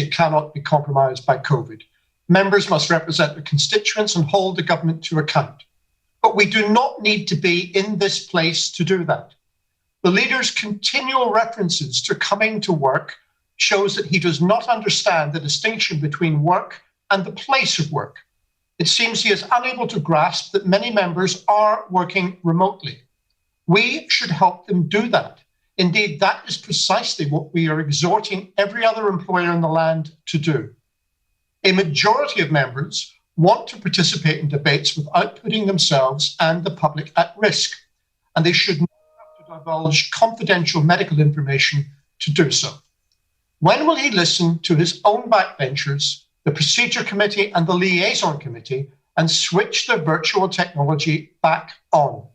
cannot be compromised by COVID. Members must represent their constituents and hold the government to account. But we do not need to be in this place to do that. The leader's continual references to coming to work shows that he does not understand the distinction between work and the place of work. It seems he is unable to grasp that many members are working remotely. We should help them do that. Indeed, that is precisely what we are exhorting every other employer in the land to do. A majority of members want to participate in debates without putting themselves and the public at risk, and they should not have to divulge confidential medical information to do so. When will he listen to his own backbenchers, the Procedure Committee and the Liaison Committee, and switch the virtual technology back on?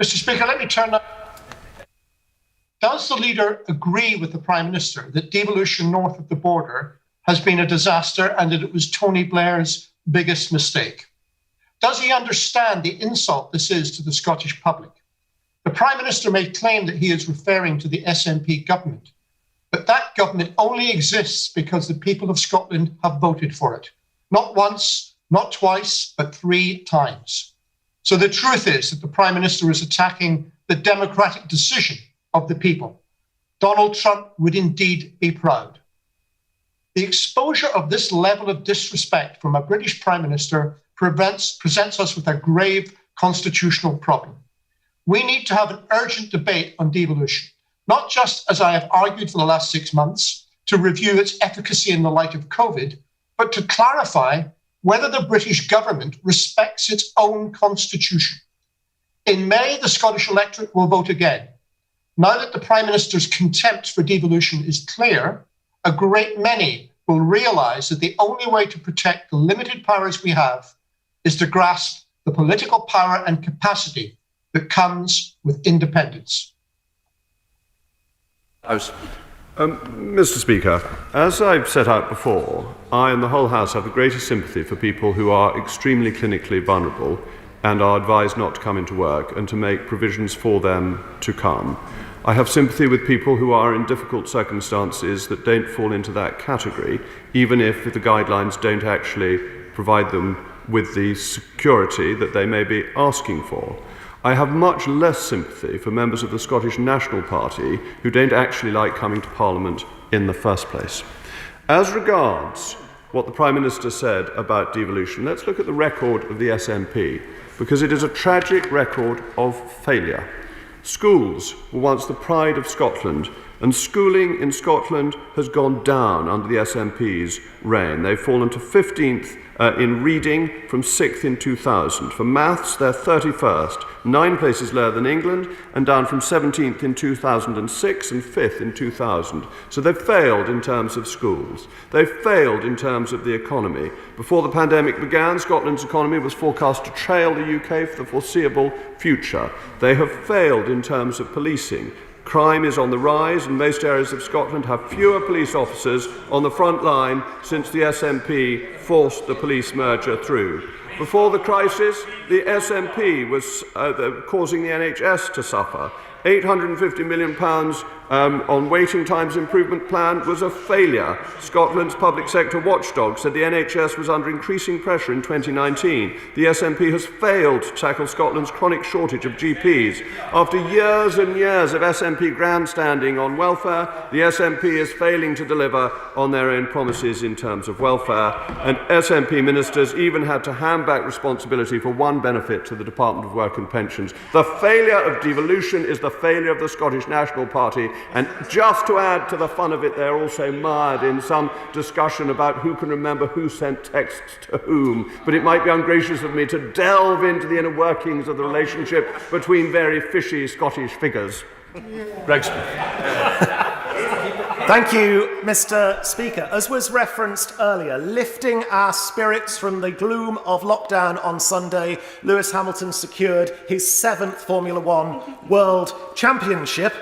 Mr. Speaker, let me turn now. Does the leader agree with the Prime Minister that devolution north of the border has been a disaster and that it was Tony Blair's biggest mistake? Does he understand the insult this is to the Scottish public? The Prime Minister may claim that he is referring to the SNP government, but that government only exists because the people of Scotland have voted for it. Not once, not twice, but 3 times. So the truth is that the Prime Minister is attacking the democratic decision of the people. Donald Trump would indeed be proud. The exposure of this level of disrespect from a British Prime Minister presents us with a grave constitutional problem. We need to have an urgent debate on devolution, not just, as I have argued for the last 6 months, to review its efficacy in the light of COVID, but to clarify whether the British government respects its own constitution. In May, the Scottish electorate will vote again. Now that the Prime Minister's contempt for devolution is clear, a great many will realise that the only way to protect the limited powers we have is to grasp the political power and capacity that comes with independence. Mr. Speaker, as I've set out before, I and the whole House have the greatest sympathy for people who are extremely clinically vulnerable and are advised not to come into work and to make provisions for them to come. I have sympathy with people who are in difficult circumstances that don't fall into that category, even if the guidelines don't actually provide them with the security that they may be asking for. I have much less sympathy for members of the Scottish National Party who don't actually like coming to Parliament in the first place. As regards what the Prime Minister said about devolution, let's look at the record of the SNP, because it is a tragic record of failure. Schools were once the pride of Scotland, and schooling in Scotland has gone down under the SNP's reign. They've fallen to 15th in reading from 6th in 2000. For maths, they're 31st, 9 places lower than England, and down from 17th in 2006 and 5th in 2000. So they've failed in terms of schools. They've failed in terms of the economy. Before the pandemic began, Scotland's economy was forecast to trail the UK for the foreseeable future. They have failed in terms of policing. Crime is on the rise, and most areas of Scotland have fewer police officers on the front line since the SNP forced the police merger through. Before the crisis, the SNP was causing the NHS to suffer. £850 million on waiting times improvement plan was a failure. Scotland's public sector watchdog said the NHS was under increasing pressure in 2019. The SNP has failed to tackle Scotland's chronic shortage of GPs. After years and years of SNP grandstanding on welfare, the SNP is failing to deliver on their own promises in terms of welfare, and SNP ministers even had to hand back responsibility for one benefit to the Department of Work and Pensions. The failure of devolution is the failure of the Scottish National Party, and just to add to the fun of it, they're also mired in some discussion about who can remember who sent texts to whom, but it might be ungracious of me to delve into the inner workings of the relationship between very fishy Scottish figures. Thank you, Mr. Speaker. As was referenced earlier, lifting our spirits from the gloom of lockdown on Sunday, Lewis Hamilton secured his 7th Formula One World Championship,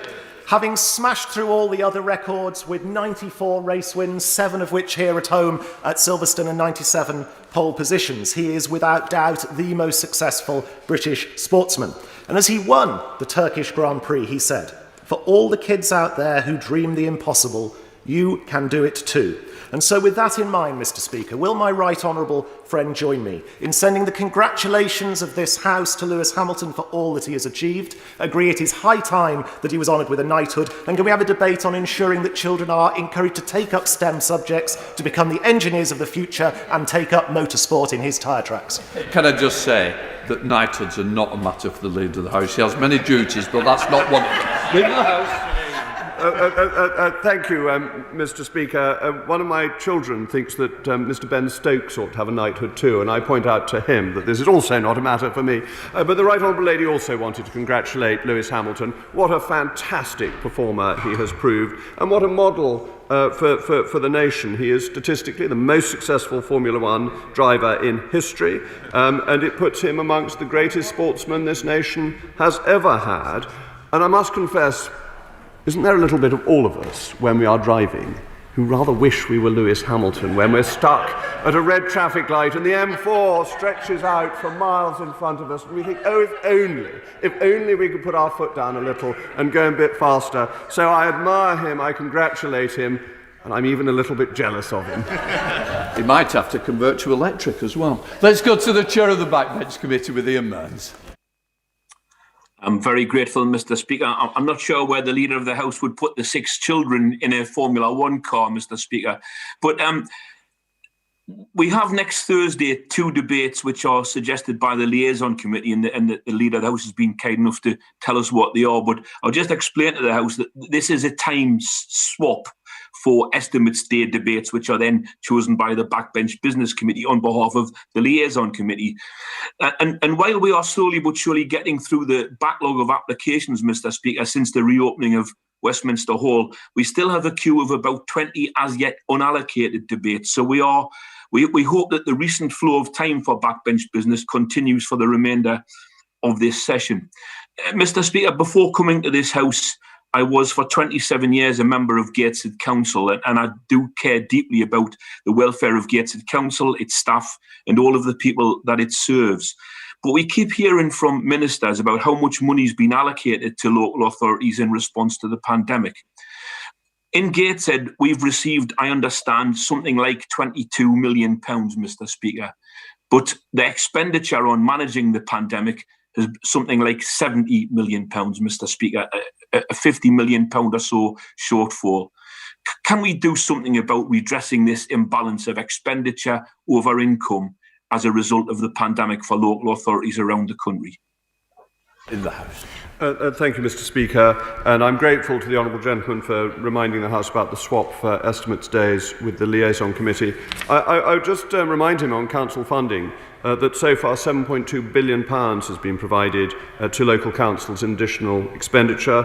having smashed through all the other records with 94 race wins, 7 of which here at home at Silverstone and 97 pole positions. He is without doubt the most successful British sportsman. And as he won the Turkish Grand Prix, he said, "For all the kids out there who dream the impossible, You can do it too. And so with that in mind, Mr. Speaker, will my right honourable friend join me in sending the congratulations of this House to Lewis Hamilton for all that he has achieved, agree it is high time that he was honoured with a knighthood, and can we have a debate on ensuring that children are encouraged to take up STEM subjects, to become the engineers of the future and take up motorsport in his tyre tracks? Can I just say that knighthoods are not a matter for the Leader of the House. He has many duties, but that's not one of them. Leader of the House. Thank you, Mr. Speaker. One of my children thinks that Mr. Ben Stokes ought to have a knighthood too, and I point out to him that this is also not a matter for me. But the Right Honourable Lady also wanted to congratulate Lewis Hamilton. What a fantastic performer he has proved, and what a model for the nation. He is statistically the most successful Formula One driver in history, and it puts him amongst the greatest sportsmen this nation has ever had. And I must confess, isn't there a little bit of all of us when we are driving who rather wish we were Lewis Hamilton when we're stuck at a red traffic light and the M4 stretches out for miles in front of us and we think, oh, if only we could put our foot down a little and go a bit faster. So I admire him, I congratulate him, and I'm even a little bit jealous of him. He might have to convert to electric as well. Let's go to the chair of the Backbench Committee with Ian Mearns. I'm very grateful, Mr. Speaker. I'm not sure where the Leader of the House would put the 6 children in a Formula One car, Mr. Speaker. But we have next Thursday 2 debates which are suggested by the Liaison Committee, and the Leader of the House has been kind enough to tell us what they are. But I'll just explain to the House that this is a time swap for estimates day debates, which are then chosen by the Backbench Business Committee on behalf of the Liaison Committee. And while we are slowly but surely getting through the backlog of applications, Mr. Speaker, since the reopening of Westminster Hall, we still have a queue of about 20 as yet unallocated debates. So we hope that the recent flow of time for Backbench Business continues for the remainder of this session. Mr. Speaker, before coming to this House, I was for 27 years a member of Gateshead Council, and I do care deeply about the welfare of Gateshead Council, its staff, and all of the people that it serves. But we keep hearing from ministers about how much money has been allocated to local authorities in response to the pandemic. In Gateshead, we've received, I understand, something like £22 million, Mr. Speaker. But the expenditure on managing the pandemic is something like £70 million, Mr. Speaker, a £50 million or so shortfall. Can we do something about redressing this imbalance of expenditure over income as a result of the pandemic for local authorities around the country? In the House. Thank you, Mr. Speaker, and I'm grateful to the Honourable Gentleman for reminding the House about the swap for estimates days with the Liaison Committee. I would just remind him on council funding that so far £7.2 billion has been provided to local councils in additional expenditure,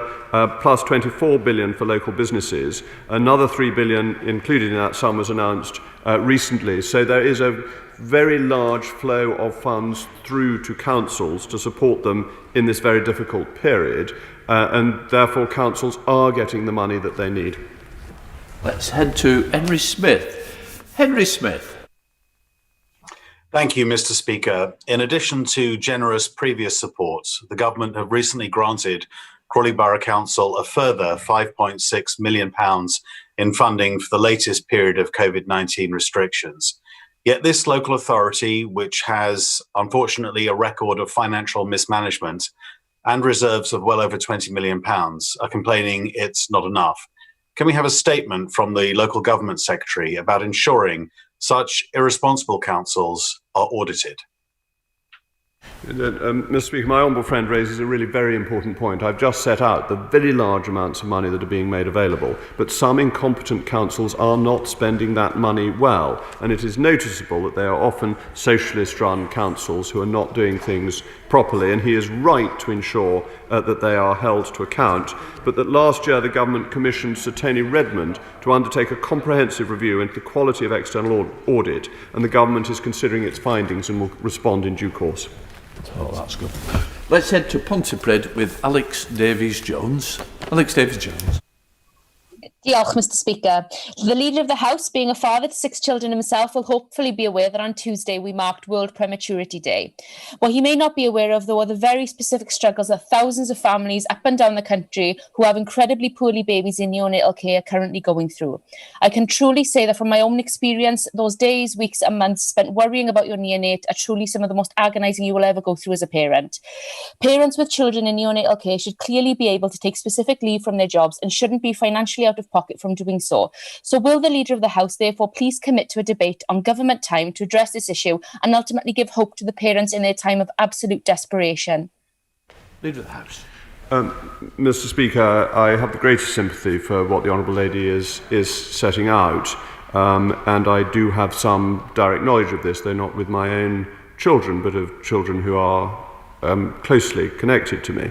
plus £24 billion for local businesses. Another £3 billion included in that sum was announced recently. So there is a very large flow of funds through to councils to support them in this very difficult period, and therefore councils are getting the money that they need. Let's head to Henry Smith. Henry Smith. Thank you, Mr. Speaker. In addition to generous previous support, the government have recently granted Crawley Borough Council a further £5.6 million in funding for the latest period of COVID-19 restrictions. Yet this local authority, which has unfortunately a record of financial mismanagement and reserves of well over £20 million, are complaining it's not enough. Can we have a statement from the local government secretary about ensuring such irresponsible councils are audited? Mr. Speaker, my honourable friend raises a really very important point. I've just set out the very large amounts of money that are being made available, but some incompetent councils are not spending that money well, and it is noticeable that they are often socialist-run councils who are not doing things properly, and he is right to ensure that they are held to account, but that last year the government commissioned Sir Tony Redmond to undertake a comprehensive review into the quality of external audit, and the government is considering its findings and will respond in due course. Oh, that's good. Let's head to Pontypridd with Alex Davies-Jones. Alex Davies-Jones. Diolch, Mr Speaker. The Leader of the House, being a father to 6 children himself, will hopefully be aware that on Tuesday we marked World Prematurity Day. What he may not be aware of, though, are the very specific struggles that thousands of families up and down the country who have incredibly poorly babies in neonatal care are currently going through. I can truly say that from my own experience, those days, weeks and months spent worrying about your neonate are truly some of the most agonising you will ever go through as a parent. Parents with children in neonatal care should clearly be able to take specific leave from their jobs and shouldn't be financially out of pocket from doing so. So will the Leader of the House therefore please commit to a debate on government time to address this issue and ultimately give hope to the parents in their time of absolute desperation? Leader of the House. Mr Speaker, I have the greatest sympathy for what the Honourable Lady is setting out, and I do have some direct knowledge of this, though not with my own children, but of children who are closely connected to me.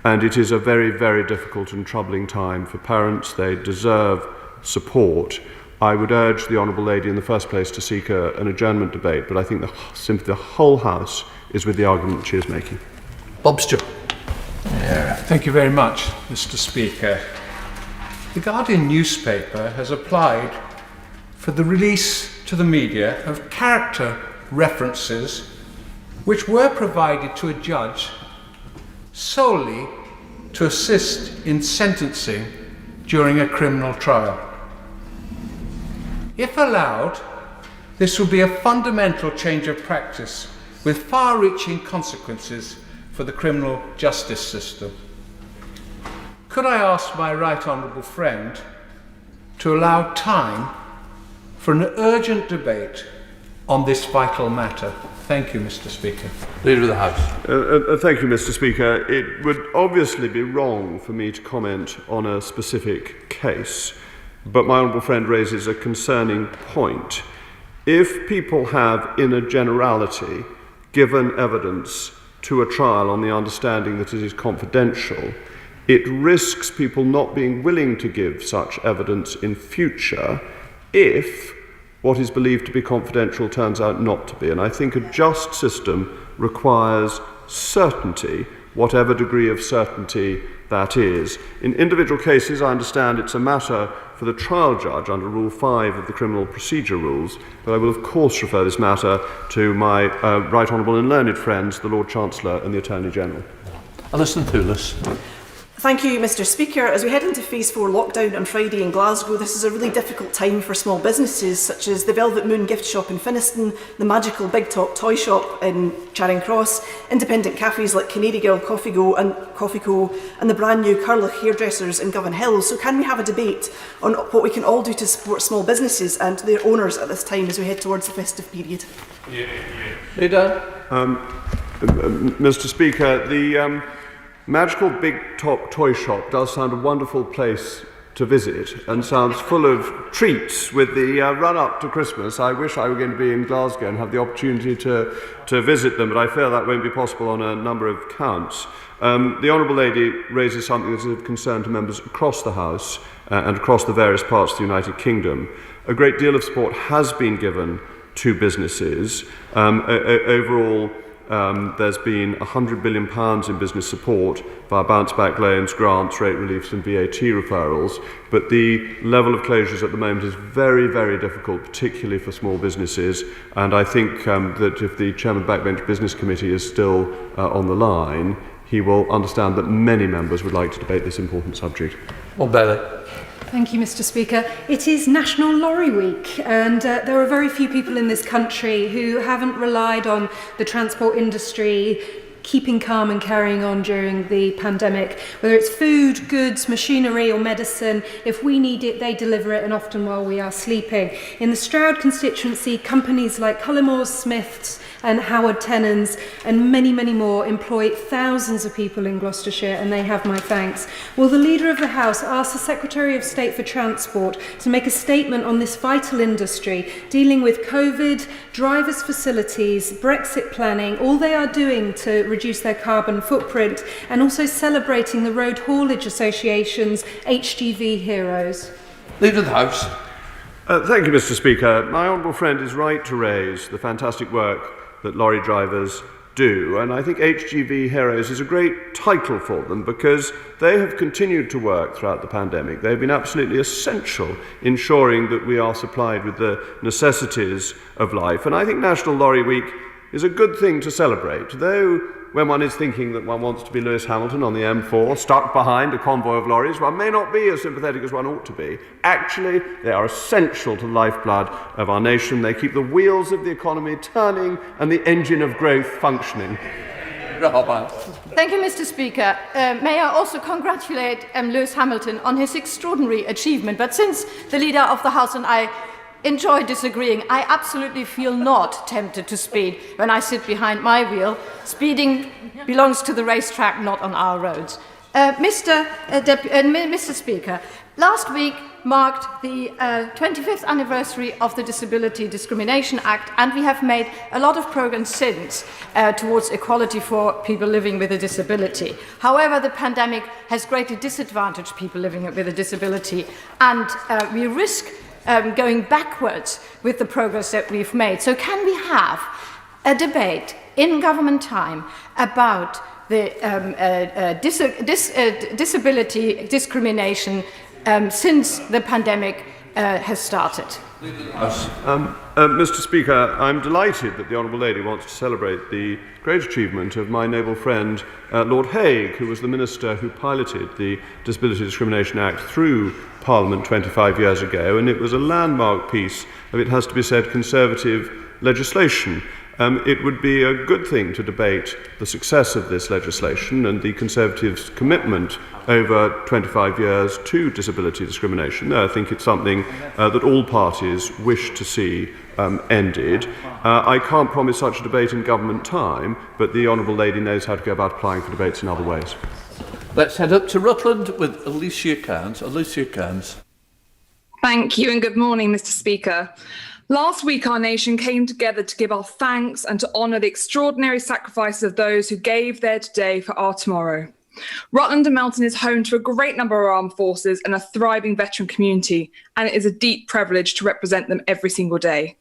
And it is a very, very difficult and troubling time for parents. They deserve support. I would urge the Honourable Lady in the first place to seek an adjournment debate, but I think simply the whole House is with the argument she is making. Bob Stewart. Thank you very much, Mr Speaker. The Guardian newspaper has applied for the release to the media of character references which were provided to a judge solely to assist in sentencing during a criminal trial. If allowed, this will be a fundamental change of practice with far-reaching consequences for the criminal justice system. Could I ask my right honourable friend to allow time for an urgent debate on this vital matter? Thank you, Mr Speaker. Leader of the House. Thank you, Mr Speaker. It would obviously be wrong for me to comment on a specific case, but my honourable friend raises a concerning point. If people have, in a generality, given evidence to a trial on the understanding that it is confidential, it risks people not being willing to give such evidence in future if what is believed to be confidential turns out not to be. And I think a just system requires certainty, whatever degree of certainty that is. In individual cases, I understand it's a matter for the trial judge under Rule 5 of the Criminal Procedure Rules, but I will of course refer this matter to my right honourable and learned friends, the Lord Chancellor and the Attorney General. Alison Thulis. Thank you, Mr Speaker. As we head into Phase 4 lockdown on Friday in Glasgow, this is a really difficult time for small businesses such as the Velvet Moon gift shop in Finniston, the magical Big Top toy shop in Charing Cross, independent cafes like Canary Girl Coffee Co and the brand new Curlich hairdressers in Govan Hill. So can we have a debate on what we can all do to support small businesses and their owners at this time as we head towards the festive period? Leader. Mr Speaker, the magical Big Top toy shop does sound a wonderful place to visit and sounds full of treats with the run-up to Christmas. I wish I were going to be in Glasgow and have the opportunity to visit them, but I fear that won't be possible on a number of counts. The Honourable Lady raises something that is of concern to members across the House and across the various parts of the United Kingdom. A great deal of support has been given to businesses. Overall, there's been £100 billion in business support via bounce-back loans, grants, rate reliefs and VAT referrals, but the level of closures at the moment is very, very difficult, particularly for small businesses, and I think that if the Chairman of the Backbench Business Committee is still on the line, he will understand that many members would like to debate this important subject. Well, Bailey. Thank you, Mr Speaker. It is National Lorry Week, and there are very few people in this country who haven't relied on the transport industry keeping calm and carrying on during the pandemic. Whether it's food, goods, machinery or medicine, if we need it, they deliver it, and often while we are sleeping. In the Stroud constituency, companies like Cullimore Smiths and Howard Tennants and many, many more employ thousands of people in Gloucestershire, and they have my thanks. Will the Leader of the House ask the Secretary of State for Transport to make a statement on this vital industry, dealing with COVID, drivers' facilities, Brexit planning, all they are doing to reduce their carbon footprint, and also celebrating the Road Haulage Association's HGV heroes? Leader of the House. Thank you, Mr Speaker. My honourable friend is right to raise the fantastic work that lorry drivers do. And I think HGV Heroes is a great title for them because they have continued to work throughout the pandemic. They've been absolutely essential in ensuring that we are supplied with the necessities of life. And I think National Lorry Week is a good thing to celebrate, though when one is thinking that one wants to be Lewis Hamilton on the M4, stuck behind a convoy of lorries, one may not be as sympathetic as one ought to be. Actually, they are essential to the lifeblood of our nation. They keep the wheels of the economy turning and the engine of growth functioning. Thank you, Mr. Speaker. May I also congratulate Lewis Hamilton on his extraordinary achievement. But since the Leader of the House and I enjoy disagreeing, I absolutely feel not tempted to speed when I sit behind my wheel. Speeding belongs to the racetrack, not on our roads. Mr. Speaker, last week marked the 25th anniversary of the Disability Discrimination Act, and we have made a lot of progress since towards equality for people living with a disability. However, the pandemic has greatly disadvantaged people living with a disability, and we risk going backwards with the progress that we've made. So can we have a debate in government time about the disability discrimination since the pandemic has started? Mr. Speaker, I'm delighted that the Honourable Lady wants to celebrate the great achievement of my noble friend Lord Hague, who was the Minister who piloted the Disability Discrimination Act through Parliament 25 years ago, and it was a landmark piece of, it has to be said, Conservative legislation. It would be a good thing to debate the success of this legislation and the Conservatives' commitment over 25 years to disability discrimination. I think it's something that all parties wish to see ended. I can't promise such a debate in government time, but the Honourable Lady knows how to go about applying for debates in other ways. Let's head up to Rutland with Alicia Cairns. Alicia Cairns. Thank you and good morning, Mr. Speaker. Last week, our nation came together to give our thanks and to honour the extraordinary sacrifices of those who gave their today for our tomorrow. Rutland and Melton is home to a great number of armed forces and a thriving veteran community, and it is a deep privilege to represent them every single day.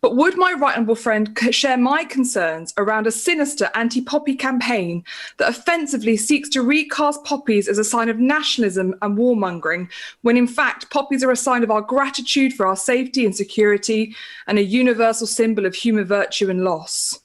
But would my right honourable friend share my concerns around a sinister anti-poppy campaign that offensively seeks to recast poppies as a sign of nationalism and warmongering, when in fact poppies are a sign of our gratitude for our safety and security and a universal symbol of human virtue and loss?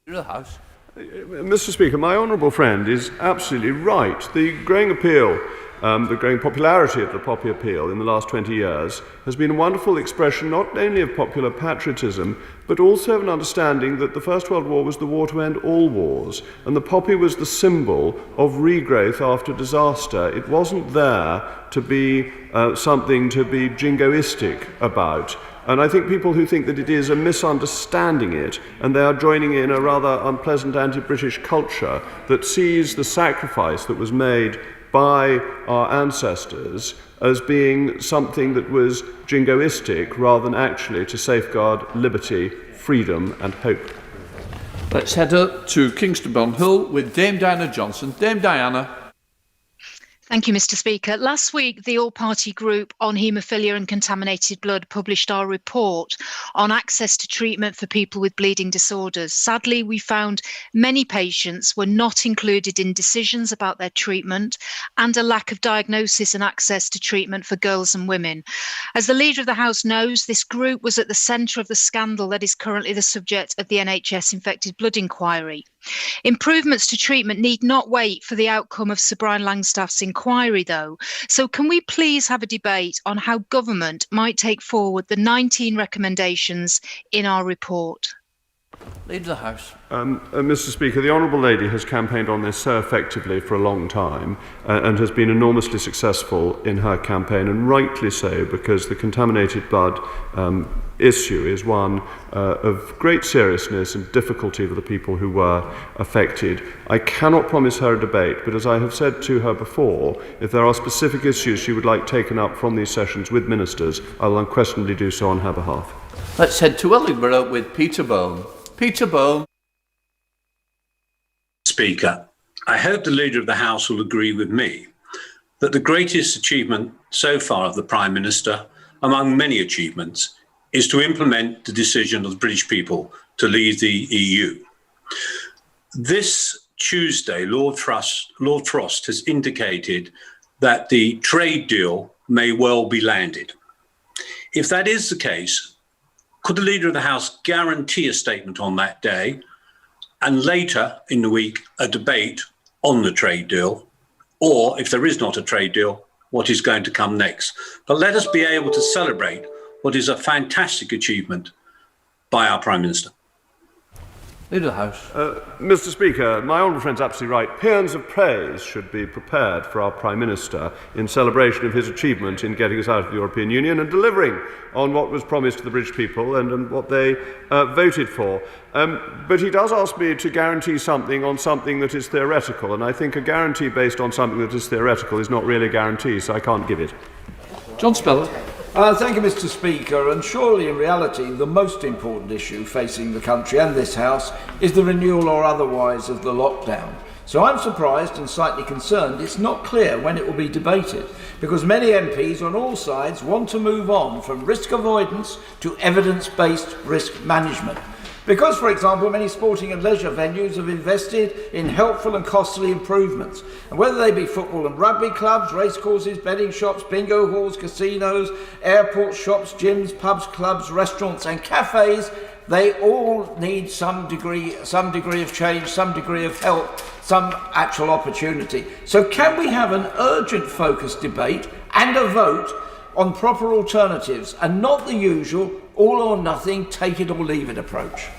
Mr. Speaker, my honourable friend is absolutely right. The growing appeal, the growing popularity of the poppy appeal in the last 20 years has been a wonderful expression not only of popular patriotism, but also of an understanding that the First World War was the war to end all wars, and the poppy was the symbol of regrowth after disaster. It wasn't there to be something to be jingoistic about. And I think people who think that it is are misunderstanding it, and they are joining in a rather unpleasant anti-British culture that sees the sacrifice that was made by our ancestors as being something that was jingoistic rather than actually to safeguard liberty, freedom and hope. Let's head up to Kingston Bond Hill with Dame Diana Johnson. Dame Diana. Thank you, Mr. Speaker. Last week, the all-party group on haemophilia and contaminated blood published our report on access to treatment for people with bleeding disorders. Sadly, we found many patients were not included in decisions about their treatment and a lack of diagnosis and access to treatment for girls and women. As the Leader of the House knows, this group was at the centre of the scandal that is currently the subject of the NHS infected blood inquiry. Improvements to treatment need not wait for the outcome of Sir Brian Langstaff's inquiry, though. So can we please have a debate on how government might take forward the 19 recommendations in our report? Leader of the House. Mr. Speaker, the Honourable Lady has campaigned on this so effectively for a long time and has been enormously successful in her campaign, and rightly so, because the contaminated blood issue is one of great seriousness and difficulty for the people who were affected. I cannot promise her a debate, but as I have said to her before, if there are specific issues she would like taken up from these sessions with ministers, I will unquestionably do so on her behalf. Let's head to Wellingborough with Peter Bone. Peter Bone. Speaker, I hope the Leader of the House will agree with me that the greatest achievement so far of the Prime Minister, among many achievements, is to implement the decision of the British people to leave the EU. This Tuesday, Lord Frost has indicated that the trade deal may well be landed. If that is the case, could the Leader of the House guarantee a statement on that day and later in the week a debate on the trade deal? Or if there is not a trade deal, what is going to come next? But let us be able to celebrate what is a fantastic achievement by our Prime Minister. Leader of the House. Mr. Speaker, my honourable friend's absolutely right. Paeans of praise should be prepared for our Prime Minister in celebration of his achievement in getting us out of the European Union and delivering on what was promised to the British people and what they voted for. But he does ask me to guarantee something on something that is theoretical, and I think a guarantee based on something that is theoretical is not really a guarantee, so I can't give it. John Speller. Thank you, Mr. Speaker. And surely, in reality, the most important issue facing the country and this House is the renewal or otherwise of the lockdown. So I'm surprised and slightly concerned it's not clear when it will be debated, because many MPs on all sides want to move on from risk avoidance to evidence-based risk management. Because, for example, many sporting and leisure venues have invested in helpful and costly improvements. And whether they be football and rugby clubs, racecourses, betting shops, bingo halls, casinos, airports, shops, gyms, pubs, clubs, restaurants and cafes, they all need some degree of change, some degree of help, some actual opportunity. So can we have an urgent focused debate and a vote on proper alternatives and not the usual all or nothing, take it or leave it approach?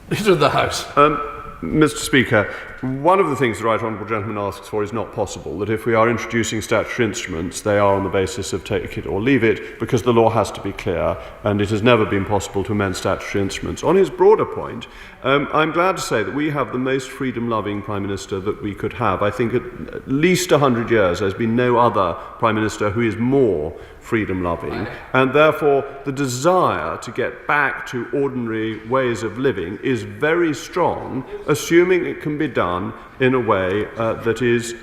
Leader of the House. Mr. Speaker, one of the things the right honourable gentleman asks for is not possible, that if we are introducing statutory instruments, they are on the basis of take it or leave it, because the law has to be clear, and it has never been possible to amend statutory instruments. On his broader point, I'm glad to say that we have the most freedom-loving Prime Minister that we could have. I think at least 100 years there's been no other Prime Minister who is more freedom-loving, and therefore the desire to get back to ordinary ways of living is very strong, assuming it can be done in a way that is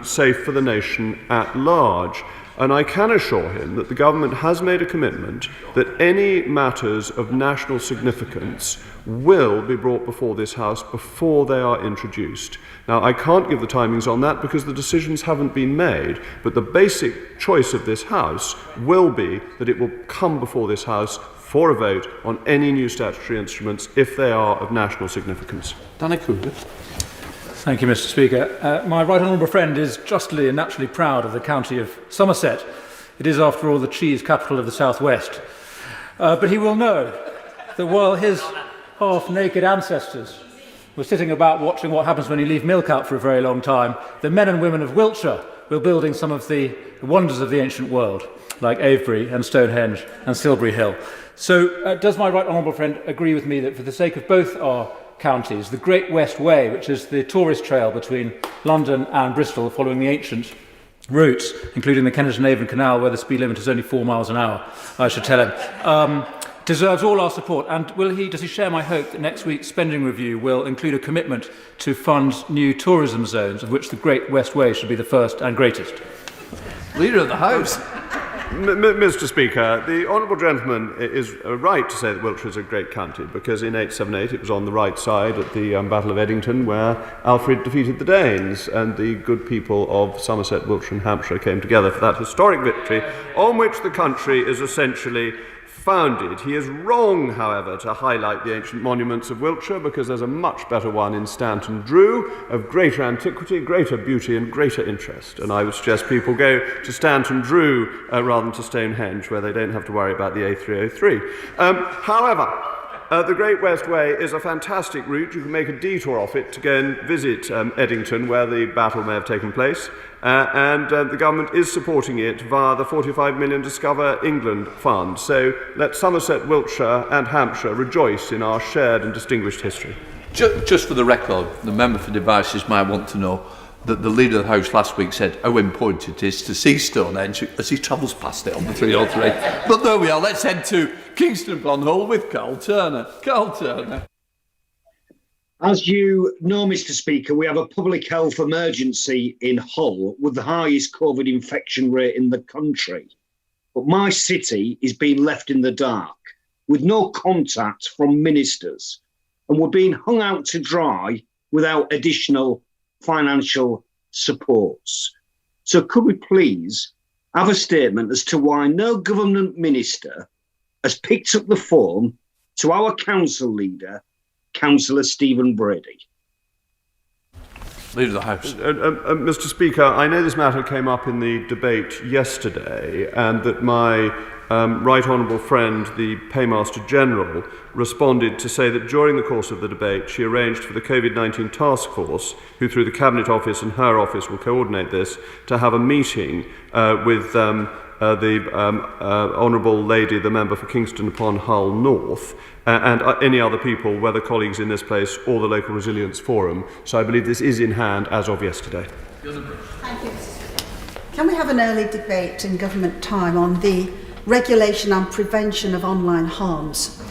safe for the nation at large. And I can assure him that the government has made a commitment that any matters of national significance will be brought before this House before they are introduced. Now, I can't give the timings on that because the decisions haven't been made, but the basic choice of this House will be that it will come before this House for a vote on any new statutory instruments if they are of national significance. Danny Cougar. Thank you, Mr. Speaker. My right honourable friend is justly and naturally proud of the county of Somerset. It is, after all, the cheese capital of the South West. But he will know that while his half-naked ancestors were sitting about watching what happens when you leave milk out for a very long time, the men and women of Wiltshire were building some of the wonders of the ancient world, like Avebury and Stonehenge and Silbury Hill. So does my right honourable friend agree with me that for the sake of both our counties, the Great West Way, which is the tourist trail between London and Bristol following the ancient routes, including the Kennington Avon Canal, where the speed limit is only 4 miles an hour, I should tell him, deserves all our support? And does he share my hope that next week's spending review will include a commitment to fund new tourism zones, of which the Great West Way should be the first and greatest? Leader of the House. Mr. Speaker, the honourable gentleman is right to say that Wiltshire is a great county, because in 878 it was on the right side at the Battle of Eddington where Alfred defeated the Danes, and the good people of Somerset, Wiltshire and Hampshire came together for that historic victory on which the country is essentially founded. He is wrong, however, to highlight the ancient monuments of Wiltshire, because there's a much better one in Stanton Drew, of greater antiquity, greater beauty and greater interest. And I would suggest people go to Stanton Drew rather than to Stonehenge, where they don't have to worry about the A303. However, the Great West Way is a fantastic route. You can make a detour off it to go and visit Eddington, where the battle may have taken place, and the government is supporting it via the 45 million Discover England Fund. So let Somerset, Wiltshire and Hampshire rejoice in our shared and distinguished history. Just for the record, the member for Devices might want to know that the Leader of the House last week said how important it is to see Stonehenge as he travels past it on the 303. But there we are, let's head to Kingston upon Hull with Carl Turner. Carl Turner. As you know, Mr. Speaker, we have a public health emergency in Hull with the highest COVID infection rate in the country. But my city is being left in the dark with no contact from ministers. and were being hung out to dry without additional financial supports. So could we please have a statement as to why no government minister has picked up the phone to our council leader, Councillor Stephen Brady? Leader of the House. Mr. Speaker, I know this matter came up in the debate yesterday, and that my right honourable friend, the Paymaster General, responded to say that during the course of the debate she arranged for the COVID-19 task force, who through the Cabinet Office and her office will coordinate this, to have a meeting with the Honourable Lady, the member for Kingston upon Hull North, and any other people, whether colleagues in this place or the Local Resilience Forum. So I believe this is in hand as of yesterday. Thank you. Can we have an early debate in government time on the regulation and prevention of online harms?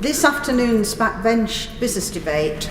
This afternoon's Backbench business debate,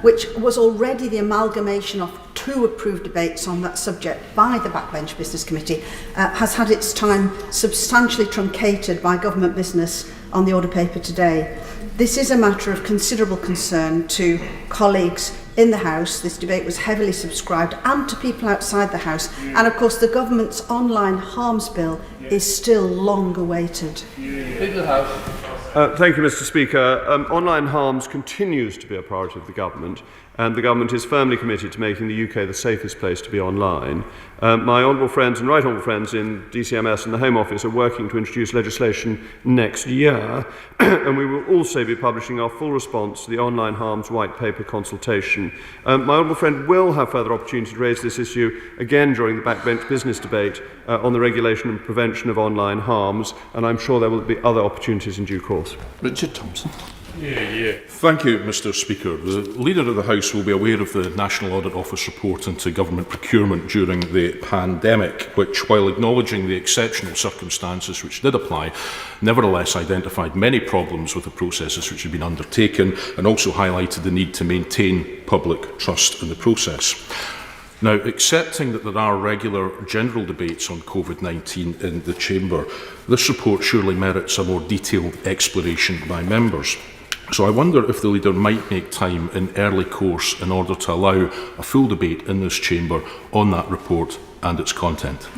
which was already the amalgamation of 2 approved debates on that subject by the Backbench Business Committee, has had its time substantially truncated by government business on the order paper today. This is a matter of considerable concern to colleagues in the House. This debate was heavily subscribed, and to people outside the House. And of course the government's online harms bill is still long awaited. Leader of the House. Thank you, Mr. Speaker. Online harms continues to be a priority of the government, and the government is firmly committed to making the UK the safest place to be online. My honourable friends and right honourable friends in DCMS and the Home Office are working to introduce legislation next year, and we will also be publishing our full response to the online harms white paper consultation. My honourable friend will have further opportunity to raise this issue again during the Backbench business debate on the regulation and prevention of online harms, and I'm sure there will be other opportunities in due course. Richard Thompson. Thank you, Mr. Speaker. The Leader of the House will be aware of the National Audit Office report into government procurement during the pandemic, which, while acknowledging the exceptional circumstances which did apply, nevertheless identified many problems with the processes which had been undertaken, and also highlighted the need to maintain public trust in the process. Now, accepting that there are regular general debates on COVID-19 in the Chamber, this report surely merits a more detailed exploration by members. So I wonder if the Leader might make time in early course in order to allow a full debate in this Chamber on that report and its content.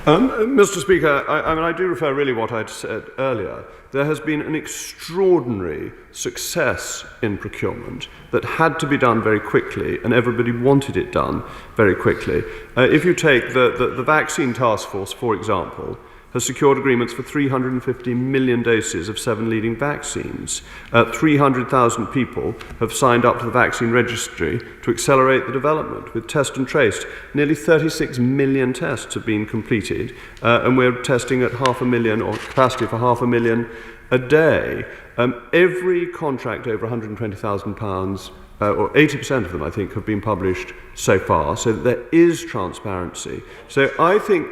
Mr. Speaker, I do refer really what I'd said earlier. There has been an extraordinary success in procurement that had to be done very quickly, and everybody wanted it done very quickly. If you take the vaccine task force, for example, has secured agreements for 350 million doses of 7 leading vaccines. 300,000 people have signed up to the vaccine registry to accelerate the development with test and trace. Nearly 36 million tests have been completed, and we're testing at 500,000 or capacity for 500,000 a day. Every contract over £120,000, or 80% of them, I think, have been published so far, so that there is transparency. So I think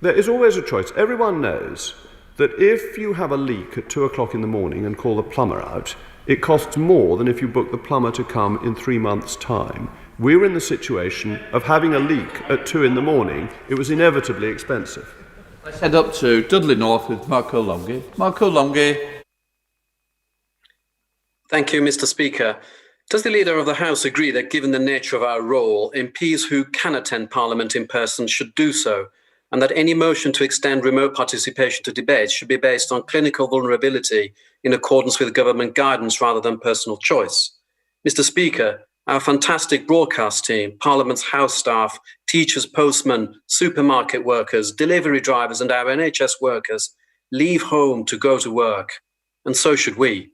there is always a choice. Everyone knows that if you have a leak at 2 o'clock in the morning and call the plumber out, it costs more than if you book the plumber to come in 3 months' time. We're in the situation of having a leak at 2 in the morning. It was inevitably expensive. Let's head up to Dudley North with Marco Longhi. Marco Longhi. Thank you, Mr. Speaker. Does the Leader of the House agree that, given the nature of our role, MPs who can attend Parliament in person should do so, and that any motion to extend remote participation to debates should be based on clinical vulnerability in accordance with government guidance rather than personal choice? Mr. Speaker, our fantastic broadcast team, Parliament's House staff, teachers, postmen, supermarket workers, delivery drivers and our NHS workers leave home to go to work, and so should we.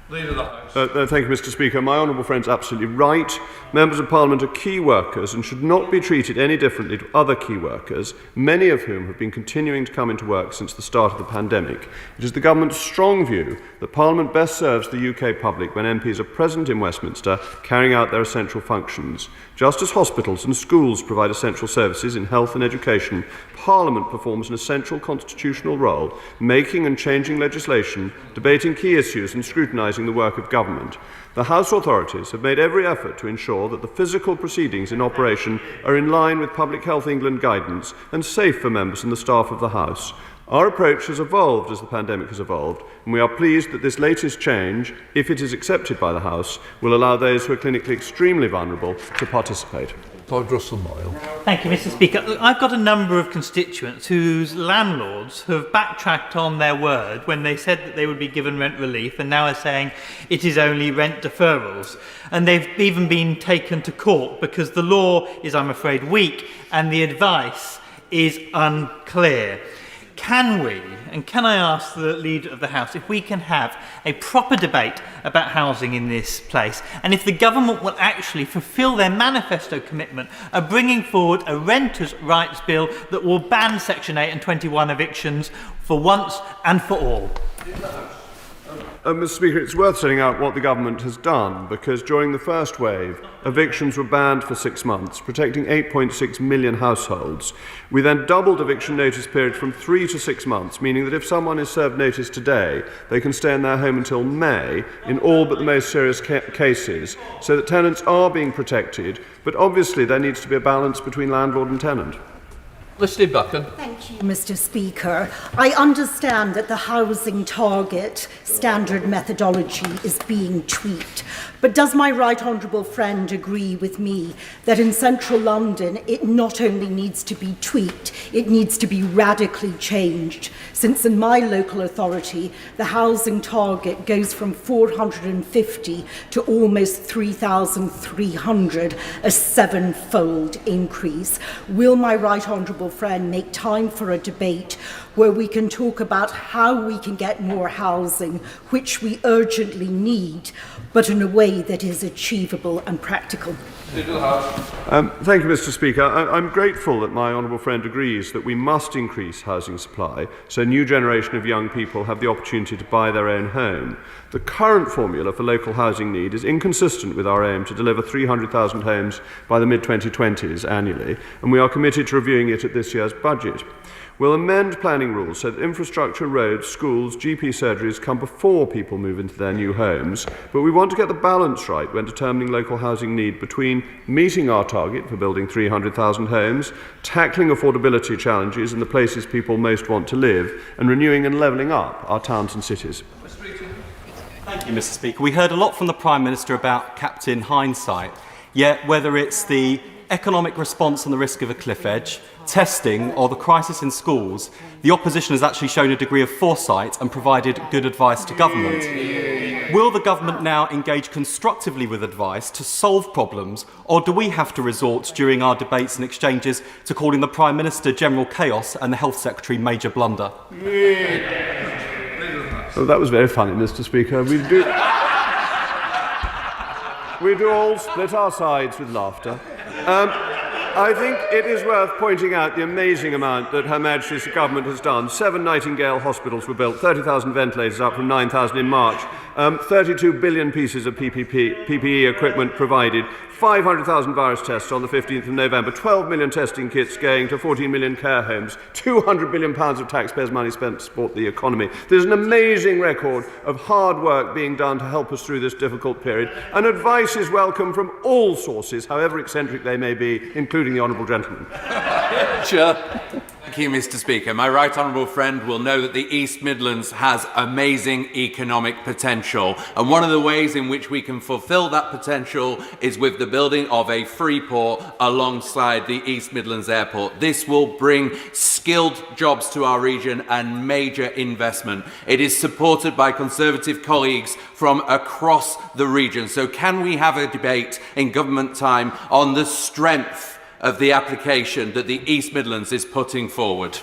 Leader of the House. Thank you, Mr. Speaker. My honourable friend's absolutely right. Members of Parliament are key workers and should not be treated any differently to other key workers, many of whom have been continuing to come into work since the start of the pandemic. It is the government's strong view that Parliament best serves the UK public when MPs are present in Westminster carrying out their essential functions. Just as hospitals and schools provide essential services in health and education, Parliament performs an essential constitutional role, making and changing legislation, debating key issues and scrutinising the work of government. The House authorities have made every effort to ensure that the physical proceedings in operation are in line with Public Health England guidance and safe for members and the staff of the House. Our approach has evolved as the pandemic has evolved, and we are pleased that this latest change, if it is accepted by the House, will allow those who are clinically extremely vulnerable to participate. Lord Russell-Moyle. Thank you, Mr. Speaker. Look, I've got a number of constituents whose landlords have backtracked on their word when they said that they would be given rent relief and now are saying it is only rent deferrals. And they've even been taken to court because the law is, I'm afraid, weak and the advice is unclear. Can we, and can I ask the Leader of the House, if we can have a proper debate about housing in this place, and if the government will actually fulfil their manifesto commitment of bringing forward a renters' rights bill that will ban Section 8 and 21 evictions for once and for all? Mr. Speaker, it's worth setting out what the government has done, because during the first wave, evictions were banned for 6 months, protecting 8.6 million households. We then doubled eviction notice periods from 3 to 6 months, meaning that if someone is served notice today, they can stay in their home until May in all but the most serious cases, so that tenants are being protected, but obviously there needs to be a balance between landlord and tenant. Listening Buchan. Thank you, Mr. Speaker. I understand that the housing target standard methodology is being tweaked, but does my right honourable friend agree with me that in central London it not only needs to be tweaked, it needs to be radically changed, since in my local authority the housing target goes from 450 to almost 3,300, a seven-fold increase. Will my right honourable friend make time for a debate where we can talk about how we can get more housing, which we urgently need, but in a way that is achievable and practical? Thank you, Mr. Speaker. I'm grateful that my honourable friend agrees that we must increase housing supply so a new generation of young people have the opportunity to buy their own home. The current formula for local housing need is inconsistent with our aim to deliver 300,000 homes by the mid-2020s annually, and we are committed to reviewing it at this year's budget. We'll amend planning rules so that infrastructure, roads, schools, GP surgeries come before people move into their new homes, but we want to get the balance right when determining local housing need between meeting our target for building 300,000 homes, tackling affordability challenges in the places people most want to live, and renewing and levelling up our towns and cities. Thank you, Mr. Speaker. We heard a lot from the Prime Minister about Captain Hindsight, yet whether it's the economic response on the risk of a cliff edge, testing or the crisis in schools, the opposition has actually shown a degree of foresight and provided good advice to government. Will the government now engage constructively with advice to solve problems, or do we have to resort during our debates and exchanges to calling the Prime Minister General Chaos and the Health Secretary Major Blunder? Oh, that was very funny, Mr. Speaker. We do all split our sides with laughter. I think it is worth pointing out the amazing amount that Her Majesty's government has done. 7 Nightingale hospitals were built, 30,000 ventilators up from 9,000 in March, 32 billion pieces of PPE equipment provided, 500,000 virus tests on the 15th of November, 12 million testing kits going to 14 million care homes, £200 billion of taxpayers' money spent to support the economy. There's an amazing record of hard work being done to help us through this difficult period, and advice is welcome from all sources, however eccentric they may be, including the honourable gentleman. Sure. Thank you, Mr. Speaker. My right honourable friend will know that the East Midlands has amazing economic potential, and one of the ways in which we can fulfil that potential is with the building of a freeport alongside the East Midlands Airport. This will bring skilled jobs to our region and major investment. It is supported by Conservative colleagues from across the region. So can we have a debate in government time on the strength of the application that the East Midlands is putting forward?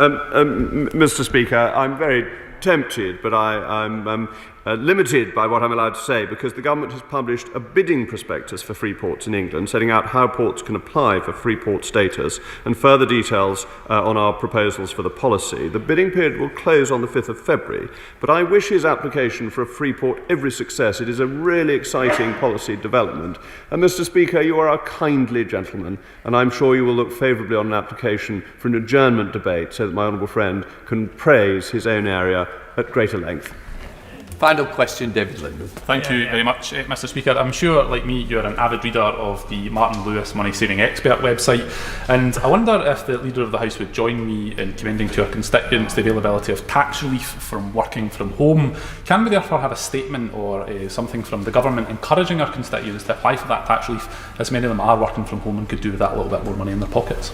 Mr. Speaker, I'm very tempted, but I'm limited by what I'm allowed to say, because the government has published a bidding prospectus for free ports in England, setting out how ports can apply for free port status and further details on our proposals for the policy. The bidding period will close on the 5th of February, but I wish his application for a free port every success. It is a really exciting policy development. And Mr. Speaker, you are a kindly gentleman, and I'm sure you will look favourably on an application for an adjournment debate so that my honourable friend can praise his own area at greater length. Final question, David Linden. Thank you very much, Mr. Speaker. I'm sure, like me, you're an avid reader of the Martin Lewis Money Saving Expert website, and I wonder if the Leader of the House would join me in commending to our constituents the availability of tax relief from working from home. Can we therefore have a statement or something from the government encouraging our constituents to apply for that tax relief, as many of them are working from home and could do with that a little bit more money in their pockets?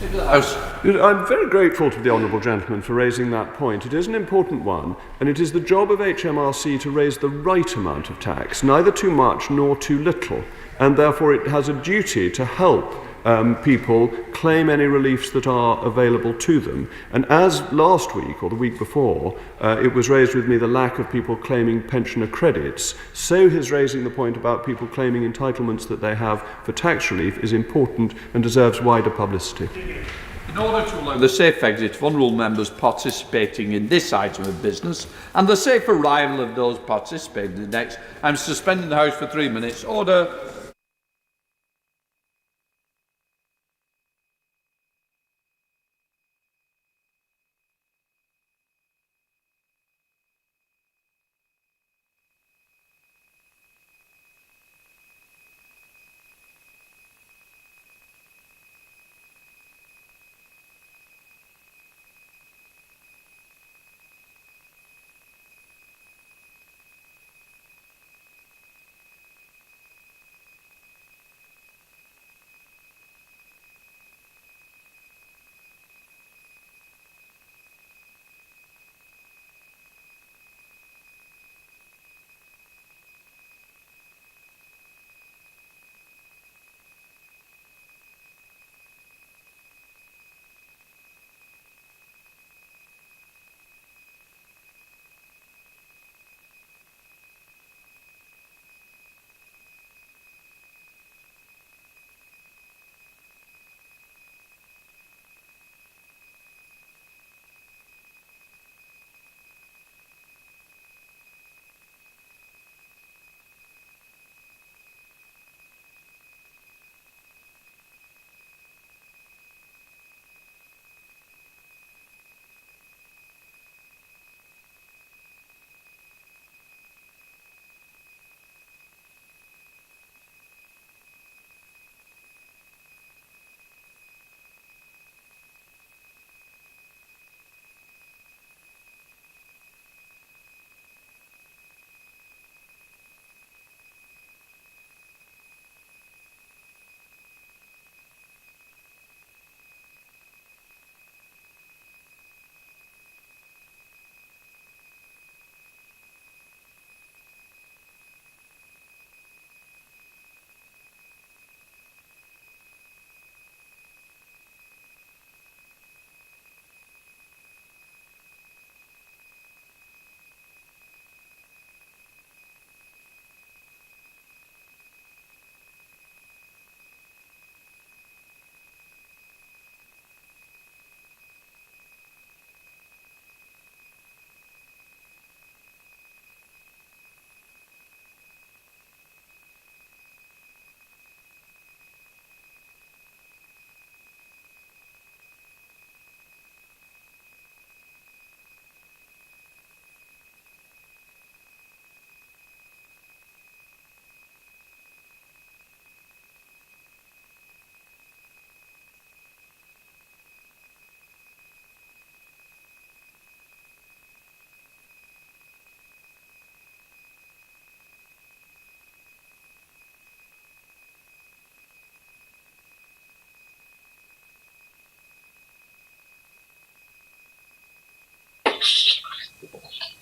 I'm very grateful to the Honourable Gentleman for raising that point. It is an important one, and it is the job of HMRC to raise the right amount of tax, neither too much nor too little, and therefore it has a duty to help people claim any reliefs that are available to them. And as last week or the week before, it was raised with me the lack of people claiming pensioner credits, so his raising the point about people claiming entitlements that they have for tax relief is important and deserves wider publicity. In order to allow the safe exit of honourable members participating in this item of business and the safe arrival of those participating in the next, I'm suspending the House for 3 minutes. Order.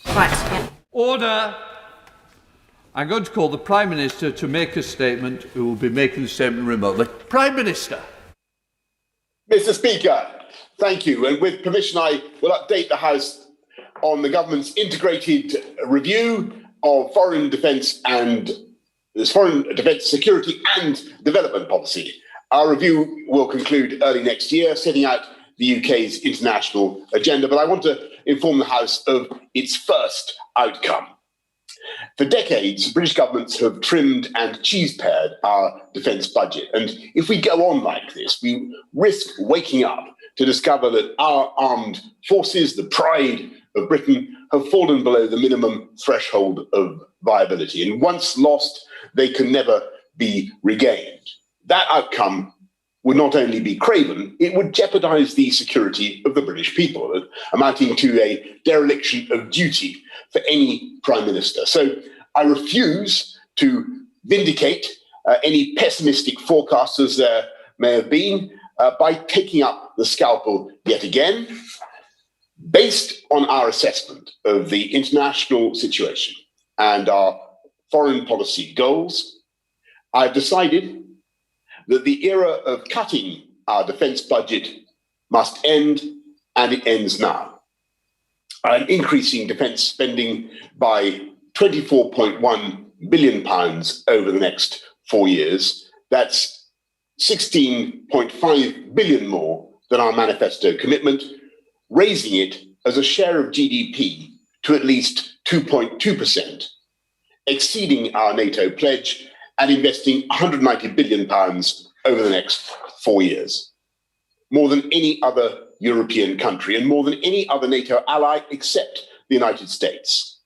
Right. Yeah. Order. I'm going to call the Prime Minister to make a statement, who will be making the statement remotely. Prime Minister. Mr. Speaker, thank you. And with permission, I will update the House on the government's integrated review of foreign defence, security and development policy. Our review will conclude early next year, setting out the UK's international agenda. But I want to inform the House of its first outcome. For decades, British governments have trimmed and cheese-pared our defence budget. And if we go on like this, we risk waking up to discover that our armed forces, the pride of Britain have fallen below the minimum threshold of viability. And once lost, they can never be regained. That outcome would not only be craven, it would jeopardize the security of the British people, amounting to a dereliction of duty for any Prime Minister. So I refuse to vindicate any pessimistic forecasters there may have been by taking up the scalpel yet again. Based on our assessment of the international situation and our foreign policy goals, I've decided that the era of cutting our defence budget must end, and it ends now. I'm increasing defence spending by £24.1 billion over the next 4 years. That's 16.5 billion more than our manifesto commitment, raising it as a share of GDP to at least 2.2%, exceeding our NATO pledge and investing £190 billion over the next 4 years. More than any other European country and more than any other NATO ally except the United States.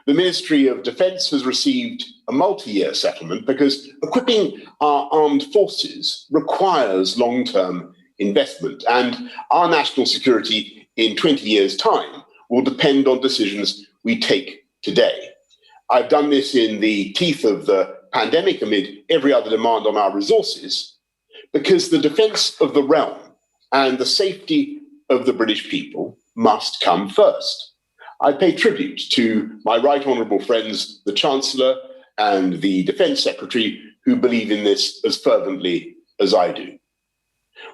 The Ministry of Defence has received a multi-year settlement because equipping our armed forces requires long-term investment, and our national security in 20 years' time will depend on decisions we take today. I've done this in the teeth of the pandemic amid every other demand on our resources, because the defence of the realm and the safety of the British people must come first. I pay tribute to my right honourable friends, the Chancellor and the Defence Secretary, who believe in this as fervently as I do.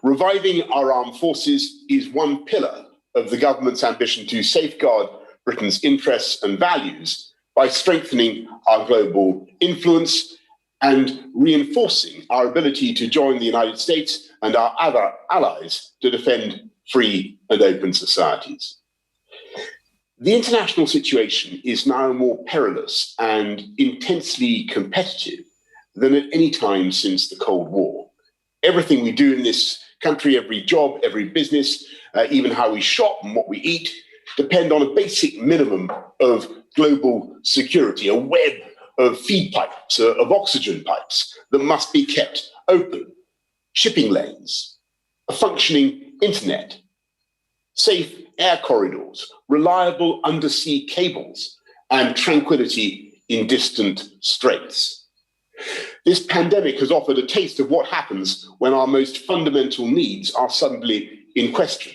Reviving our armed forces is one pillar of the government's ambition to safeguard Britain's interests and values by strengthening our global influence and reinforcing our ability to join the United States and our other allies to defend free and open societies. The international situation is now more perilous and intensely competitive than at any time since the Cold War. Everything we do in this country, every job, every business, even how we shop and what we eat, depend on a basic minimum of global security, a web of feed pipes, of oxygen pipes that must be kept open, shipping lanes, a functioning internet, safe air corridors, reliable undersea cables, and tranquility in distant straits. This pandemic has offered a taste of what happens when our most fundamental needs are suddenly in question.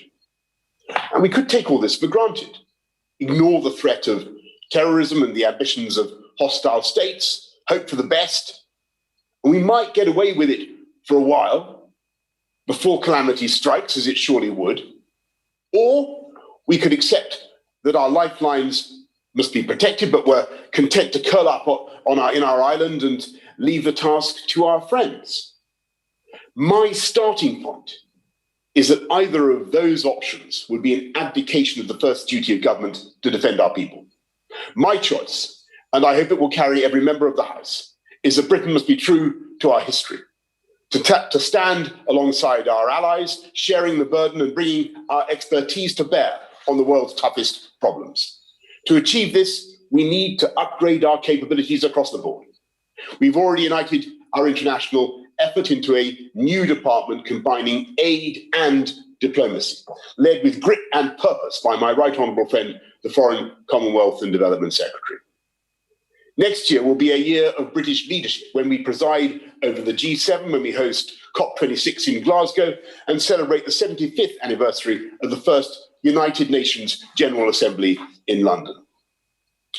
And we could take all this for granted, ignore the threat of terrorism and the ambitions of hostile states, hope for the best, and we might get away with it for a while before calamity strikes, as it surely would, or we could accept that our lifelines must be protected, but we're content to curl up in our island and leave the task to our friends. My starting point is that either of those options would be an abdication of the first duty of government to defend our people. My choice, and I hope it will carry every member of the House, is that Britain must be true to our history, to stand alongside our allies, sharing the burden and bringing our expertise to bear on the world's toughest problems. To achieve this, we need to upgrade our capabilities across the board. We've already united our international effort into a new department combining aid and diplomacy, led with grit and purpose by my right honourable friend, the Foreign, Commonwealth and Development Secretary. Next year will be a year of British leadership when we preside over the G7, when we host COP26 in Glasgow and celebrate the 75th anniversary of the first United Nations General Assembly in London.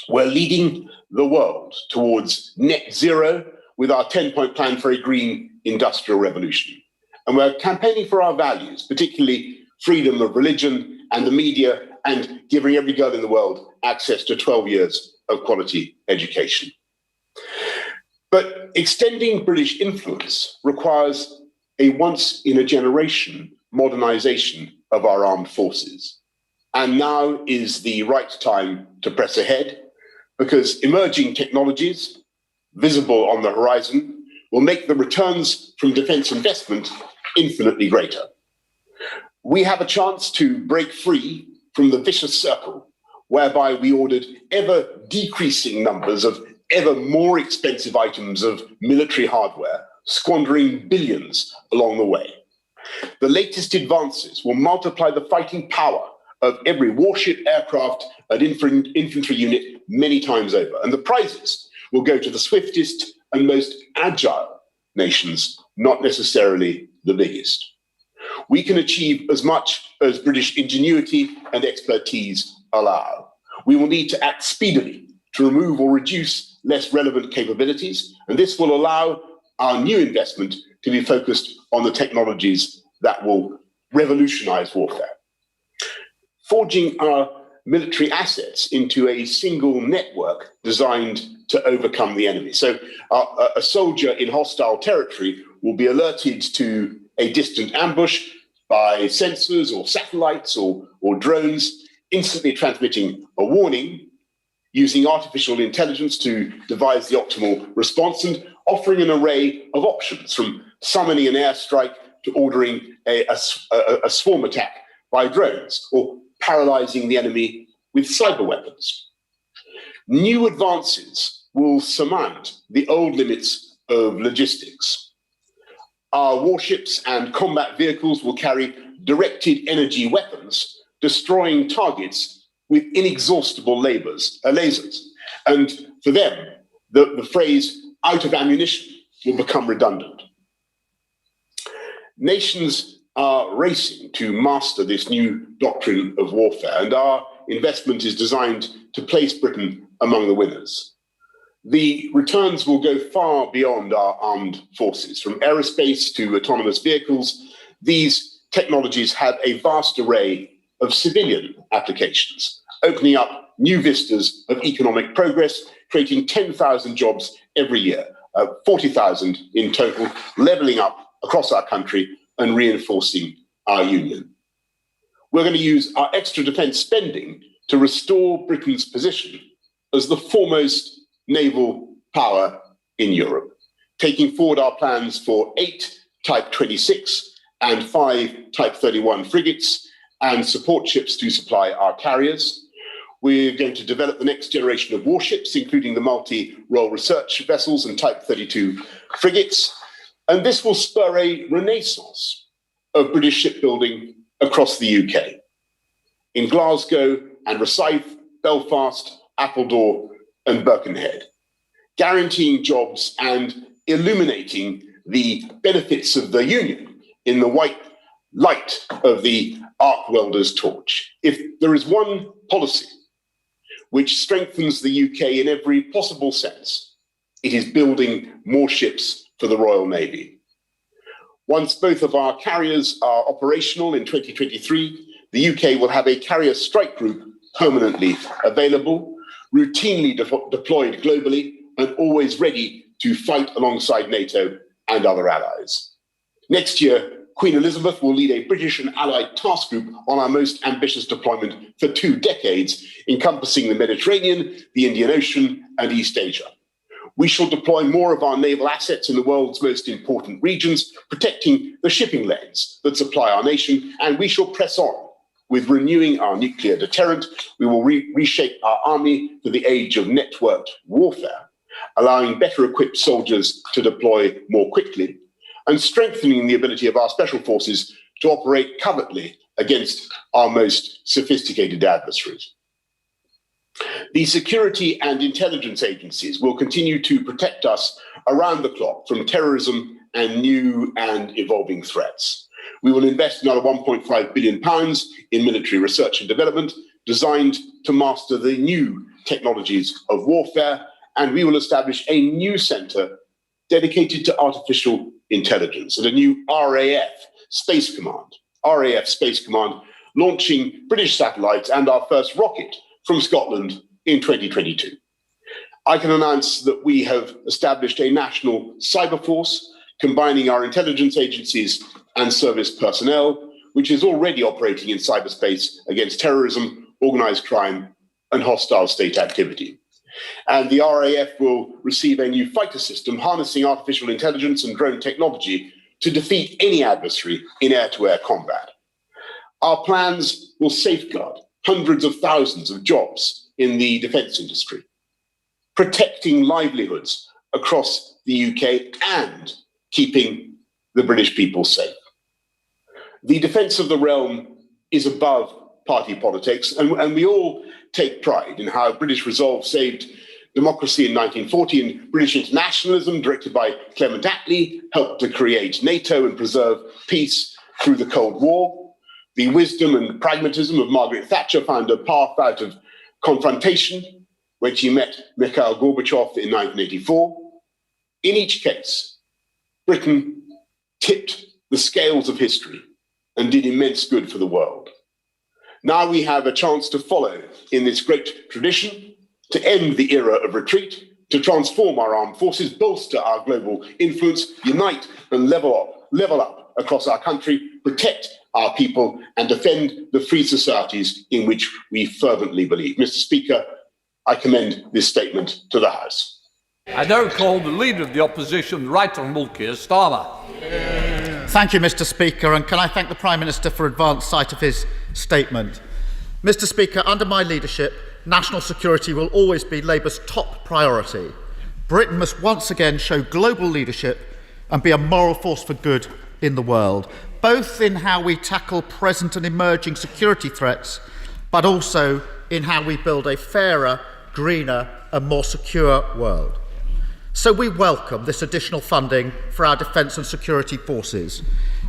We're leading the world towards net zero with our 10-point plan for a green industrial revolution. And we're campaigning for our values, particularly freedom of religion and the media, and giving every girl in the world access to 12 years of quality education. But extending British influence requires a once-in-a-generation modernisation of our armed forces. And now is the right time to press ahead, because emerging technologies, visible on the horizon, will make the returns from defence investment infinitely greater. We have a chance to break free from the vicious circle whereby we ordered ever decreasing numbers of ever more expensive items of military hardware, squandering billions along the way. The latest advances will multiply the fighting power of every warship, aircraft, and infantry unit many times over. And the prizes will go to the swiftest and most agile nations, not necessarily the biggest. We can achieve as much as British ingenuity and expertise allow. We will need to act speedily to remove or reduce less relevant capabilities, and this will allow our new investment to be focused on the technologies that will revolutionize warfare. Forging our military assets into a single network designed to overcome the enemy. So a soldier in hostile territory will be alerted to a distant ambush by sensors or satellites or drones, instantly transmitting a warning, using artificial intelligence to devise the optimal response, and offering an array of options, from summoning an airstrike to ordering a swarm attack by drones, or paralyzing the enemy with cyber weapons. New advances will surmount the old limits of logistics. Our warships and combat vehicles will carry directed energy weapons, destroying targets with inexhaustible lasers. And for them, the phrase "out of ammunition" will become redundant. Nations are racing to master this new doctrine of warfare, and our investment is designed to place Britain among the winners. The returns will go far beyond our armed forces. From aerospace to autonomous vehicles, these technologies have a vast array of civilian applications, opening up new vistas of economic progress, creating 10,000 jobs every year, 40,000 in total, levelling up across our country and reinforcing our union. We're going to use our extra defence spending to restore Britain's position as the foremost naval power in Europe, taking forward our plans for 8 Type 26 and 5 Type 31 frigates and support ships to supply our carriers. We're going to develop the next generation of warships, including the multi-role research vessels and Type 32 frigates. And this will spur a renaissance of British shipbuilding across the UK, in Glasgow and Rosyth, Belfast, Appledore and Birkenhead, guaranteeing jobs and illuminating the benefits of the union in the white light of the arc welder's torch. If there is one policy which strengthens the UK in every possible sense, it is building more ships for the Royal Navy. Once both of our carriers are operational in 2023, the UK will have a carrier strike group permanently available, routinely deployed globally, and always ready to fight alongside NATO and other allies. Next year, Queen Elizabeth will lead a British and Allied task group on our most ambitious deployment for 2 decades, encompassing the Mediterranean, the Indian Ocean, and East Asia. We shall deploy more of our naval assets in the world's most important regions, protecting the shipping lanes that supply our nation, and we shall press on with renewing our nuclear deterrent. We will reshape our army for the age of networked warfare, allowing better equipped soldiers to deploy more quickly, and strengthening the ability of our special forces to operate covertly against our most sophisticated adversaries. The security and intelligence agencies will continue to protect us around the clock from terrorism and new and evolving threats. We will invest another £1.5 billion in military research and development designed to master the new technologies of warfare, and we will establish a new centre dedicated to artificial intelligence and a new RAF Space Command, launching British satellites and our first rocket from Scotland in 2022. I can announce that we have established a national cyber force, combining our intelligence agencies and service personnel, which is already operating in cyberspace against terrorism, organised crime, and hostile state activity. And the RAF will receive a new fighter system harnessing artificial intelligence and drone technology to defeat any adversary in air-to-air combat. Our plans will safeguard hundreds of thousands of jobs in the defence industry, protecting livelihoods across the UK and keeping the British people safe. The defence of the realm is above party politics, and we all take pride in how British resolve saved democracy in 1940, and British internationalism, directed by Clement Attlee, helped to create NATO and preserve peace through the Cold War. The wisdom and pragmatism of Margaret Thatcher found a path out of confrontation when she met Mikhail Gorbachev in 1984. In each case, Britain tipped the scales of history and did immense good for the world. Now we have a chance to follow in this great tradition, to end the era of retreat, to transform our armed forces, bolster our global influence, unite and level up across our country, protect our people, and defend the free societies in which we fervently believe. Mr. Speaker, I commend this statement to the House. I now call the Leader of the Opposition, the Right Honourable Keir Starmer. Thank you, Mr. Speaker, and can I thank the Prime Minister for advance sight of his statement. Mr. Speaker, under my leadership, national security will always be Labour's top priority. Britain must once again show global leadership and be a moral force for good in the world, both in how we tackle present and emerging security threats, but also in how we build a fairer, greener and more secure world. So we welcome this additional funding for our defence and security forces,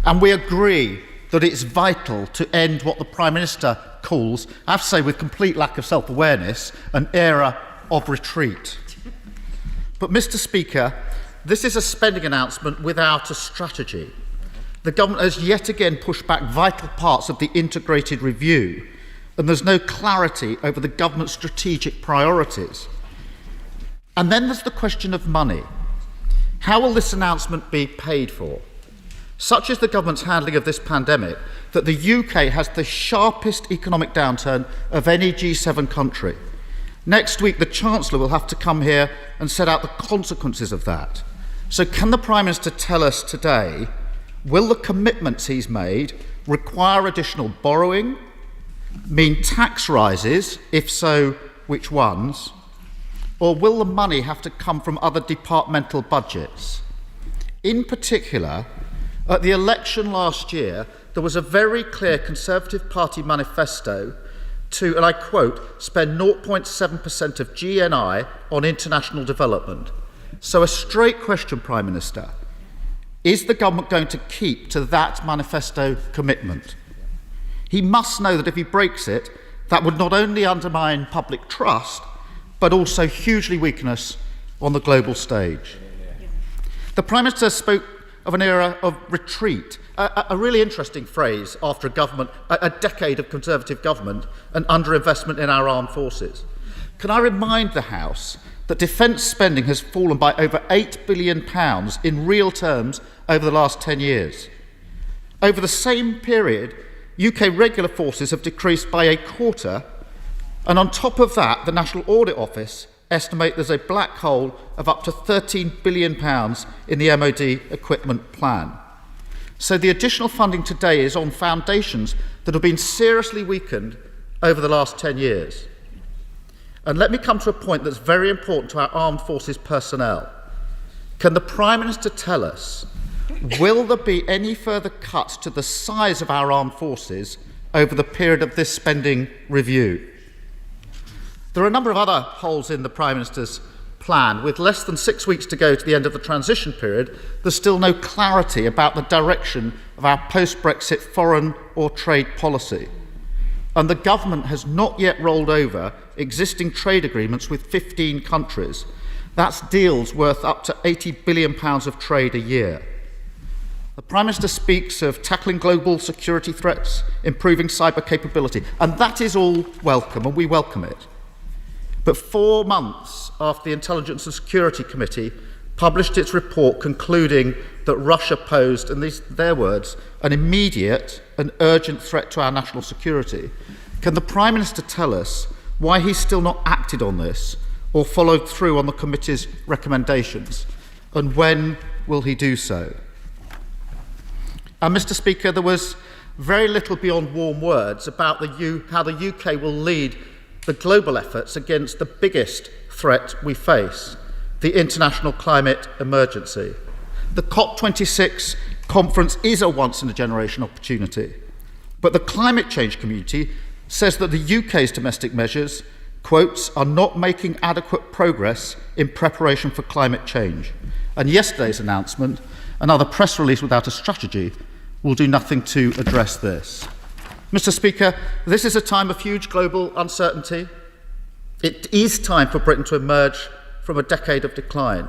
and we agree that it's vital to end what the Prime Minister calls, I have to say with complete lack of self-awareness, an era of retreat. But Mr. Speaker, this is a spending announcement without a strategy. The government has yet again pushed back vital parts of the integrated review, and there's no clarity over the government's strategic priorities. And then there's the question of money. How will this announcement be paid for? Such is the government's handling of this pandemic that the UK has the sharpest economic downturn of any G7 country. Next week, the Chancellor will have to come here and set out the consequences of that. So can the Prime Minister tell us today, will the commitments he's made require additional borrowing, mean tax rises? If so, which ones? Or will the money have to come from other departmental budgets? In particular, at the election last year, there was a very clear Conservative Party manifesto to, and I quote, spend 0.7% of GNI on international development. So a straight question, Prime Minister. Is the government going to keep to that manifesto commitment? He must know that if he breaks it, that would not only undermine public trust, but also hugely weaken us on the global stage. The Prime Minister spoke of an era of retreat, a really interesting phrase after a decade of Conservative government and underinvestment in our armed forces. Can I remind the House that defence spending has fallen by over £8 billion in real terms over the last 10 years? Over the same period, UK regular forces have decreased by a quarter, and on top of that, the National Audit Office estimate there's a black hole of up to £13 billion in the MOD equipment plan. So the additional funding today is on foundations that have been seriously weakened over the last 10 years. And let me come to a point that's very important to our armed forces personnel. Can the Prime Minister tell us, will there be any further cuts to the size of our armed forces over the period of this spending review? There are a number of other holes in the Prime Minister's plan. With less than 6 weeks to go to the end of the transition period, there's still no clarity about the direction of our post-Brexit foreign or trade policy. And the government has not yet rolled over existing trade agreements with 15 countries. That's deals worth up to £80 billion of trade a year. The Prime Minister speaks of tackling global security threats, improving cyber capability, and that is all welcome, and we welcome it. But 4 months after the Intelligence and Security Committee published its report concluding that Russia posed, and these are their words, an immediate and urgent threat to our national security, can the Prime Minister tell us why he's still not acted on this or followed through on the committee's recommendations? And when will he do so? And Mr. Speaker, there was very little beyond warm words about how the UK will lead the global efforts against the biggest threat we face, the international climate emergency. The COP26 conference is a once-in-a-generation opportunity, but the climate change community says that the UK's domestic measures, quotes, are not making adequate progress in preparation for climate change. And yesterday's announcement, another press release without a strategy, will do nothing to address this. Mr. Speaker, this is a time of huge global uncertainty. It is time for Britain to emerge from a decade of decline.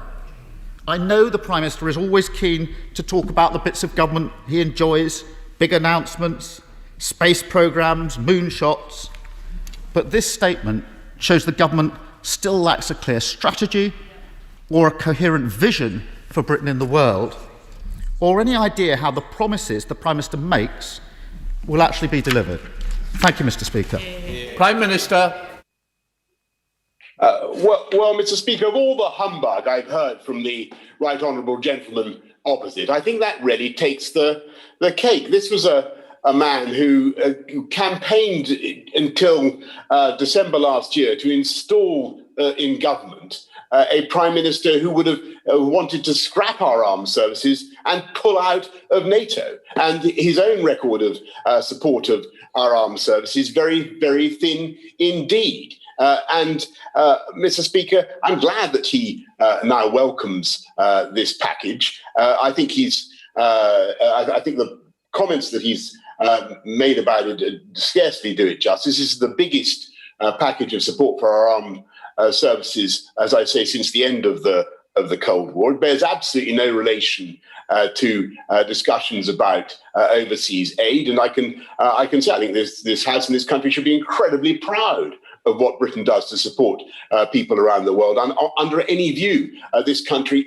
I know the Prime Minister is always keen to talk about the bits of government he enjoys, big announcements, space programmes, moonshots, but this statement shows the government still lacks a clear strategy or a coherent vision for Britain in the world, or any idea how the promises the Prime Minister makes will actually be delivered. Thank you, Mr. Speaker. Prime Minister. Well, Mr. Speaker, of all the humbug I've heard from the right honourable gentleman opposite, I think that really takes the cake. This was a man who campaigned until December last year to install in government a Prime Minister who would have wanted to scrap our armed services and pull out of NATO. And his own record of support of our armed services very, very thin indeed. Mr. Speaker, I'm glad that he now welcomes this package. I think I think the comments that he's made about it scarcely do it justice. This is the biggest package of support for our armed services, as I say, since the end of the Cold War. It bears absolutely no relation to discussions about overseas aid, and I can say I think this House and this country should be incredibly proud of what Britain does to support people around the world. And under any view, this country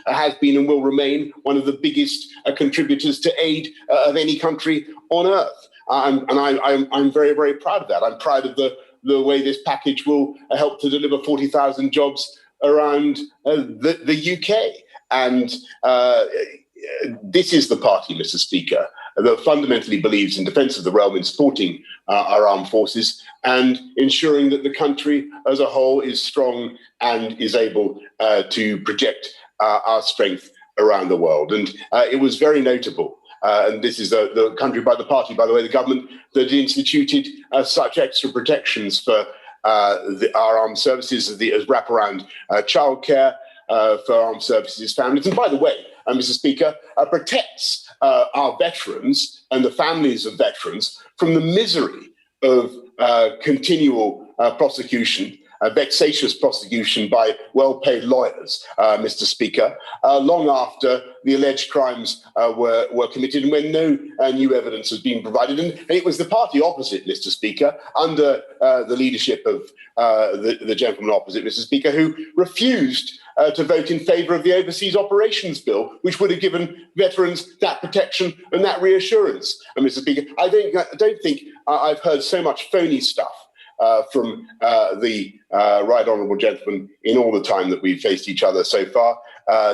has been and will remain one of the biggest contributors to aid of any country on earth. I'm very, very proud of that. I'm proud of the way this package will help to deliver 40,000 jobs around the UK. And this is the party, Mr. Speaker, that fundamentally believes in defence of the realm, in supporting our armed forces and ensuring that the country as a whole is strong and is able to project our strength around the world. And it was very notable. And this is the country by the party, by the way, the government that instituted such extra protections for our armed services as wraparound childcare for armed services families. And by the way, Mr. Speaker, protects our veterans and the families of veterans from the misery of continual prosecution, vexatious prosecution by well-paid lawyers, Mr. Speaker, long after the alleged crimes were committed and when no new evidence has been provided. And it was the party opposite, Mr. Speaker, under the leadership of the gentleman opposite, Mr. Speaker, who refused to vote in favour of the Overseas Operations Bill, which would have given veterans that protection and that reassurance. And Mr. Speaker, I don't think I've heard so much phony stuff from the right honourable gentleman in all the time that we've faced each other so far.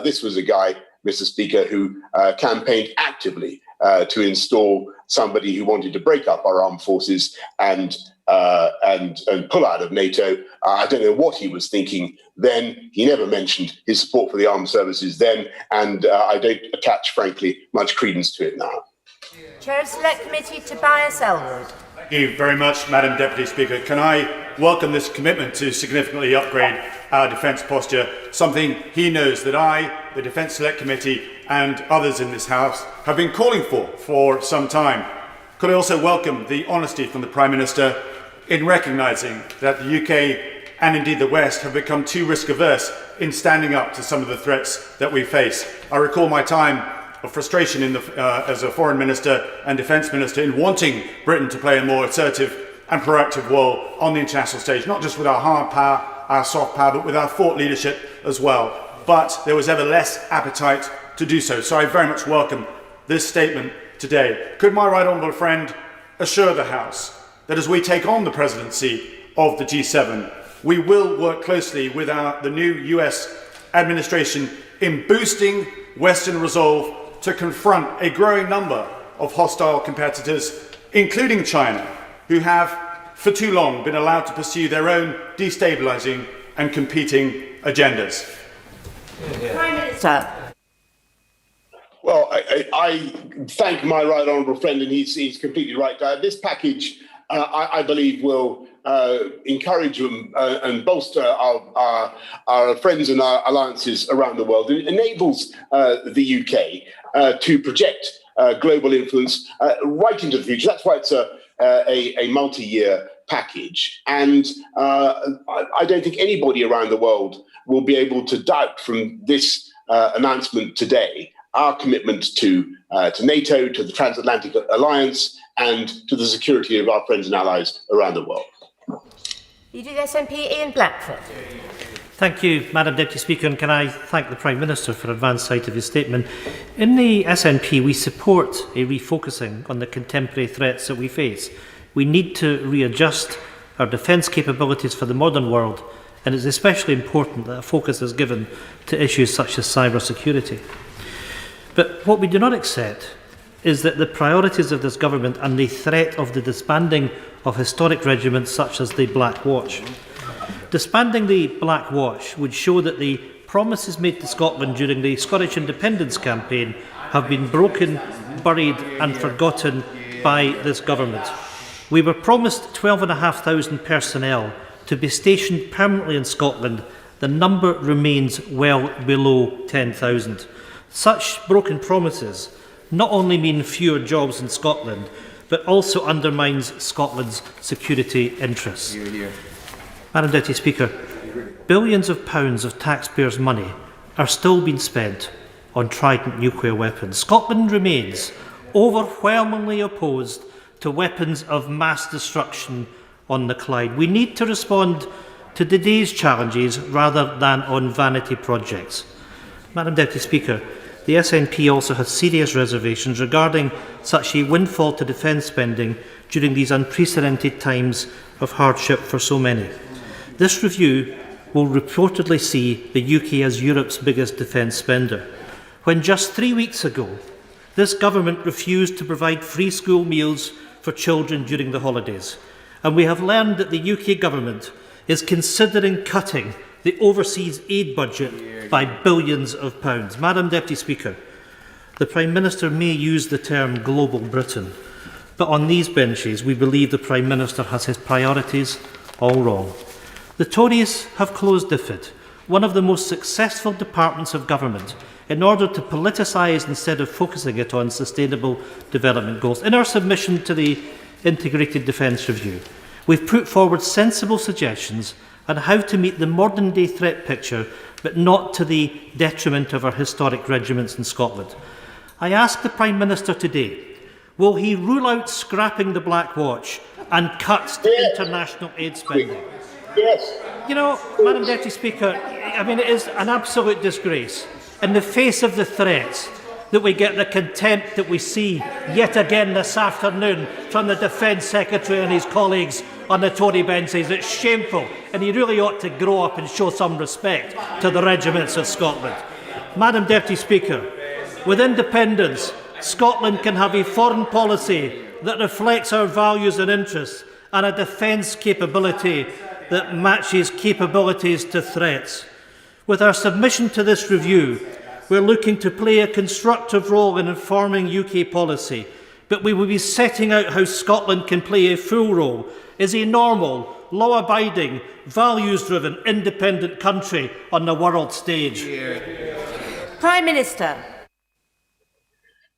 This was a guy, Mr. Speaker, who campaigned actively to install somebody who wanted to break up our armed forces and pull out of NATO. I don't know what he was thinking then. He never mentioned his support for the armed services then, and I don't attach, frankly, much credence to it now. Chair of Select Committee, Tobias Elwood. Thank you very much, Madam Deputy Speaker. Can I welcome this commitment to significantly upgrade our defence posture, something he knows that I, the Defence Select Committee and others in this House have been calling for some time. Could I also welcome the honesty from the Prime Minister in recognising that the UK and indeed the West have become too risk-averse in standing up to some of the threats that we face. I recall my time of frustration as a Foreign Minister and Defence Minister in wanting Britain to play a more assertive and proactive role on the international stage, not just with our hard power, our soft power, but with our thought leadership as well. But there was ever less appetite to do so. So I very much welcome this statement today. Could my right honourable friend assure the House that as we take on the presidency of the G7, we will work closely with the new US administration in boosting Western resolve to confront a growing number of hostile competitors, including China, who have for too long been allowed to pursue their own destabilising and competing agendas. Prime Minister. Well, I thank my right honourable friend, and he's completely right. This package, I believe, will encourage and bolster our friends and our alliances around the world. It enables the UK to project global influence right into the future. That's why it's a multi-year package. And I don't think anybody around the world will be able to doubt from this announcement today our commitment to NATO, to the transatlantic alliance, and to the security of our friends and allies around the world. Leader of the SNP, Ian Blackford. Thank you, Madam Deputy Speaker, and can I thank the Prime Minister for advance sight of his statement. In the SNP, we support a refocusing on the contemporary threats that we face. We need to readjust our defence capabilities for the modern world, and it's especially important that a focus is given to issues such as cyber security. But what we do not accept is that the priorities of this government and the threat of the disbanding of historic regiments such as the Black Watch. Disbanding the Black Watch would show that the promises made to Scotland during the Scottish independence campaign have been broken, buried and forgotten by this government. We were promised 12,500 personnel to be stationed permanently in Scotland. The number remains well below 10,000. Such broken promises not only mean fewer jobs in Scotland, but also undermines Scotland's security interests. Madam Deputy Speaker, billions of pounds of taxpayers' money are still being spent on Trident nuclear weapons. Scotland remains overwhelmingly opposed to weapons of mass destruction on the Clyde. We need to respond to today's challenges rather than on vanity projects. Madam Deputy Speaker, the SNP also has serious reservations regarding such a windfall to defence spending during these unprecedented times of hardship for so many. This review will reportedly see the UK as Europe's biggest defence spender, when just 3 weeks ago this government refused to provide free school meals for children during the holidays. And we have learned that the UK government is considering cutting the overseas aid budget by billions of pounds. Madam Deputy Speaker, the Prime Minister may use the term Global Britain, but on these benches we believe the Prime Minister has his priorities all wrong. The Tories have closed DFID, one of the most successful departments of government, in order to politicise instead of focusing it on sustainable development goals. In our submission to the Integrated Defence Review, we've put forward sensible suggestions on how to meet the modern-day threat picture, but not to the detriment of our historic regiments in Scotland. I ask the Prime Minister today, will he rule out scrapping the Black Watch and cuts to international aid spending? Yes. You know, Madam Deputy Speaker, I mean, it is an absolute disgrace in the face of the threats that we get the contempt that we see yet again this afternoon from the Defence Secretary and his colleagues on the Tory benches. It's shameful, and he really ought to grow up and show some respect to the regiments of Scotland. Madam Deputy Speaker, with independence, Scotland can have a foreign policy that reflects our values and interests and a defence capability that matches capabilities to threats. With our submission to this review, we're looking to play a constructive role in informing UK policy, but we will be setting out how Scotland can play a full role as a normal, law-abiding, values-driven, independent country on the world stage. Prime Minister.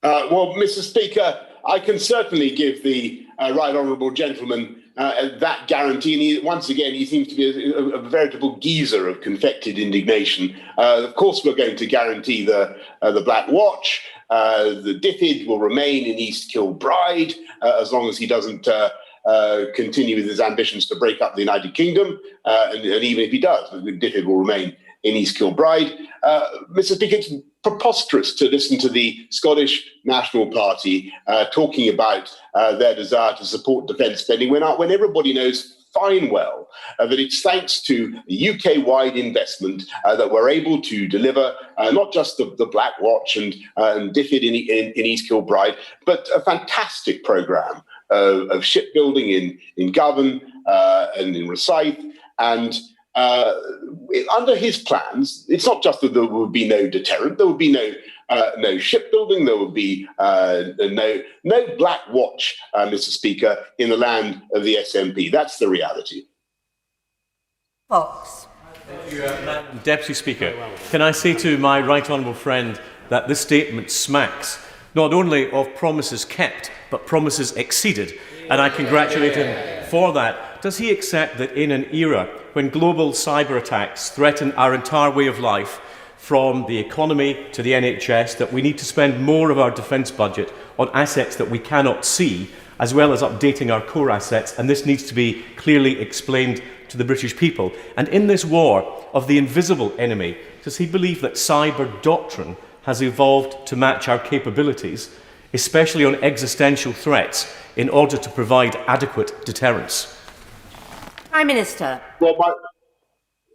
Well, Mr. Speaker, I can certainly give the right honourable gentleman that guarantee. And once again, he seems to be a veritable geyser of confected indignation. Of course, we're going to guarantee the Black Watch. The DFID will remain in East Kilbride as long as he doesn't continue with his ambitions to break up the United Kingdom. And even if he does, the DFID will remain in East Kilbride. Mr. Speaker, it's preposterous to listen to the Scottish National Party talking about their desire to support defence spending when everybody knows fine well that it's thanks to UK-wide investment that we're able to deliver not just the Black Watch and DFID in East Kilbride, but a fantastic programme of shipbuilding in Govan and in Rosyth. And under his plans, it's not just that there would be no deterrent, there would be no shipbuilding, there would be no Black Watch, Mr. Speaker, in the land of the SNP. That's the reality. Fox. Madam Deputy Speaker, can I say to my right honourable friend that this statement smacks not only of promises kept, but promises exceeded, and I congratulate him for that. Does he accept that in an era when global cyber attacks threaten our entire way of life, from the economy to the NHS, that we need to spend more of our defence budget on assets that we cannot see, as well as updating our core assets, and this needs to be clearly explained to the British people? And in this war of the invisible enemy, does he believe that cyber doctrine has evolved to match our capabilities, especially on existential threats, in order to provide adequate deterrence? Prime Minister. Well,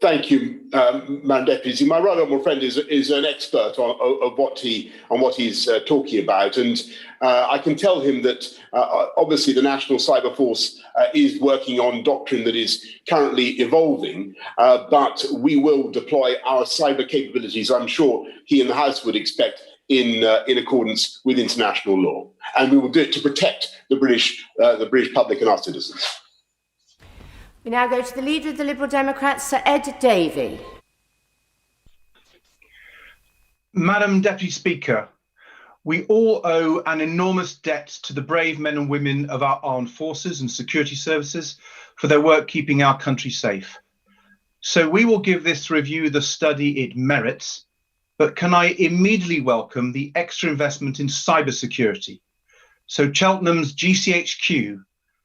thank you, Madam Deputy. My right honourable friend is an expert on what he's talking about, and I can tell him that obviously the National Cyber Force is working on doctrine that is currently evolving, but we will deploy our cyber capabilities, I'm sure he and the House would expect, in accordance with international law, and we will do it to protect the British public and our citizens. We now go to the Leader of the Liberal Democrats, Sir Ed Davey. Madam Deputy Speaker, we all owe an enormous debt to the brave men and women of our armed forces and security services for their work keeping our country safe. So we will give this review the study it merits, but can I immediately welcome the extra investment in cybersecurity, so Cheltenham's GCHQ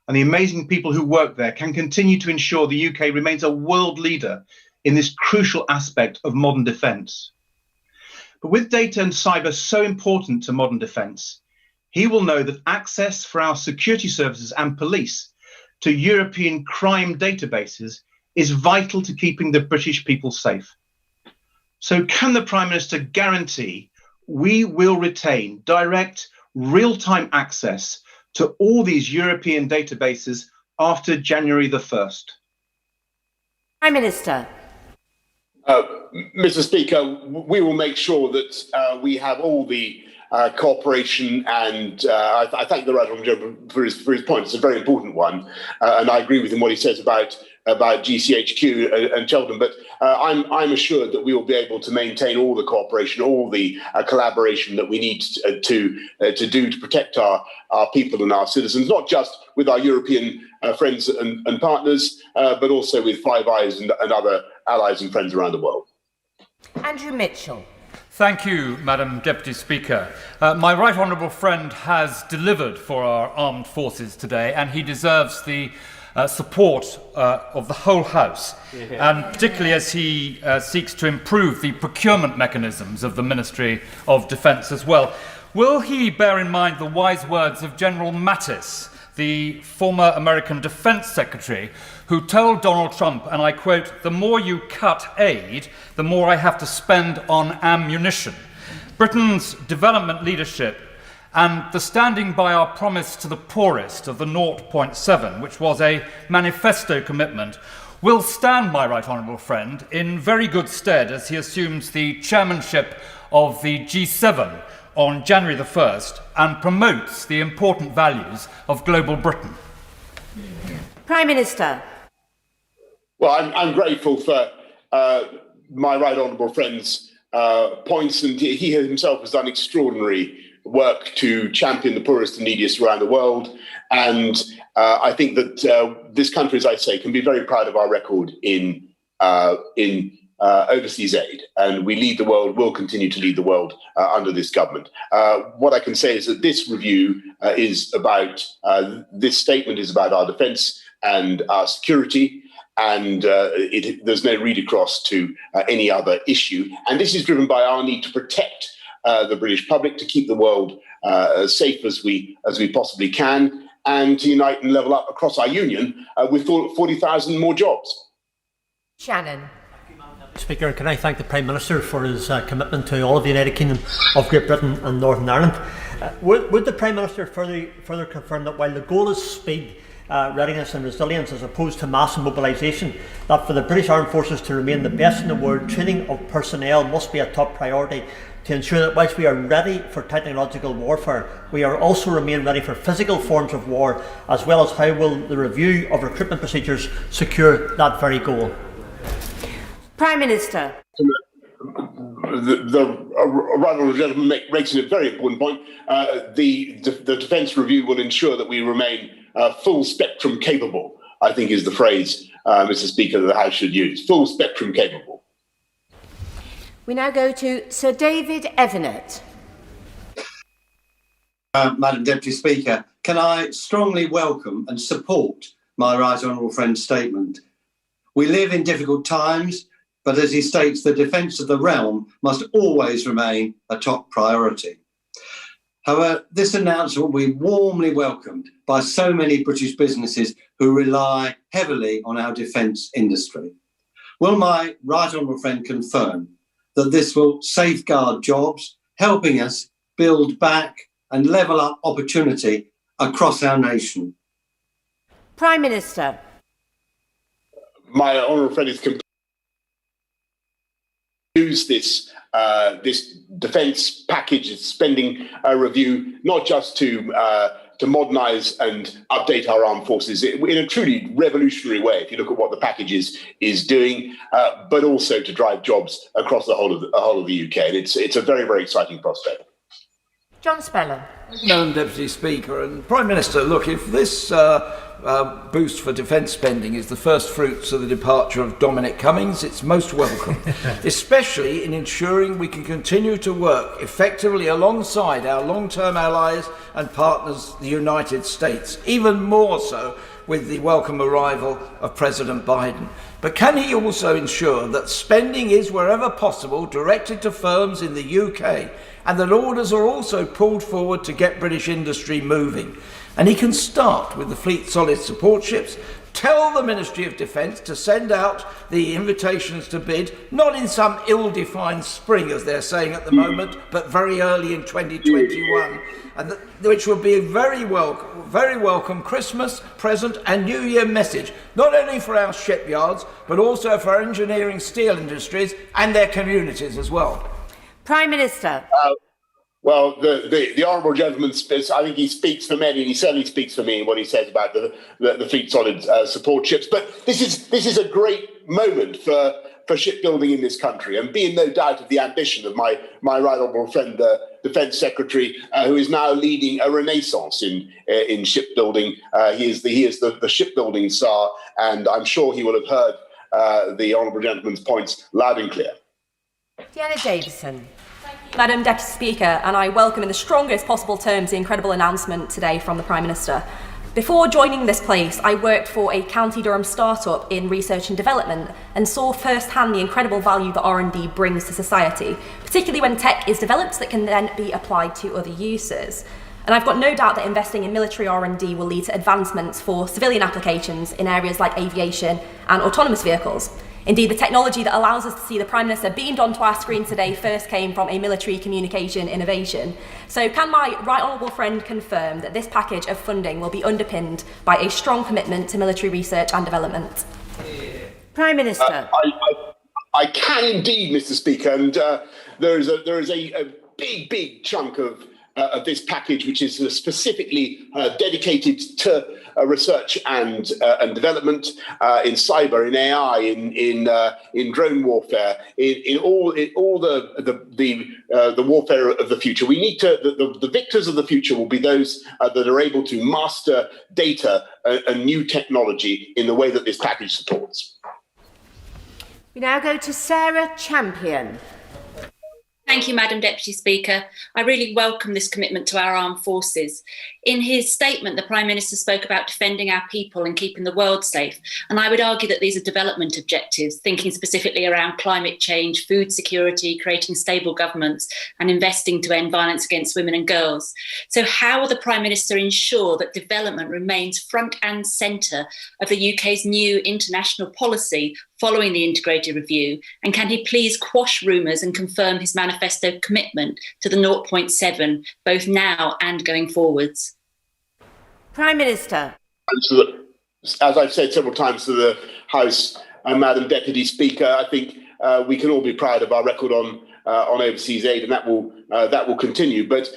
and the amazing people who work there can continue to ensure the UK remains a world leader in this crucial aspect of modern defence. But with data and cyber so important to modern defence, he will know that access for our security services and police to European crime databases is vital to keeping the British people safe. So can the Prime Minister guarantee we will retain direct, real-time access to all these European databases after January the 1st? Prime Minister. Mr. Speaker, we will make sure that we have all the cooperation, and I thank the right honourable gentleman for his point. It's a very important one, and I agree with him what he says about GCHQ and Cheltenham. But I'm assured that we will be able to maintain all the cooperation, all the collaboration that we need to do to protect our people and our citizens, not just with our European friends and partners, but also with Five Eyes and other allies and friends around the world. Andrew Mitchell. Thank you, Madam Deputy Speaker. My right honourable friend has delivered for our armed forces today, and he deserves the support of the whole House, and particularly as he seeks to improve the procurement mechanisms of the Ministry of Defence as well. Will he bear in mind the wise words of General Mattis, the former American Defence Secretary, who told Donald Trump, and I quote, "The more you cut aid, the more I have to spend on ammunition." Britain's development leadership and the standing by our promise to the poorest of the 0.7, which was a manifesto commitment, will stand my right honourable friend in very good stead as he assumes the chairmanship of the G7 on January the 1st and promotes the important values of global Britain. Prime Minister. Well, I'm grateful for my right honourable friend's points, and he himself has done extraordinary work to champion the poorest and neediest around the world. And I think that this country, as I say, can be very proud of our record in overseas aid. And we lead the world, will continue to lead the world under this government. What I can say is that this review is about, this statement is about our defence and our security. And there's no read across to any other issue. And this is driven by our need to protect the British public, to keep the world as safe as we possibly can. and to unite and level up across our union with 40,000 more jobs. Shannon. Speaker, can I thank the Prime Minister for his commitment to all of the United Kingdom of Great Britain and Northern Ireland. Would the Prime Minister further confirm that while the goal is speed, readiness and resilience as opposed to mass mobilisation, that for the British Armed Forces to remain the best in the world, training of personnel must be a top priority to ensure that whilst we are ready for technological warfare, we are also remain ready for physical forms of war, as well as how will the review of recruitment procedures secure that very goal? Prime Minister. The honourable gentleman makes a very important point. The Defence Review will ensure that we remain full spectrum capable, I think is the phrase, Mr. Speaker, that the House should use. Full spectrum capable. We now go to Sir David Evanet. Madam Deputy Speaker, can I strongly welcome and support my right honourable friend's statement? We live in difficult times, but as he states, the defence of the realm must always remain a top priority. However, this announcement will be warmly welcomed by so many British businesses who rely heavily on our defence industry. Will my right honourable friend confirm that this will safeguard jobs, helping us build back and level up opportunity across our nation? Prime Minister. My honourable friend is use this defence package spending review not just to modernise and update our armed forces in a truly revolutionary way, if you look at what the package is doing, but also to drive jobs across the whole of the UK. And it's a very, very exciting prospect. John Speller. Madam Deputy Speaker and Prime Minister, look, if this boost for defence spending is the first fruits of the departure of Dominic Cummings, it's most welcome, especially in ensuring we can continue to work effectively alongside our long-term allies and partners, the United States, even more so with the welcome arrival of President Biden. But can he also ensure that spending is, wherever possible, directed to firms in the UK, and that orders are also pulled forward to get British industry moving? And he can start with the Fleet Solid support ships, tell the Ministry of Defence to send out the invitations to bid, not in some ill-defined spring, as they're saying at the moment, but very early in 2021, and which will be a very welcome Christmas present and New Year message, not only for our shipyards, but also for our engineering steel industries and their communities as well. Prime Minister. Well, the honourable gentleman, I think he speaks for many, and he certainly speaks for me in what he says about the Fleet Solid support ships. But this is a great moment for shipbuilding in this country, and be in no doubt of the ambition of my right honourable friend, the Defence Secretary, who is now leading a renaissance in shipbuilding. He is the shipbuilding star, and I'm sure he will have heard the honourable gentleman's points loud and clear. Deanna Davison. Madam Deputy Speaker, and I welcome in the strongest possible terms the incredible announcement today from the Prime Minister. Before joining this place, I worked for a County Durham startup in research and development and saw firsthand the incredible value that R&D brings to society, particularly when tech is developed that can then be applied to other uses. And I've got no doubt that investing in military R&D will lead to advancements for civilian applications in areas like aviation and autonomous vehicles. Indeed, the technology that allows us to see the Prime Minister beamed onto our screen today first came from a military communication innovation. So can my right honourable friend confirm that this package of funding will be underpinned by a strong commitment to military research and development? Prime Minister. I can indeed, Mr. Speaker, and there is a big chunk of this package which is specifically dedicated to research and development in cyber, in AI, in drone warfare, in all the warfare of the future. We need to the victors of the future will be those that are able to master data and new technology in the way that this package supports. We now go to Sarah Champion. Thank you, Madam Deputy Speaker. I really welcome this commitment to our armed forces. In his statement, the Prime Minister spoke about defending our people and keeping the world safe. And I would argue that these are development objectives, thinking specifically around climate change, food security, creating stable governments, and investing to end violence against women and girls. So how will the Prime Minister ensure that development remains front and centre of the UK's new international policy following the integrated review? And can he please quash rumours and confirm his manifesto commitment to the 0.7, both now and going forwards? Prime Minister. As I've said several times to the House, Madam Deputy Speaker, I think we can all be proud of our record on overseas aid, and that will continue. But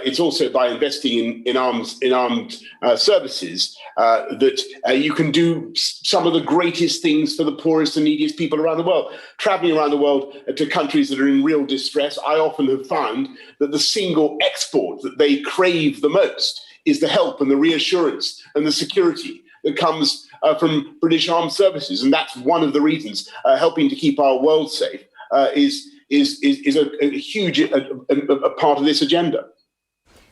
it's also by investing in armed services that you can do some of the greatest things for the poorest and neediest people around the world. Traveling around the world to countries that are in real distress, I often have found that the single export that they crave the most is the help and the reassurance and the security that comes from British armed services, and that's one of the reasons helping to keep our world safe is a huge a part of this agenda.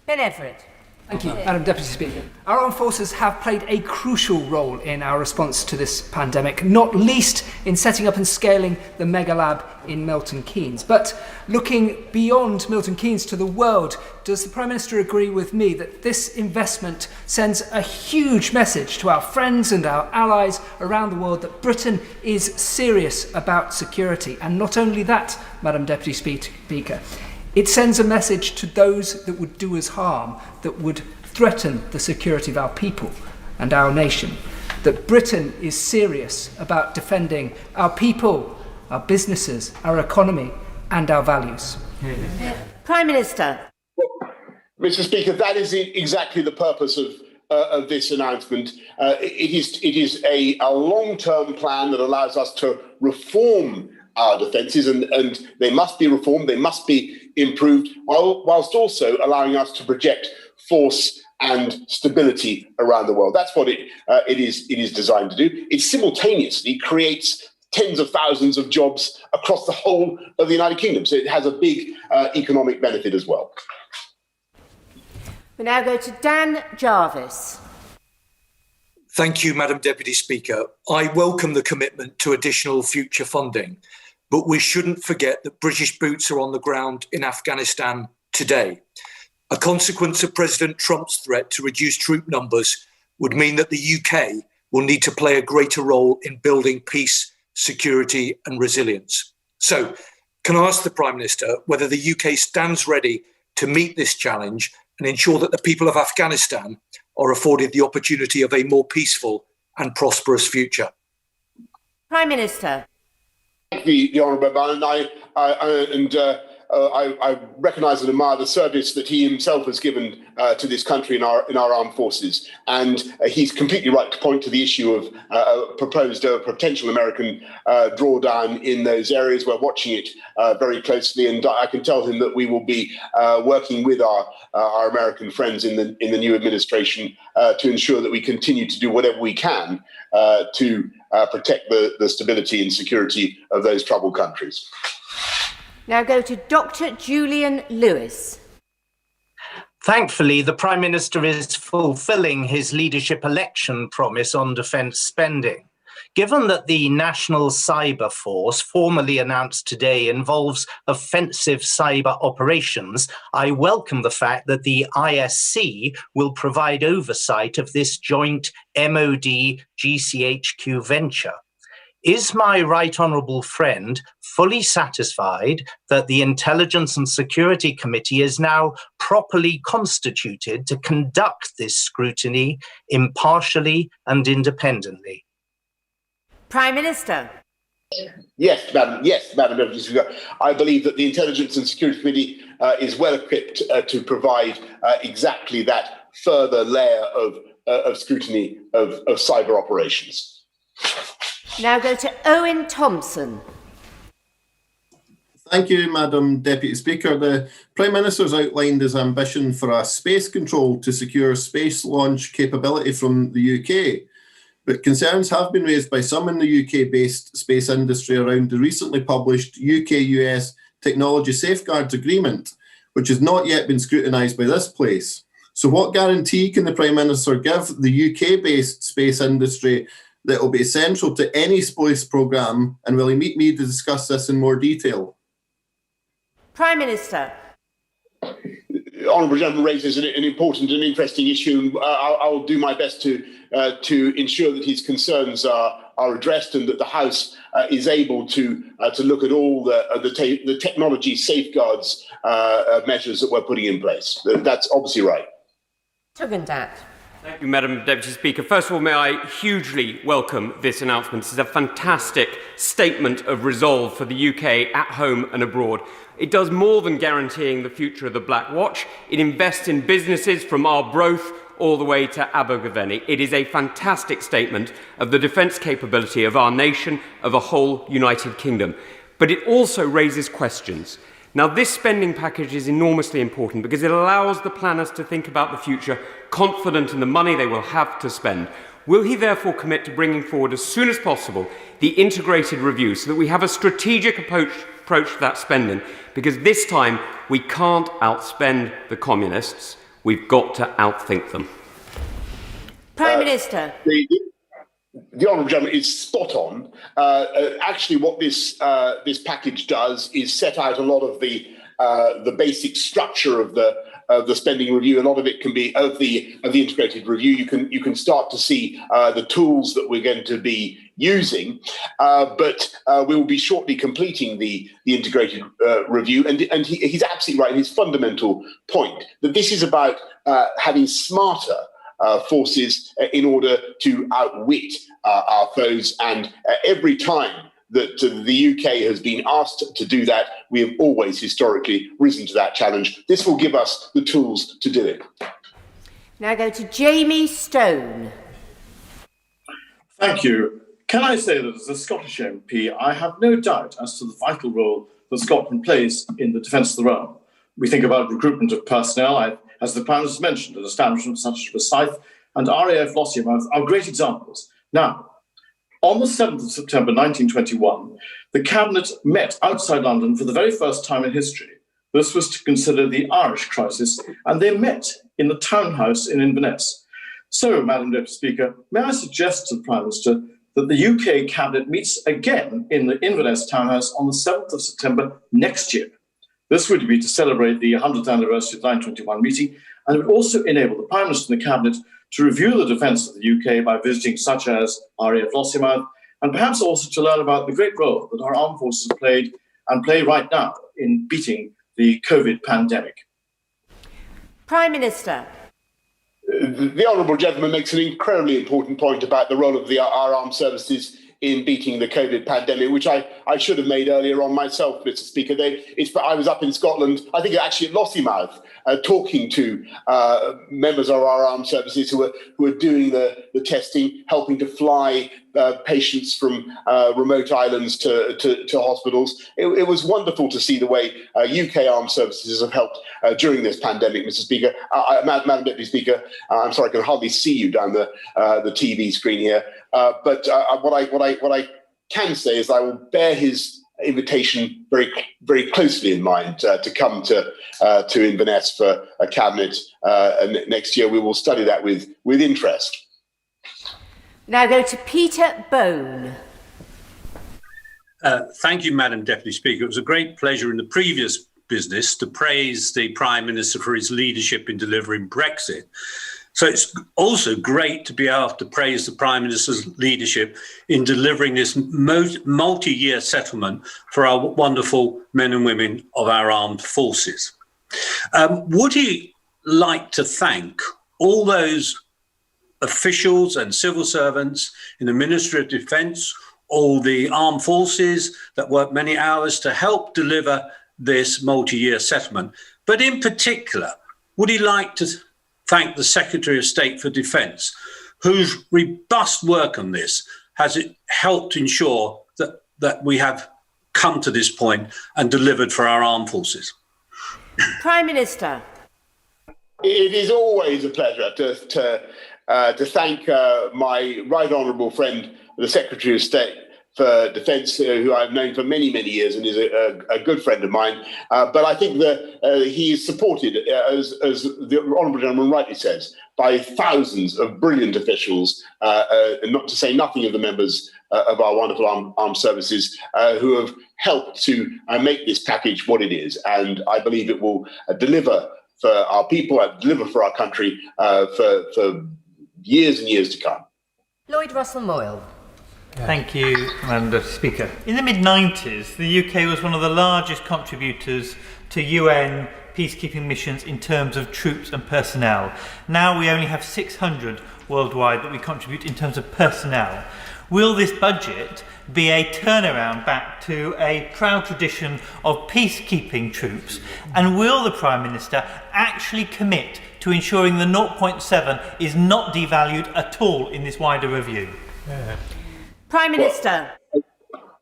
Ben Everett. Thank you, Madam Deputy Speaker. Our armed forces have played a crucial role in our response to this pandemic, not least in setting up and scaling the mega lab in Milton Keynes. But looking beyond Milton Keynes to the world, does the Prime Minister agree with me that this investment sends a huge message to our friends and our allies around the world that Britain is serious about security? And not only that, Madam Deputy Speaker, it sends a message to those that would do us harm, that would threaten the security of our people and our nation, that Britain is serious about defending our people, our businesses, our economy and our values. Prime Minister. Well, Mr. Speaker, that is exactly the purpose of this announcement. It is a long-term plan that allows us to reform our defences, and they must be reformed, they must be improved, whilst also allowing us to project force and stability around the world. That's what it is designed to do. It simultaneously creates tens of thousands of jobs across the whole of the United Kingdom. So it has a big economic benefit as well. We now go to Dan Jarvis. Thank you, Madam Deputy Speaker. I welcome the commitment to additional future funding, but we shouldn't forget that British boots are on the ground in Afghanistan today. A consequence of President Trump's threat to reduce troop numbers would mean that the UK will need to play a greater role in building peace, security and resilience. So, can I ask the Prime Minister whether the UK stands ready to meet this challenge and ensure that the people of Afghanistan are afforded the opportunity of a more peaceful and prosperous future? Prime Minister. The Honourable Member, and I recognise and admire the service that he himself has given to this country in our armed forces, and he's completely right to point to the issue of proposed potential American drawdown in those areas. We're watching it very closely, and I can tell him that we will be working with our American friends in the new administration to ensure that we continue to do whatever we can to protect the stability and security of those troubled countries. Now go to Dr. Julian Lewis. Thankfully, the Prime Minister is fulfilling his leadership election promise on defence spending. Given that the National Cyber Force, formally announced today, involves offensive cyber operations, I welcome the fact that the ISC will provide oversight of this joint MOD-GCHQ venture. Is my right honourable friend fully satisfied that the Intelligence and Security Committee is now properly constituted to conduct this scrutiny impartially and independently? Prime Minister. Yes, Madam Deputy Speaker. I believe that the Intelligence and Security Committee is well equipped to provide exactly that further layer of scrutiny of cyber operations. Now go to Owen Thompson. Thank you, Madam Deputy Speaker. The Prime Minister has outlined his ambition for a space control to secure space launch capability from the UK. But concerns have been raised by some in the UK-based space industry around the recently published UK-US Technology Safeguards Agreement, which has not yet been scrutinised by this place. So what guarantee can the Prime Minister give the UK-based space industry that will be essential to any space programme, and will he meet me to discuss this in more detail? Prime Minister. The Honourable Gentleman raises an important and interesting issue. I'll do my best to ensure that his concerns are addressed and that the House is able to look at all the technology safeguards measures that we're putting in place. That's obviously right. Tugendhat. Thank you, Madam Deputy Speaker. First of all, may I hugely welcome this announcement. This is a fantastic statement of resolve for the UK at home and abroad. It does more than guaranteeing the future of the Black Watch. It invests in businesses from Arbroath all the way to Abergavenny. It is a fantastic statement of the defence capability of our nation, of a whole United Kingdom. But it also raises questions. Now, this spending package is enormously important because it allows the planners to think about the future, confident in the money they will have to spend. Will he therefore commit to bringing forward as soon as possible the integrated review so that we have a strategic approach to that spending? Because this time we can't outspend the communists. We've got to outthink them. Prime Minister. The Honourable Gentleman is spot on. Actually, what this package does is set out a lot of the basic structure of the spending review. A lot of it can be of the integrated review. You can start to see the tools that we're going to be using, but we will be shortly completing the integrated review. And he's absolutely right in his fundamental point that this is about having smarter forces in order to outwit our foes. And every time that the UK has been asked to do that, we have always historically risen to that challenge. This will give us the tools to do it. Now go to Jamie Stone. Thank you. Can I say that as a Scottish MP, I have no doubt as to the vital role that Scotland plays in the defence of the realm. We think about recruitment of personnel. As the Prime Minister mentioned, an establishment such as Forsyth and RAF Lossiemouth are great examples. Now, on the 7th of September 1921, the Cabinet met outside London for the very first time in history. This was to consider the Irish crisis, and they met in the townhouse in Inverness. So, Madam Deputy Speaker, may I suggest to the Prime Minister that the UK Cabinet meets again in the Inverness townhouse on the 7th of September next year. This would be to celebrate the 100th anniversary of the 1921 meeting, and it would also enable the Prime Minister and the Cabinet to review the defence of the UK by visiting such as RAF Lossiemouth, and perhaps also to learn about the great role that our armed forces have played and play right now in beating the COVID pandemic. Prime Minister. The Honourable Gentleman makes an incredibly important point about the role of our armed services in beating the COVID pandemic, which I should have made earlier on myself, Mr. Speaker. I was up in Scotland, I think actually at Lossiemouth, talking to members of our armed services who were doing the testing, helping to fly patients from remote islands to hospitals. It was wonderful to see the way UK armed services have helped during this pandemic, Mr. Speaker. Madam Deputy Speaker, I'm sorry, I can hardly see you down the TV screen here. But what I can say is I will bear his invitation very, very closely in mind to come to Inverness for a cabinet next year. We will study that with interest. Now go to Peter Bone. Thank you, Madam Deputy Speaker. It was a great pleasure in the previous business to praise the Prime Minister for his leadership in delivering Brexit. So it's also great to be able to praise the Prime Minister's leadership in delivering this multi-year settlement for our wonderful men and women of our armed forces. Would he like to thank all those officials and civil servants in the Ministry of Defence, all the armed forces that work many hours to help deliver this multi-year settlement? But in particular, would he like to thank the Secretary of State for Defence, whose robust work on this has helped ensure that we have come to this point and delivered for our armed forces? Prime Minister. It is always a pleasure to thank my right honourable friend, the Secretary of State for Defence, who I've known for many, many years and is a good friend of mine. But I think that he is supported, as the Honourable Gentleman rightly says, by thousands of brilliant officials, not to say nothing of the members of our wonderful armed services who have helped to make this package what it is. And I believe it will deliver for our people, deliver for our country for years and years to come. Lloyd Russell-Moyle. Thank you, Madam Speaker. In the mid-90s, the UK was one of the largest contributors to UN peacekeeping missions in terms of troops and personnel. Now we only have 600 worldwide that we contribute in terms of personnel. Will this budget be a turnaround back to a proud tradition of peacekeeping troops? And will the Prime Minister actually commit to ensuring the 0.7 is not devalued at all in this wider review? Prime Minister. Well,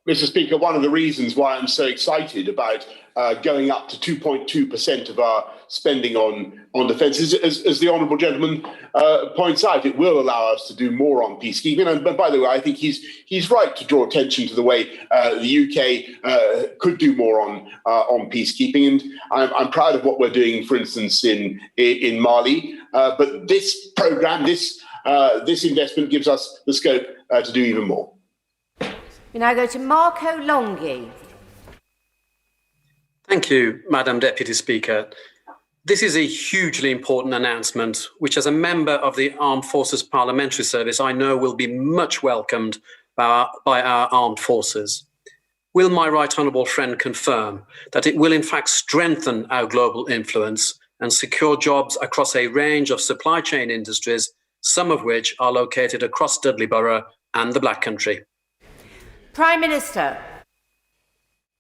Mr. Speaker, one of the reasons why I'm so excited about going up to 2.2% of our spending on defence is, as the Honourable Gentleman points out, it will allow us to do more on peacekeeping. And by the way, I think he's right to draw attention to the way the UK could do more on peacekeeping. And I'm proud of what we're doing, for instance, in Mali. But this programme, this investment gives us the scope to do even more. We now go to Marco Longhi. Thank you, Madam Deputy Speaker. This is a hugely important announcement, which as a member of the Armed Forces Parliamentary Service, I know will be much welcomed by our armed forces. Will my right honourable friend confirm that it will in fact strengthen our global influence and secure jobs across a range of supply chain industries, some of which are located across Dudley Borough and the Black Country? Prime Minister.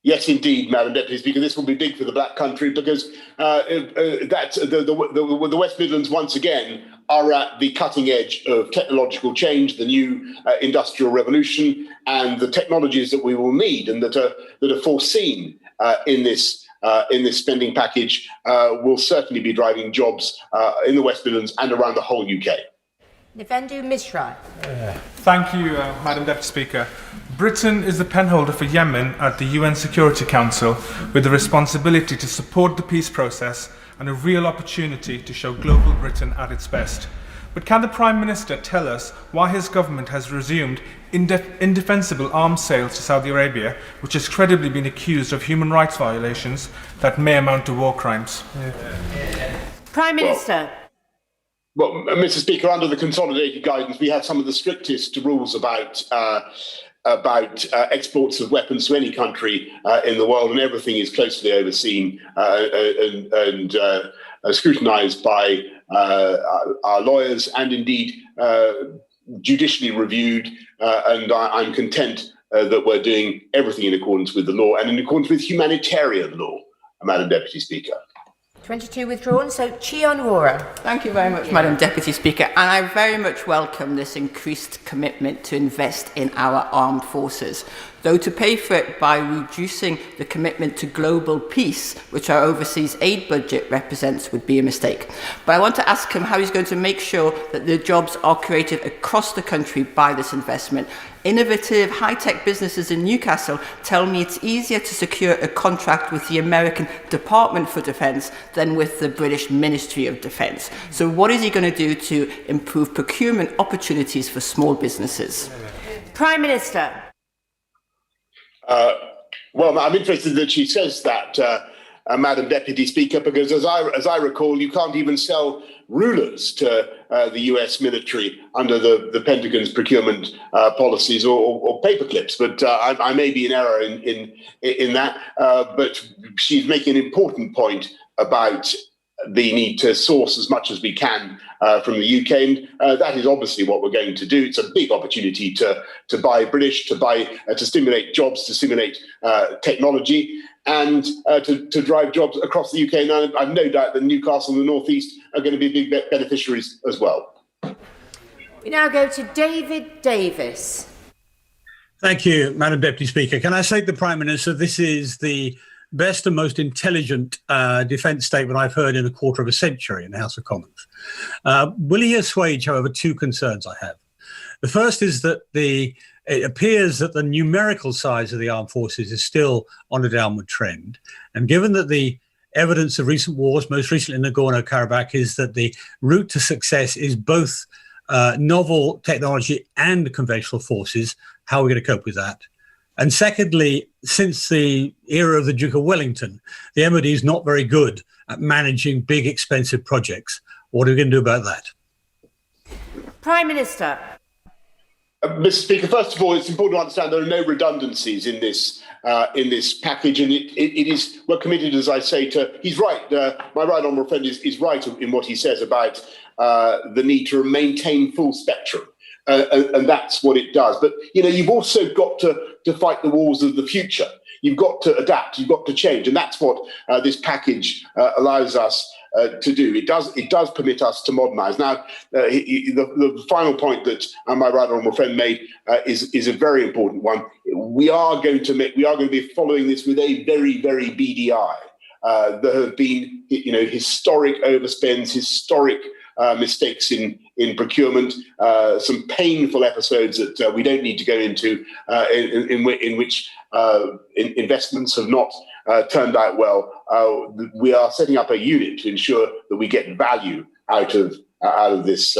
Yes, indeed, Madam Deputy Speaker. This will be big for the Black Country because the West Midlands, once again, are at the cutting edge of technological change, the new industrial revolution, and the technologies that we will need and that are foreseen in this spending package will certainly be driving jobs in the West Midlands and around the whole UK. Nivendu Mishra. Thank you, Madam Deputy Speaker. Britain is the penholder for Yemen at the UN Security Council, with the responsibility to support the peace process and a real opportunity to show global Britain at its best. But can the Prime Minister tell us why his government has resumed indefensible arms sales to Saudi Arabia, which has credibly been accused of human rights violations that may amount to war crimes? Prime Minister. Well, Mr. Speaker, under the consolidated guidance, we have some of the strictest rules about exports of weapons to any country in the world, and everything is closely overseen and scrutinised by our lawyers and indeed judicially reviewed. And I'm content that we're doing everything in accordance with the law and in accordance with humanitarian law, Madam Deputy Speaker. 22 withdrawn, so Chion Wara. Thank you very much, Madam Deputy Speaker, and I very much welcome this increased commitment to invest in our armed forces, though to pay for it by reducing the commitment to global peace, which our overseas aid budget represents, would be a mistake. But I want to ask him how he's going to make sure that the jobs are created across the country by this investment. Innovative, high-tech businesses in Newcastle tell me it's easier to secure a contract with the American Department for Defence than with the British Ministry of Defence. So what is he going to do to improve procurement opportunities for small businesses? Prime Minister. Well, I'm interested that she says that, Madam Deputy Speaker, because as I recall, you can't even sell rulers to the US military under the Pentagon's procurement policies or paper clips. But I may be in error in that. But she's making an important point about the need to source as much as we can from the UK, and that is obviously what we're going to do. It's a big opportunity to buy British, to stimulate jobs, to stimulate technology, and to drive jobs across the UK. And I've no doubt that Newcastle and the North East are going to be big beneficiaries as well. We now go to David Davis. Thank you, Madam Deputy Speaker. Can I say to the Prime Minister, this is the best and most intelligent defence statement I've heard in a quarter of a century in the House of Commons. Will he assuage, however, two concerns I have? The first is that the it appears that the numerical size of the armed forces is still on a downward trend. And given that the evidence of recent wars, most recently in Nagorno-Karabakh, is that the route to success is both novel technology and conventional forces, how are we going to cope with that? And secondly, since the era of the Duke of Wellington, the MOD is not very good at managing big, expensive projects. What are we going to do about that? Prime Minister. Mr. Speaker, first of all, it's important to understand there are no redundancies in this package, and we're committed, as I say, to. He's right. My right honourable friend is right in what he says about the need to maintain full spectrum, and that's what it does. But you've also got to fight the wars of the future. You've got to adapt. You've got to change, and that's what this package allows us to do. It does permit us to modernise. Now, the final point that my right honourable friend made is a very important one. We are going to be following this with a very, very beady eye. There have been, historic overspends, historic mistakes in procurement, some painful episodes that we don't need to go into, in which investments have not turned out well. We are setting up a unit to ensure that we get value out of this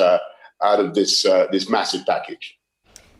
massive package.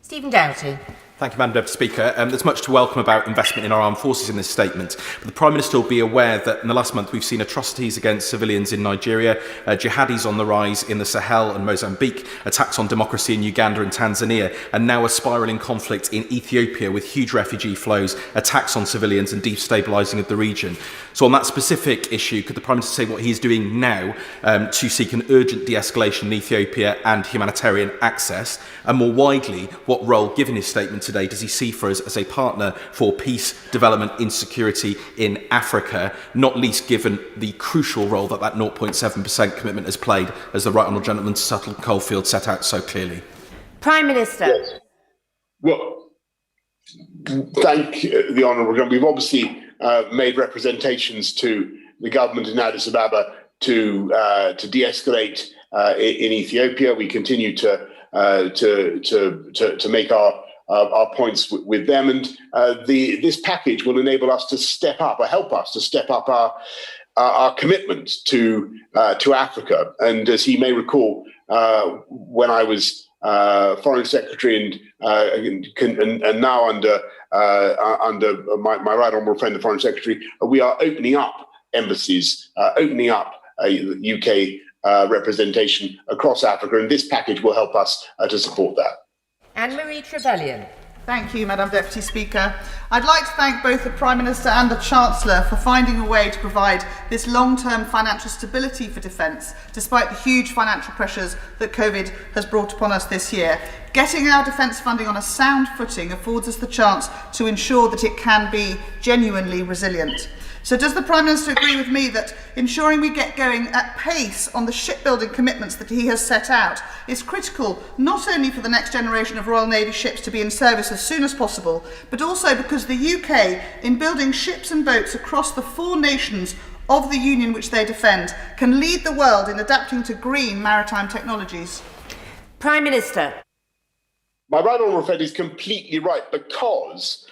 Stephen Doughty. Thank you, Madam Deputy Speaker. There's much to welcome about investment in our armed forces in this statement. But the Prime Minister will be aware that in the last month we've seen atrocities against civilians in Nigeria, jihadis on the rise in the Sahel and Mozambique, attacks on democracy in Uganda and Tanzania, and now a spiralling conflict in Ethiopia with huge refugee flows, attacks on civilians and destabilising of the region. So on that specific issue, could the Prime Minister say what he's doing now to seek an urgent de-escalation in Ethiopia and humanitarian access? And more widely, what role, given his statement today, does he see for us as a partner for peace, development, insecurity in Africa, not least given the crucial role that 0.7% commitment has played, as the Right Honourable Gentleman Suttle Coldfield set out so clearly? Prime Minister. Yes. Well, thank the Honourable Gentleman. We've obviously made representations to the government in Addis Ababa to de-escalate in Ethiopia. We continue to make our points with them, and this package will enable us to step up, or help us to step up our commitment to Africa. And as he may recall, when I was Foreign Secretary and now under my right honourable friend, the Foreign Secretary, we are opening up embassies, opening up UK representation across Africa, and this package will help us to support that. Anne-Marie Trevelyan. Thank you, Madam Deputy Speaker. I'd like to thank both the Prime Minister and the Chancellor for finding a way to provide this long-term financial stability for defence, despite the huge financial pressures that COVID has brought upon us this year. Getting our defence funding on a sound footing affords us the chance to ensure that it can be genuinely resilient. So does the Prime Minister agree with me that ensuring we get going at pace on the shipbuilding commitments that he has set out is critical, not only for the next generation of Royal Navy ships to be in service as soon as possible, but also because the UK, in building ships and boats across the 4 nations of the Union which they defend, can lead the world in adapting to green maritime technologies? Prime Minister. My right honourable friend is completely right, because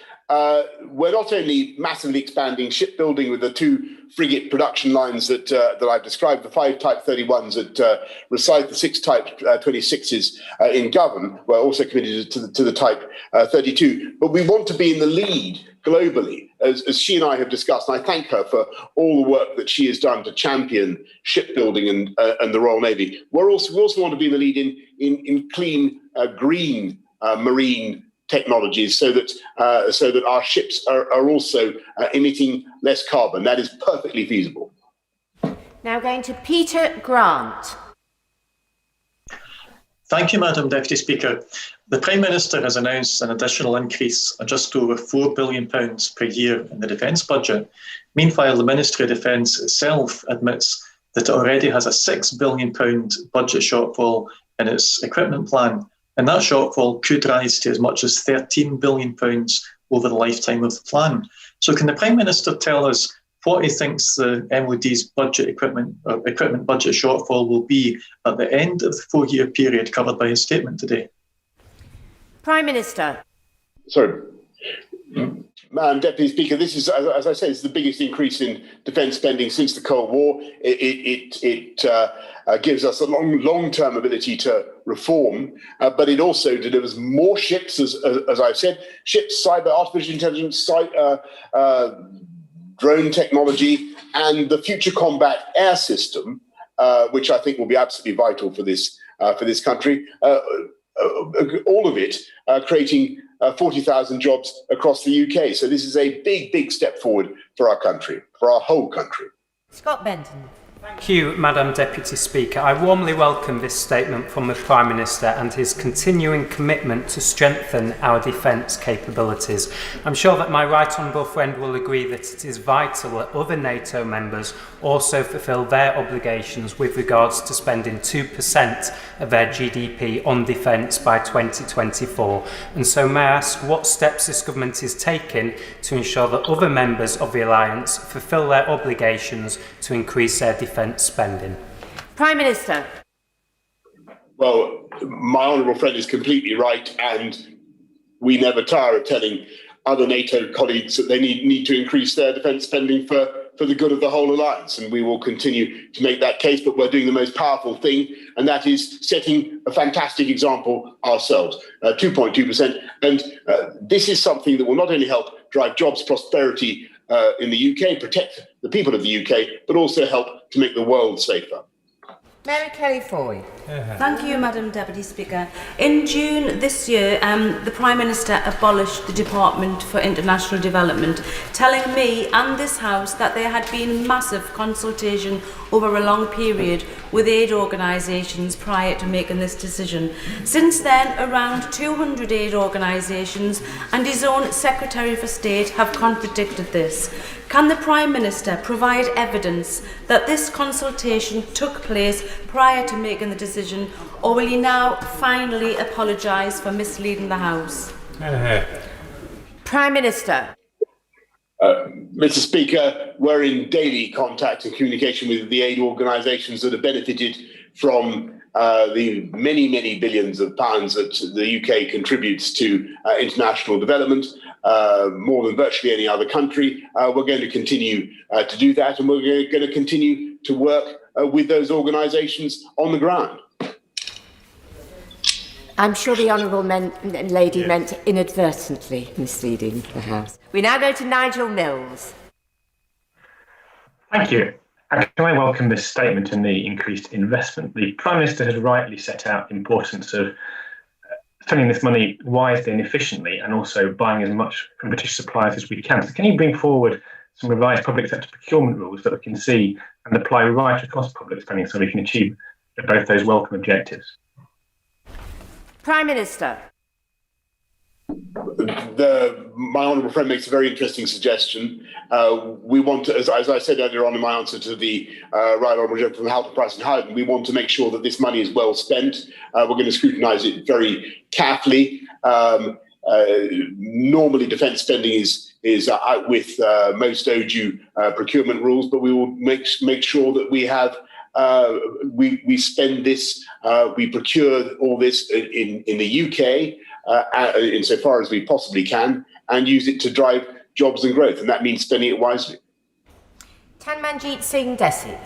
we're not only massively expanding shipbuilding with the 2 frigate production lines that I've described, the 5 Type 31s at Rosyth, the 6 Type 26s in Govan. We're also committed to the Type 32. But we want to be in the lead globally, as she and I have discussed, and I thank her for all the work that she has done to champion shipbuilding and the Royal Navy. We also want to be in the lead in clean, green marine technologies, so that our ships are also emitting less carbon. That is perfectly feasible. Now going to Peter Grant. Thank you, Madam Deputy Speaker. The Prime Minister has announced an additional increase of just over £4 billion per year in the defence budget. Meanwhile, the Ministry of Defence itself admits that it already has a £6 billion budget shortfall in its equipment plan. And that shortfall could rise to as much as £13 billion over the lifetime of the plan. So can the Prime Minister tell us what he thinks the MOD's equipment budget shortfall will be at the end of the 4-year period covered by his statement today? Prime Minister. Sorry. Madam Deputy Speaker, this is, as I say, this is the biggest increase in defence spending since the Cold War. It gives us a long-term ability to reform, but it also delivers more ships, as I've said, ships, cyber, artificial intelligence, drone technology, and the future combat air system, which I think will be absolutely vital for this country. All of it creating 40,000 jobs across the UK. So this is a big step forward for our country, for our whole country. Scott Benton. Thank you, Madam Deputy Speaker. I warmly welcome this statement from the Prime Minister and his continuing commitment to strengthen our defence capabilities. I'm sure that my right honourable friend will agree that it is vital that other NATO members also fulfil their obligations with regards to spending 2% of their GDP on defence by 2024. And so may I ask what steps this government is taking to ensure that other members of the alliance fulfil their obligations to increase their defence spending? Prime Minister. Well, my honourable friend is completely right, and we never tire of telling other NATO colleagues that they need to increase their defence spending for the good of the whole alliance, and we will continue to make that case. But we're doing the most powerful thing, and that is setting a fantastic example ourselves, 2.2%. And this is something that will not only help drive jobs, prosperity in the UK, protect the people of the UK, but also help to make the world safer. Mary Kelly Foy. Thank you, Madam Deputy Speaker. In June this year, the Prime Minister abolished the Department for International Development, telling me and this House that there had been massive consultation over a long period with aid organisations prior to making this decision. Since then, around 200 aid organisations and his own Secretary for State have contradicted this. Can the Prime Minister provide evidence that this consultation took place prior to making the decision, or will he now finally apologise for misleading the House? Prime Minister. Mr. Speaker, we're in daily contact and communication with the aid organisations that have benefited from the many billions of pounds that the UK contributes to international development, more than virtually any other country. We're going to continue to do that, and we're going to continue to work with those organisations on the ground. I'm sure the Honourable Lady meant inadvertently misleading the House. We now go to Nigel Mills. Thank you. And can I welcome this statement and the increased investment? The Prime Minister has rightly set out the importance of spending this money wisely and efficiently, and also buying as much from British suppliers as we can. So can you bring forward some revised public sector procurement rules that we can see and apply right across public spending so we can achieve both those welcome objectives? Prime Minister. My honourable friend makes a very interesting suggestion. We want to, as I said earlier on in my answer to the right honourable gentleman from Halton, Price and Howden, we want to make sure that this money is well spent. We're going to scrutinise it very carefully. Normally, defence spending is out with most overdue procurement rules, but we will make sure that we have we spend this, we procure all this in the UK insofar as we possibly can, and use it to drive jobs and growth, and that means spending it wisely. Tanmanjeet Singh Desi.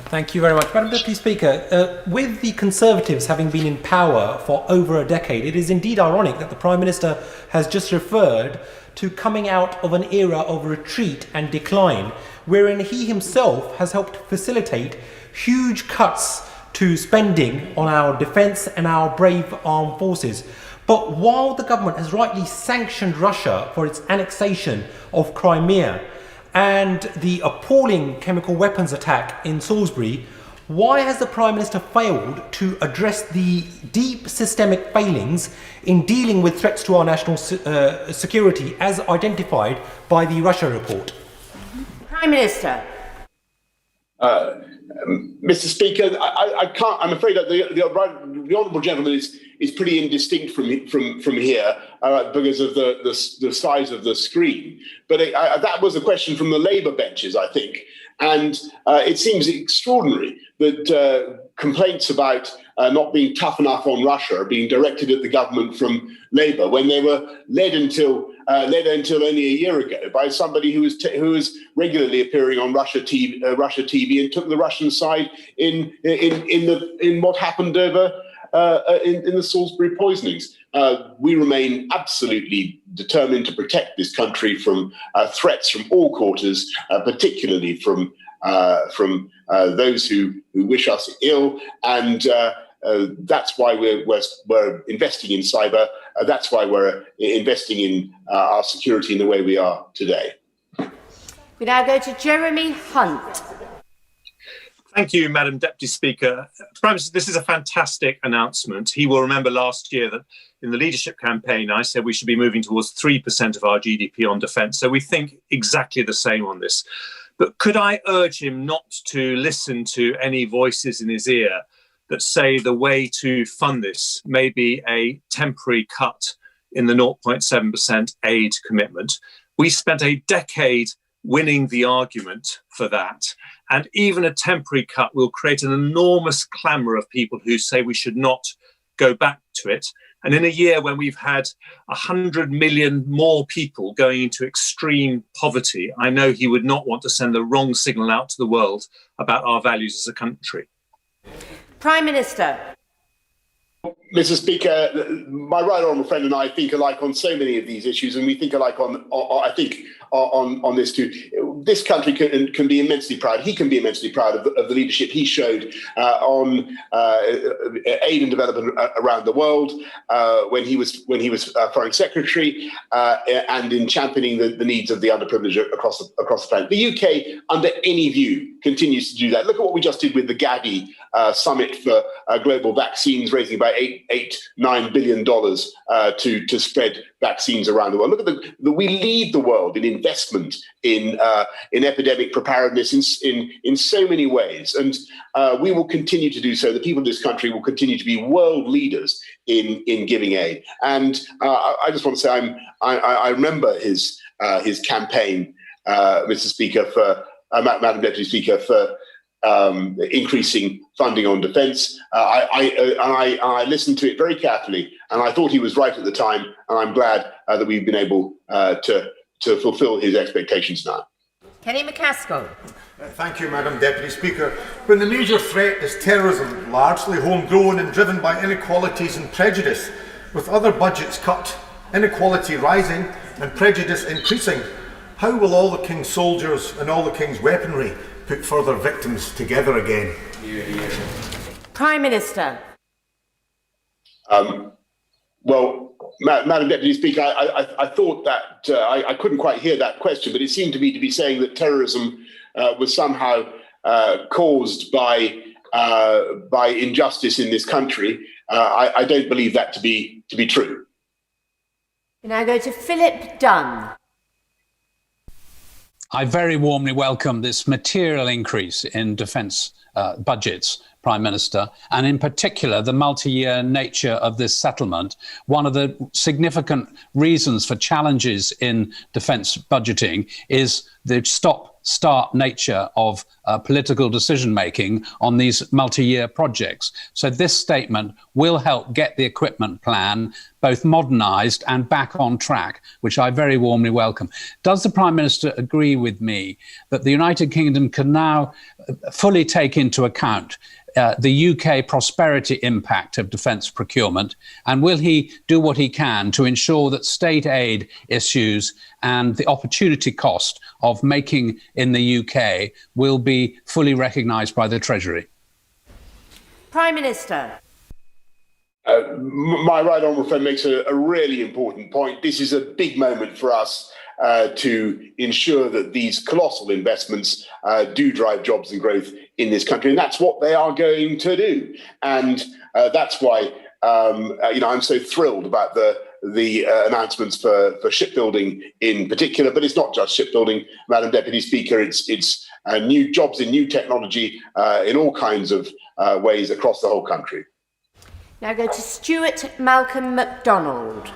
Thank you very much. Madam Deputy Speaker, with the Conservatives having been in power for over a decade, it is indeed ironic that the Prime Minister has just referred to coming out of an era of retreat and decline, wherein he himself has helped facilitate huge cuts to spending on our defence and our brave armed forces. But while the government has rightly sanctioned Russia for its annexation of Crimea and the appalling chemical weapons attack in Salisbury, why has the Prime Minister failed to address the deep systemic failings in dealing with threats to our national security as identified by the Russia report? Prime Minister. Mr. Speaker, I can't. I'm afraid that the honourable gentleman is pretty indistinct from here because of the size of the screen. But that was a question from the Labour benches, I think, and it seems extraordinary that complaints about not being tough enough on Russia, being directed at the government from Labour, when they were led until only a year ago by somebody who was regularly appearing on Russia TV and took the Russian side in what happened over in the Salisbury poisonings. We remain absolutely determined to protect this country from threats from all quarters, particularly from those who wish us ill, and that's why we're investing in cyber. That's why we're investing in our security in the way we are today. We now go to Jeremy Hunt. Thank you, Madam Deputy Speaker. Prime Minister, this is a fantastic announcement. He will remember last year that in the leadership campaign, I said we should be moving towards 3% of our GDP on defence. So we think exactly the same on this. But could I urge him not to listen to any voices in his ear that say the way to fund this may be a temporary cut in the 0.7% aid commitment? We spent a decade winning the argument for that. And even a temporary cut will create an enormous clamour of people who say we should not go back to it. And in a year when we've had 100 million more people going into extreme poverty, I know he would not want to send the wrong signal out to the world about our values as a country. Prime Minister. Mr. Speaker, my right honourable friend and I think alike on so many of these issues, and we think alike on this too. This country can be immensely proud. He can be immensely proud of the leadership he showed on aid and development around the world when he was Foreign Secretary and in championing the needs of the underprivileged across the planet. The UK, under any view, continues to do that. Look at what we just did with the Gavi summit for global vaccines, raising about $9 billion to spread vaccines around the world. Look at we lead the world in investment in epidemic preparedness in so many ways, and we will continue to do so. The people of this country will continue to be world leaders in giving aid. And I just want to say I remember his campaign, Mr. Speaker, for Madam Deputy Speaker, for increasing funding on defence. I listened to it very carefully, and I thought he was right at the time, and I'm glad that we've been able to fulfil his expectations now. Kenny McCaskill. Thank you, Madam Deputy Speaker. When the major threat is terrorism, largely homegrown and driven by inequalities and prejudice, with other budgets cut, inequality rising and prejudice increasing, how will all the King's soldiers and all the King's weaponry put further victims together again? Prime Minister. Well, Madam Deputy Speaker, I thought that I couldn't quite hear that question, but it seemed to me to be saying that terrorism was somehow caused by injustice in this country. I don't believe that to be true. We now go to Philip Dunn. I very warmly welcome this material increase in defence budgets, Prime Minister, and in particular the multi-year nature of this settlement. One of the significant reasons for challenges in defence budgeting is the stop-start nature of political decision-making on these multi-year projects. So this statement will help get the equipment plan both modernised and back on track, which I very warmly welcome. Does the Prime Minister agree with me that the United Kingdom can now fully take into account the UK prosperity impact of defence procurement, and will he do what he can to ensure that state aid issues and the opportunity cost of making in the UK will be fully recognised by the Treasury? Prime Minister. My right honourable friend makes a really important point. This is a big moment for us to ensure that these colossal investments do drive jobs and growth in this country, and that's what they are going to do. And that's why I'm so thrilled about the announcements for shipbuilding in particular. But it's not just shipbuilding, Madam Deputy Speaker. It's new jobs in new technology in all kinds of ways across the whole country. Now go to Stuart Malcolm MacDonald.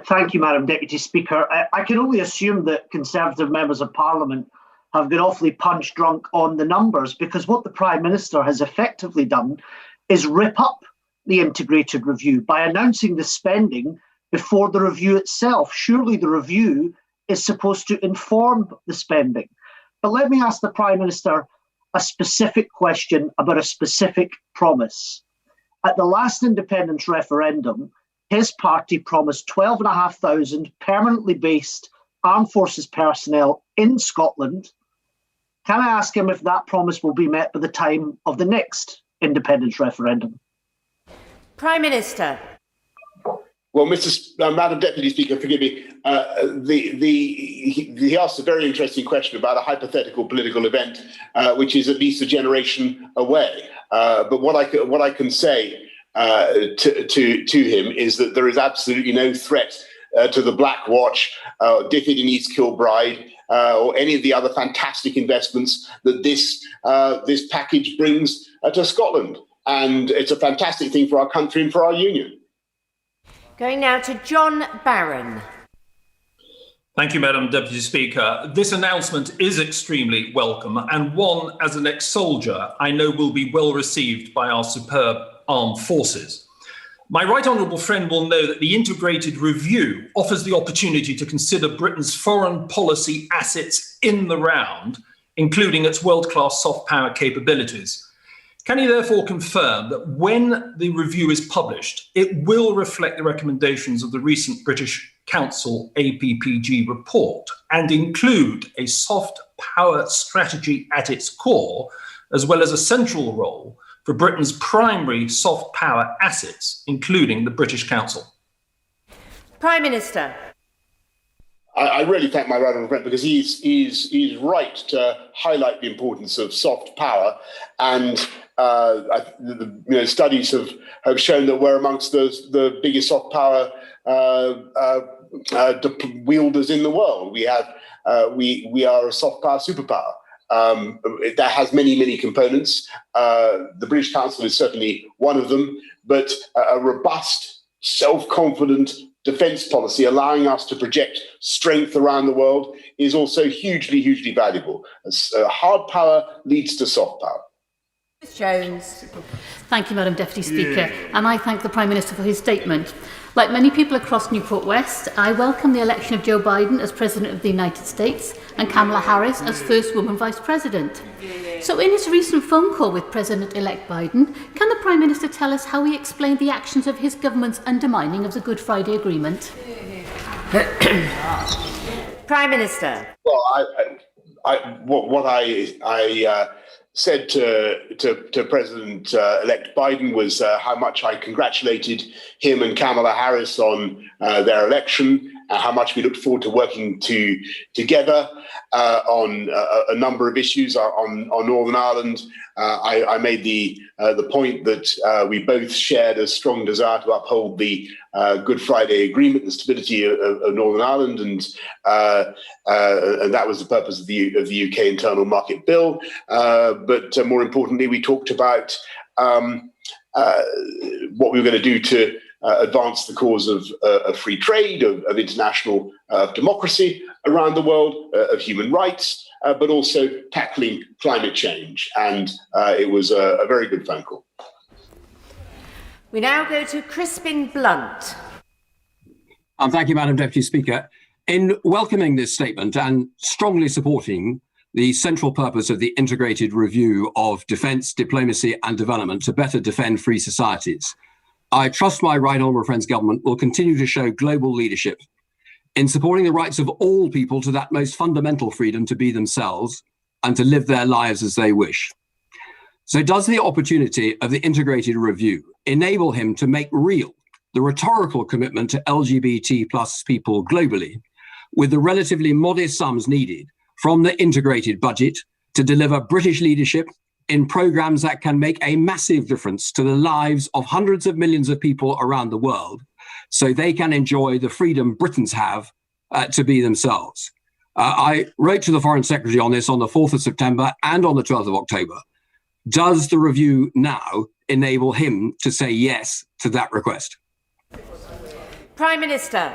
Thank you, Madam Deputy Speaker. I can only assume that Conservative members of Parliament have got awfully punch drunk on the numbers, because what the Prime Minister has effectively done is rip up the integrated review by announcing the spending before the review itself. Surely the review is supposed to inform the spending. But let me ask the Prime Minister a specific question about a specific promise. At the last independence referendum, his party promised 12,500 permanently based armed forces personnel in Scotland. Can I ask him if that promise will be met by the time of the next independence referendum? Prime Minister. Well, Madam Deputy Speaker, forgive me. He asked a very interesting question about a hypothetical political event, which is at least a generation away. But what I can say to him is that there is absolutely no threat to the Black Watch, Diffid in East Kilbride, or any of the other fantastic investments that this package brings to Scotland. And it's a fantastic thing for our country and for our union. Going now to John Barron. Thank you, Madam Deputy Speaker. This announcement is extremely welcome, and one, as an ex-soldier, I know will be well received by our superb armed forces. My right honourable friend will know that the integrated review offers the opportunity to consider Britain's foreign policy assets in the round, including its world-class soft power capabilities. Can you therefore confirm that when the review is published, it will reflect the recommendations of the recent British Council APPG report and include a soft power strategy at its core, as well as a central role for Britain's primary soft power assets, including the British Council? Prime Minister. I really thank my right honourable friend, because he's right to highlight the importance of soft power, and studies have shown that we're amongst the biggest soft power wielders in the world. We are a soft power superpower. That has many components. The British Council is certainly one of them, but a robust, self-confident defence policy allowing us to project strength around the world is also hugely valuable. Hard power leads to soft power. Ms Jones. Thank you, Madam Deputy Speaker, and I thank the Prime Minister for his statement. Like many people across Newport West, I welcome the election of Joe Biden as President of the United States and Kamala Harris as First Woman Vice President. So in his recent phone call with President-elect Biden, can the Prime Minister tell us how he explained the actions of his government's undermining of the Good Friday Agreement? Prime Minister. Well, what I said to President-elect Biden was how much I congratulated him and Kamala Harris on their election, how much we looked forward to working together on a number of issues on Northern Ireland. I made the point that we both shared a strong desire to uphold the Good Friday Agreement, the stability of Northern Ireland, and that was the purpose of the UK Internal Market Bill. But more importantly, we talked about what we were going to do to advance the cause of free trade, of international democracy around the world, of human rights, but also tackling climate change. And it was a very good phone call. We now go to Crispin Blunt. Thank you, Madam Deputy Speaker. In welcoming this statement and strongly supporting the central purpose of the integrated review of defence, diplomacy and development to better defend free societies, I trust my right honourable friend's government will continue to show global leadership in supporting the rights of all people to that most fundamental freedom to be themselves and to live their lives as they wish. So does the opportunity of the integrated review enable him to make real the rhetorical commitment to LGBT plus people globally with the relatively modest sums needed from the integrated budget to deliver British leadership in programmes that can make a massive difference to the lives of hundreds of millions of people around the world so they can enjoy the freedom Britons have to be themselves? I wrote to the Foreign Secretary on this on the 4th of September and on the 12th of October. Does the review now enable him to say yes to that request? Prime Minister.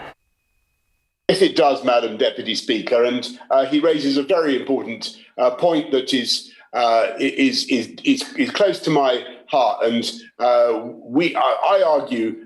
Yes, it does, Madam Deputy Speaker, and he raises a very important point that is close to my heart. And I argue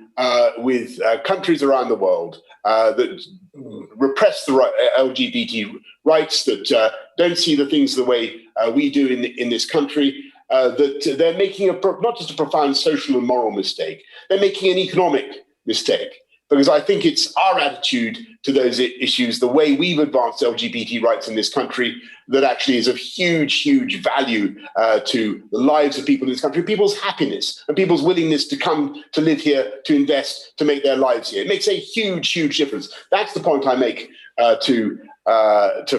with countries around the world that repress the LGBT rights, that don't see the things the way we do in this country, that they're making not just a profound social and moral mistake, they're making an economic mistake. Because I think it's our attitude to those issues, the way we've advanced LGBT rights in this country, that actually is of huge, huge value to the lives of people in this country, people's happiness and people's willingness to come to live here, to invest, to make their lives here. It makes a huge, huge difference. That's the point I make to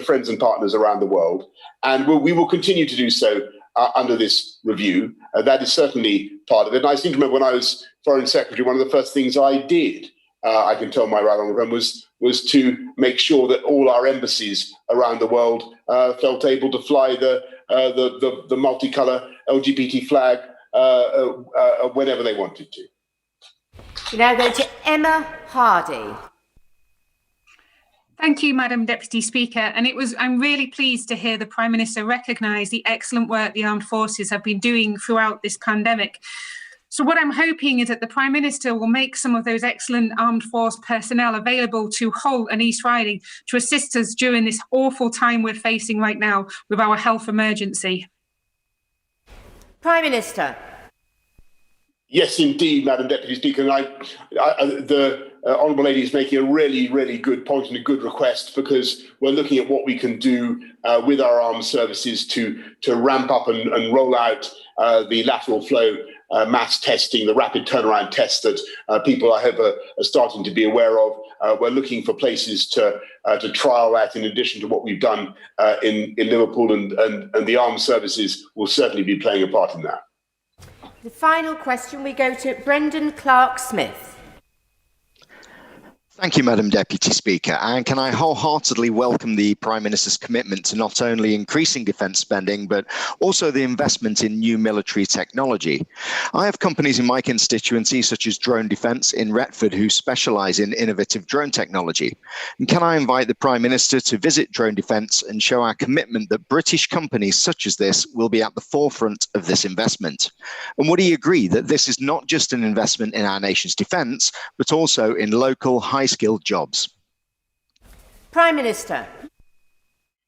friends and partners around the world. And we will continue to do so under this review. That is certainly part of it. And I seem to remember when I was Foreign Secretary, one of the first things I did, I can tell my right honourable friend, was to make sure that all our embassies around the world felt able to fly the multicolour LGBT flag whenever they wanted to. We now go to Emma Hardy. Thank you, Madam Deputy Speaker. And I'm really pleased to hear the Prime Minister recognise the excellent work the armed forces have been doing throughout this pandemic. So what I'm hoping is that the Prime Minister will make some of those excellent armed force personnel available to Hull and East Riding to assist us during this awful time we're facing right now with our health emergency. Prime Minister. Yes, indeed, Madam Deputy Speaker. And the Honourable Lady is making a really, really good point and a good request, because we're looking at what we can do with our armed services to ramp up and roll out the lateral flow mass testing, the rapid turnaround tests that people, I hope, are starting to be aware of. We're looking for places to trial that, in addition to what we've done in Liverpool, and the armed services will certainly be playing a part in that. The final question, we go to Brendan Clark-Smith. Thank you, Madam Deputy Speaker. And can I wholeheartedly welcome the Prime Minister's commitment to not only increasing defence spending, but also the investment in new military technology. I have companies in my constituency, such as Drone Defence in Retford, who specialise in innovative drone technology. And can I invite the Prime Minister to visit Drone Defence and show our commitment that British companies such as this will be at the forefront of this investment? And would he agree that this is not just an investment in our nation's defence, but also in local high-skilled jobs? Prime Minister.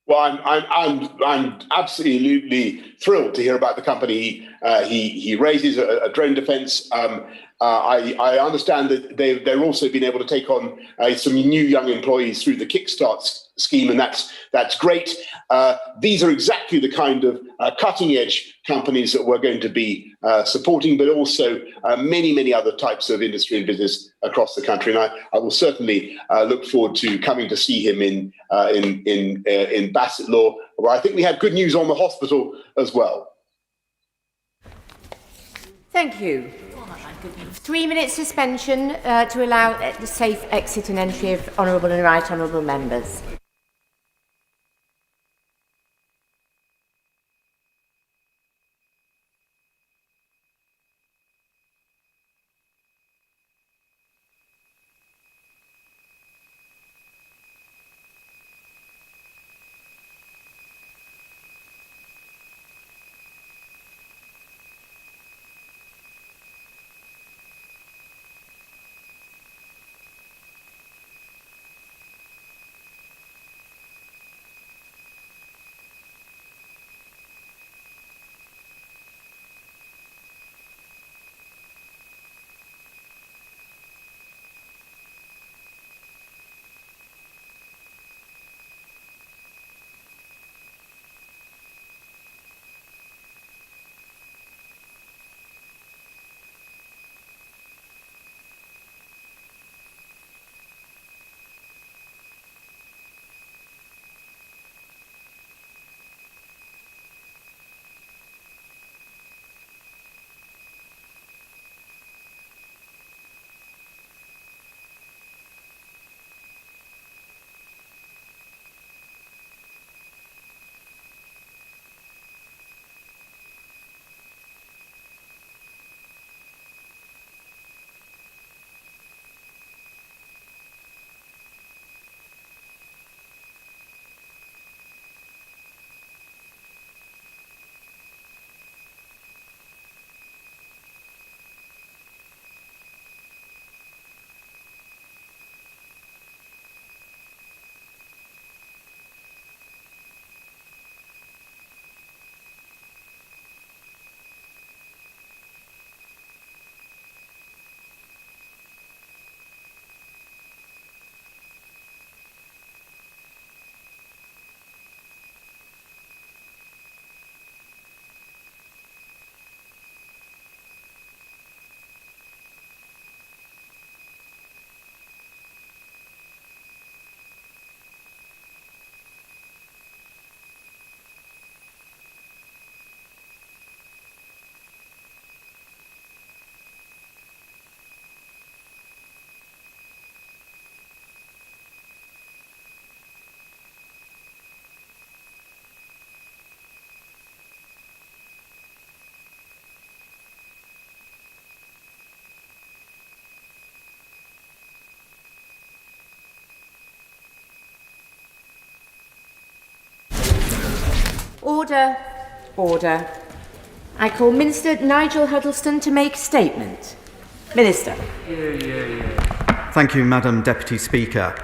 Well, I'm absolutely thrilled to hear about the company he raises, a Drone Defence. I understand that they're also been able to take on some new young employees through the Kickstart scheme, and that's great. These are exactly the kind of cutting-edge companies that we're going to be supporting, but also many other types of industry and business across the country. And I will certainly look forward to coming to see him in Bassetlaw, where I think we have good news on the hospital as well. Thank you. 3 minutes suspension to allow the safe exit and entry of honourable and right honourable members. Order. Order. I call Minister Nigel Huddleston to make a statement. Minister. Thank you, Madam Deputy Speaker.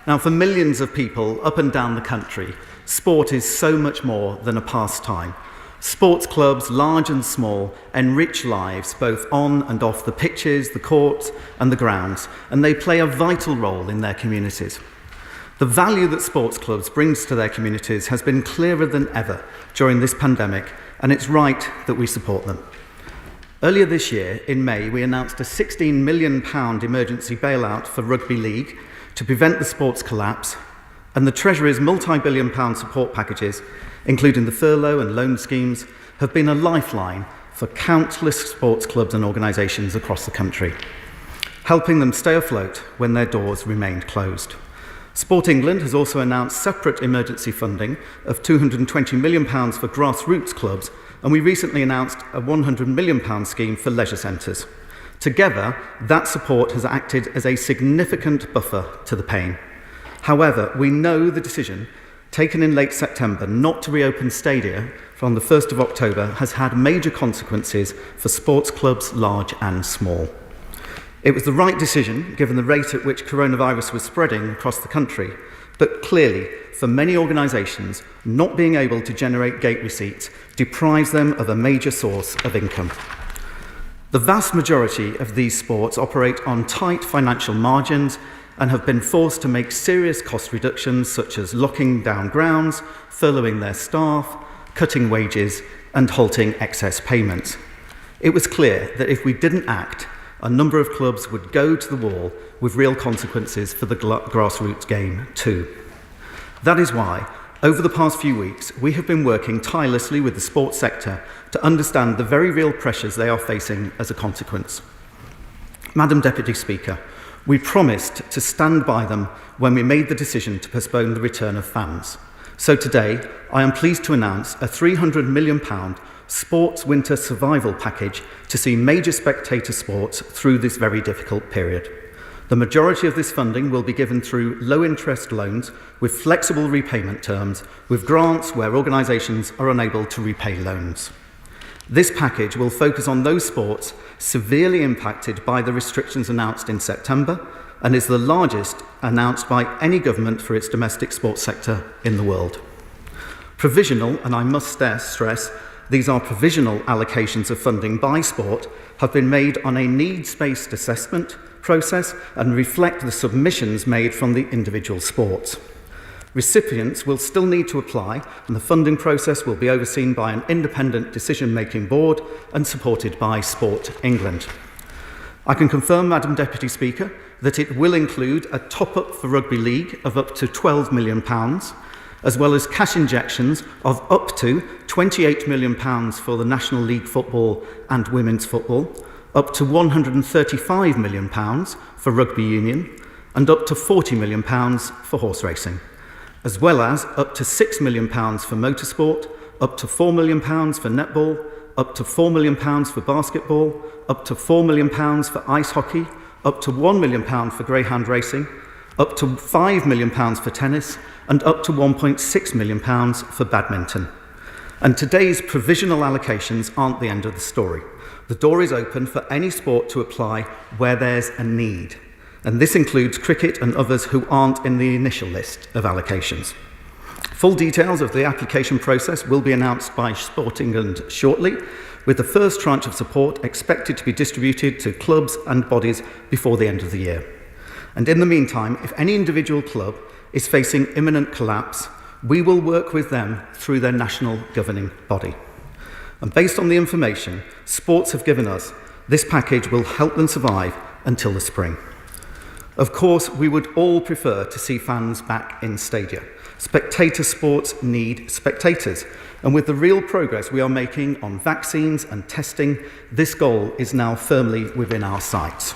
Now, for millions of people up and down the country, sport is so much more than a pastime. Sports clubs, large and small, enrich lives both on and off the pitches, the courts and the grounds, and they play a vital role in their communities. The value that sports clubs brings to their communities has been clearer than ever during this pandemic, and it's right that we support them. Earlier this year, in May, we announced a £16 million emergency bailout for Rugby League to prevent the sports collapse, and the Treasury's multi-billion pound support packages, including the furlough and loan schemes, have been a lifeline for countless sports clubs and organisations across the country, helping them stay afloat when their doors remained closed. Sport England has also announced separate emergency funding of £220 million for grassroots clubs, and we recently announced a £100 million scheme for leisure centres. Together, that support has acted as a significant buffer to the pain. However, we know the decision taken in late September not to reopen stadia from the 1st of October has had major consequences for sports clubs large and small. It was the right decision given the rate at which coronavirus was spreading across the country, but clearly, for many organisations, not being able to generate gate receipts deprives them of a major source of income. The vast majority of these sports operate on tight financial margins and have been forced to make serious cost reductions such as locking down grounds, furloughing their staff, cutting wages and halting excess payments. It was clear that if we didn't act, a number of clubs would go to the wall with real consequences for the grassroots game too. That is why, over the past few weeks, we have been working tirelessly with the sports sector to understand the very real pressures they are facing as a consequence. Madam Deputy Speaker, we promised to stand by them when we made the decision to postpone the return of fans. So today, I am pleased to announce a £300 million sports winter survival package to see major spectator sports through this very difficult period. The majority of this funding will be given through low-interest loans with flexible repayment terms, with grants where organisations are unable to repay loans. This package will focus on those sports severely impacted by the restrictions announced in September and is the largest announced by any government for its domestic sports sector in the world. Provisional, and I must stress, these are provisional allocations of funding by sport, have been made on a needs-based assessment process and reflect the submissions made from the individual sports. Recipients will still need to apply, and the funding process will be overseen by an independent decision-making board and supported by Sport England. I can confirm, Madam Deputy Speaker, that it will include a top-up for Rugby League of up to £12 million, as well as cash injections of up to £28 million for the National League Football and Women's Football, up to £135 million for Rugby Union, and up to £40 million for horse racing, as well as up to £6 million for motorsport, up to £4 million for netball, up to £4 million for basketball, up to £4 million for ice hockey, up to £1 million for greyhound racing, up to £5 million for tennis, and up to £1.6 million for badminton. And today's provisional allocations aren't the end of the story. The door is open for any sport to apply where there's a need. And this includes cricket and others who aren't in the initial list of allocations. Full details of the application process will be announced by Sport England shortly, with the first tranche of support expected to be distributed to clubs and bodies before the end of the year. And in the meantime, if any individual club is facing imminent collapse, we will work with them through their national governing body. And based on the information sports have given us, this package will help them survive until the spring. Of course, we would all prefer to see fans back in stadia. Spectator sports need spectators. And with the real progress we are making on vaccines and testing, this goal is now firmly within our sights.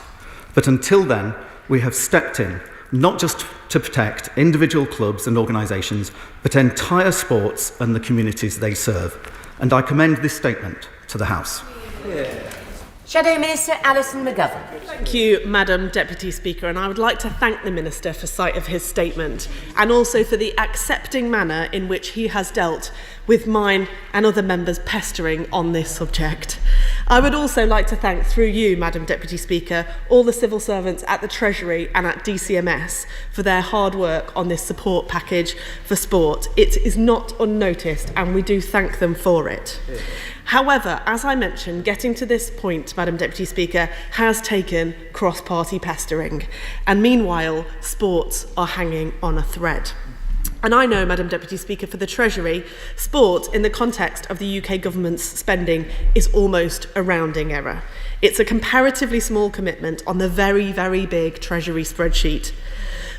But until then, we have stepped in, not just to protect individual clubs and organisations, but entire sports and the communities they serve. And I commend this statement to the House. Shadow Minister Alison McGovern. Thank you, Madam Deputy Speaker, and I would like to thank the Minister for sight of his statement and also for the accepting manner in which he has dealt with mine and other members' pestering on this subject. I would also like to thank, through you, Madam Deputy Speaker, all the civil servants at the Treasury and at DCMS for their hard work on this support package for sport. It is not unnoticed, and we do thank them for it. However, as I mentioned, getting to this point, Madam Deputy Speaker, has taken cross-party pestering, and meanwhile, sports are hanging on a thread. And I know, Madam Deputy Speaker, for the Treasury, sport in the context of the UK government's spending is almost a rounding error. It's a comparatively small commitment on the very, very big Treasury spreadsheet.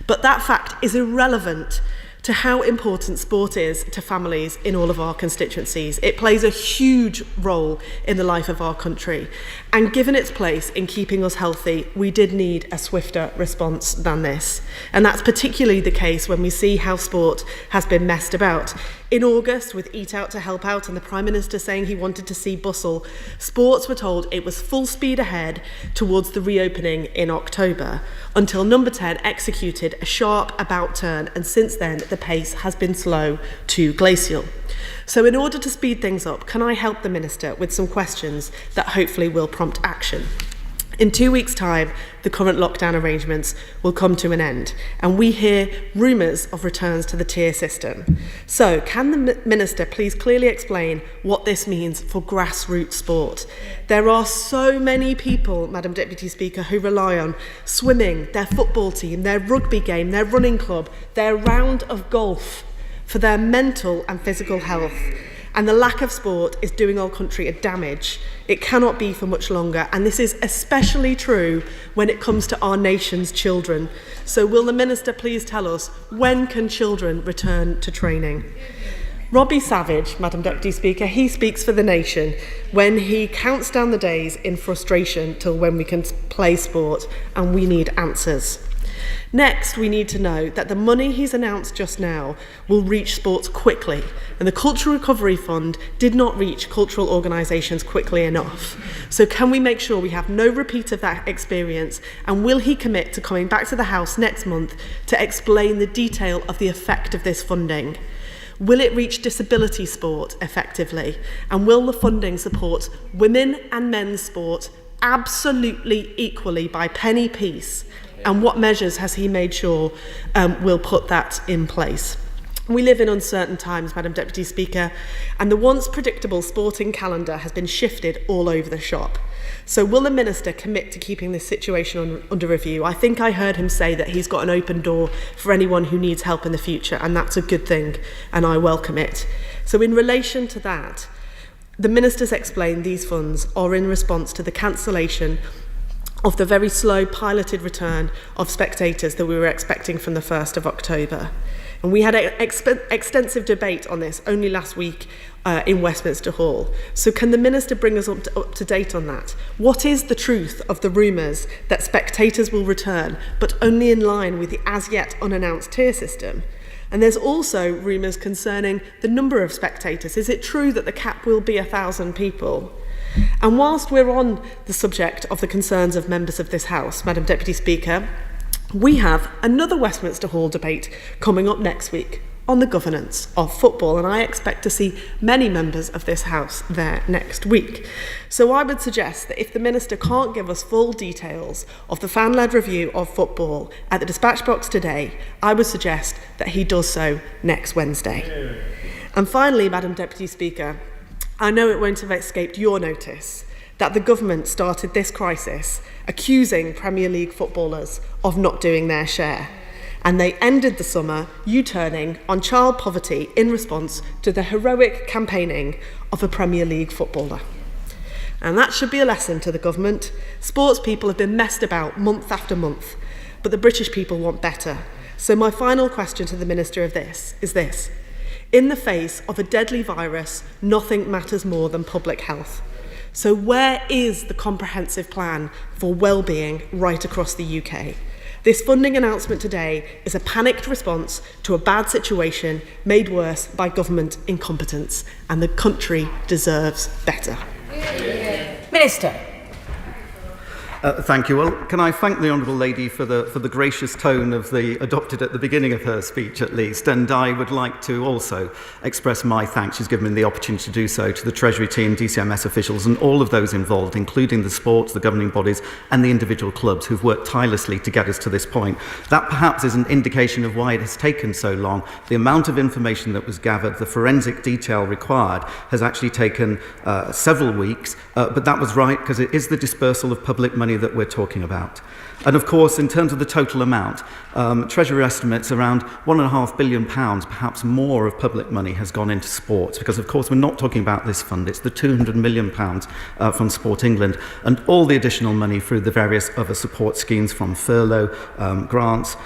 But that fact is irrelevant to how important sport is to families in all of our constituencies. It plays a huge role in the life of our country. And given its place in keeping us healthy, we did need a swifter response than this. And that's particularly the case when we see how sport has been messed about. In August, with Eat Out to Help Out and the Prime Minister saying he wanted to see bustle, sports were told it was full speed ahead towards the reopening in October, until Number 10 executed a sharp about turn, and since then the pace has been slow to glacial. So in order to speed things up, can I help the Minister with some questions that hopefully will prompt action? In 2 weeks' time, the current lockdown arrangements will come to an end, and we hear rumours of returns to the tier system. So, can the Minister please clearly explain what this means for grassroots sport? There are so many people, Madam Deputy Speaker, who rely on swimming, their football team, their rugby game, their running club, their round of golf for their mental and physical health. And the lack of sport is doing our country a damage. It cannot be for much longer, and this is especially true when it comes to our nation's children. So will the Minister please tell us, when can children return to training? Robbie Savage, Madam Deputy Speaker, he speaks for the nation when he counts down the days in frustration till when we can play sport, and we need answers. Next, we need to know that the money he's announced just now will reach sports quickly, and the Cultural Recovery Fund did not reach cultural organisations quickly enough. So can we make sure we have no repeat of that experience, and will he commit to coming back to the House next month to explain the detail of the effect of this funding? Will it reach disability sport effectively, and will the funding support women and men's sport absolutely equally by penny piece? And what measures has he made sure will put that in place? We live in uncertain times, Madam Deputy Speaker, and the once predictable sporting calendar has been shifted all over the shop. So will the Minister commit to keeping this situation under review? I think I heard him say that he's got an open door for anyone who needs help in the future, and that's a good thing, and I welcome it. So in relation to that, the Minister's explained these funds are in response to the cancellation of the very slow piloted return of spectators that we were expecting from the 1st of October. And we had an extensive debate on this only last week in Westminster Hall. So can the Minister bring us up to date on that? What is the truth of the rumours that spectators will return, but only in line with the as yet unannounced tier system? And there's also rumours concerning the number of spectators. Is it true that the cap will be 1,000 people? And whilst we're on the subject of the concerns of members of this House, Madam Deputy Speaker, we have another Westminster Hall debate coming up next week on the governance of football, and I expect to see many members of this House there next week. So I would suggest that if the Minister can't give us full details of the fan-led review of football at the dispatch box today, I would suggest that he does so next Wednesday. And finally, Madam Deputy Speaker, I know it won't have escaped your notice that the government started this crisis accusing Premier League footballers of not doing their share. And they ended the summer U-turning on child poverty in response to the heroic campaigning of a Premier League footballer. And that should be a lesson to the government. Sports people have been messed about month after month, but the British people want better. So my final question to the Minister of this is this. In the face of a deadly virus, nothing matters more than public health. So where is the comprehensive plan for well-being right across the UK? This funding announcement today is a panicked response to a bad situation made worse by government incompetence, and the country deserves better. Minister. Thank you. Well, can I thank the Honourable Lady for the gracious tone of the adopted at the beginning of her speech, at least, and I would like to also express my thanks. She's given me the opportunity to do so to the Treasury team, DCMS officials, and all of those involved, including the sports, the governing bodies, and the individual clubs who've worked tirelessly to get us to this point. That perhaps is an indication of why it has taken so long. The amount of information that was gathered, the forensic detail required, has actually taken several weeks, but that was right because it is the dispersal of public money that we're talking about. And of course, in terms of the total amount, Treasury estimates around £1.5 billion, perhaps more, of public money has gone into sports, because of course we're not talking about this fund, it's the £200 million from Sport England, and all the additional money through the various other support schemes, from furlough, grants,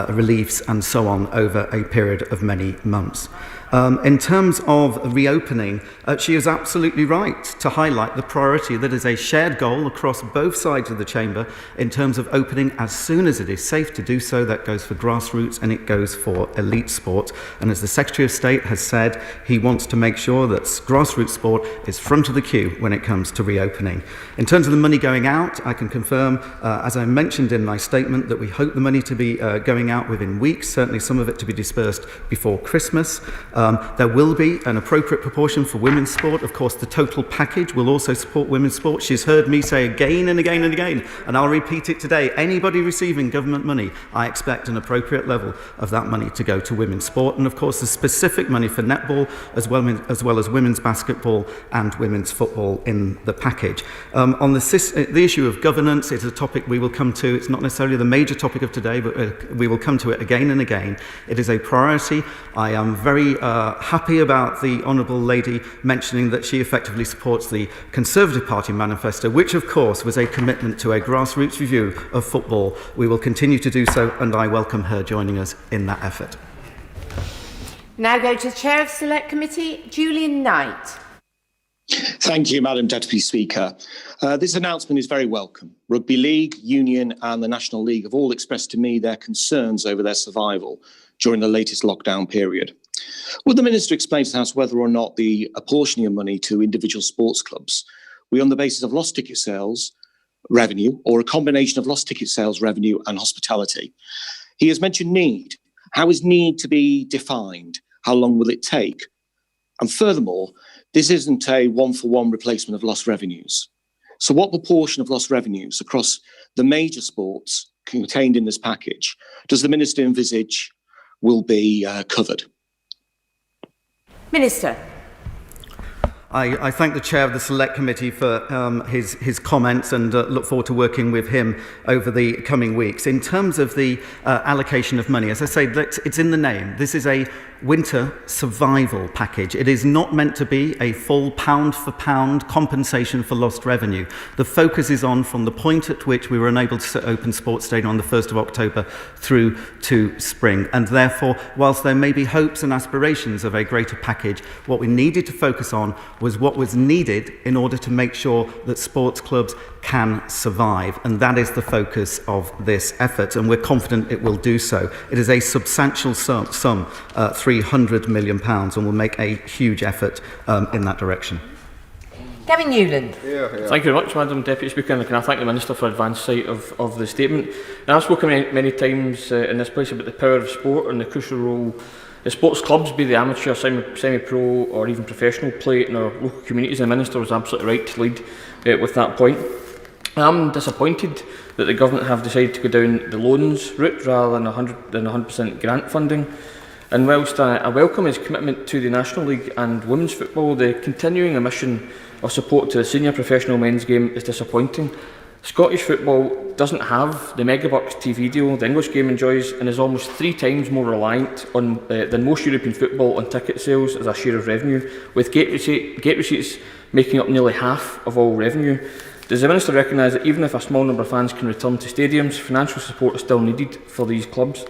reliefs, and so on, over a period of many months. In terms of reopening, she is absolutely right to highlight the priority that is a shared goal across both sides of the chamber in terms of opening as soon as it is safe to do so. That goes for grassroots and it goes for elite sport. And as the Secretary of State has said, he wants to make sure that grassroots sport is front of the queue when it comes to reopening. In terms of the money going out, I can confirm, as I mentioned in my statement, that we hope the money to be going out within weeks, certainly some of it to be dispersed before Christmas. There will be an appropriate proportion for women's sport. Of course, the total package will also support women's sport. She's heard me say again and again and again, and I'll repeat it today, anybody receiving government money, I expect an appropriate level of that money to go to women's sport. And of course, the specific money for netball, as well as women's basketball and women's football in the package. On the issue of governance, it's a topic we will come to. It's not necessarily the major topic of today, but we will come to it again and again. It is a priority. I am very happy about the Honourable Lady mentioning that she effectively supports the Conservative Party manifesto, which of course was a commitment to a grassroots review of football. We will continue to do so, and I welcome her joining us in that effort. Now go to the Chair of Select Committee, Julian Knight. Thank you, Madam Deputy Speaker. This announcement is very welcome. Rugby League, Union and the National League have all expressed to me their concerns over their survival during the latest lockdown period. Would the Minister explain to the House whether or not the apportioning of money to individual sports clubs will be on the basis of lost ticket sales revenue or a combination of lost ticket sales revenue and hospitality? He has mentioned need. How is need to be defined? How long will it take? And furthermore, this isn't a one-for-one replacement of lost revenues. So what proportion of lost revenues across the major sports contained in this package does the Minister envisage will be covered? Minister. I thank the Chair of the Select Committee for his comments and look forward to working with him over the coming weeks. In terms of the allocation of money, as I say, it's in the name. This is a winter survival package. It is not meant to be a full pound-for-pound compensation for lost revenue. The focus is on from the point at which we were unable to open Sports Stadium on the 1st of October through to spring. And therefore, whilst there may be hopes and aspirations of a greater package, what we needed to focus on was what was needed in order to make sure that sports clubs can survive. And that is the focus of this effort, and we're confident it will do so. It is a substantial sum, £300 million, and will make a huge effort in that direction. Gavin Newland. Thank you very much, Madam Deputy Speaker, and can I thank the Minister for advance sight of the statement. Now, I've spoken many times in this place about the power of sport and the crucial role the sports clubs, be they amateur, semi-pro or even professional, play in our local communities, and the Minister was absolutely right to lead with that point. I'm disappointed that the Government have decided to go down the loans route rather than 100% grant funding. And whilst I welcome his commitment to the National League and women's football, the continuing omission of support to the senior professional men's game is disappointing. Scottish football doesn't have the megabucks TV deal the English game enjoys, and is almost 3 times more reliant on than most European football on ticket sales as a share of revenue, with gate receipts making up nearly half of all revenue. Does the Minister recognise that even if a small number of fans can return to stadiums, financial support is still needed for these clubs?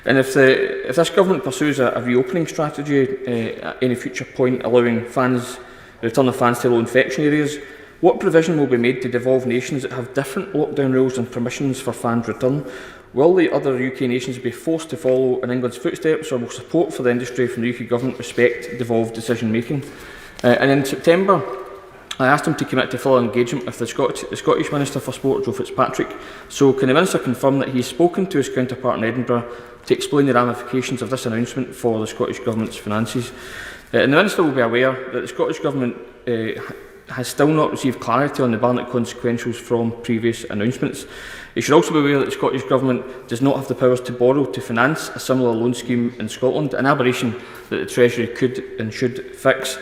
And if this Government pursues a reopening strategy at any future point, allowing the return of fans to low infection areas, what provision will be made to devolve nations that have different lockdown rules and permissions for fans' return? Will the other UK nations be forced to follow in England's footsteps, or will support for the industry from the UK Government respect devolved decision-making? And in September, I asked him to commit to full engagement with the Scottish Minister for Sport, Joe Fitzpatrick. So can the Minister confirm that he's spoken to his counterpart in Edinburgh to explain the ramifications of this announcement for the Scottish Government's finances? And the Minister will be aware that the Scottish Government has still not received clarity on the Barnett consequentials from previous announcements. You should also be aware that the Scottish Government does not have the powers to borrow to finance a similar loan scheme in Scotland, an aberration that the Treasury could and should fix.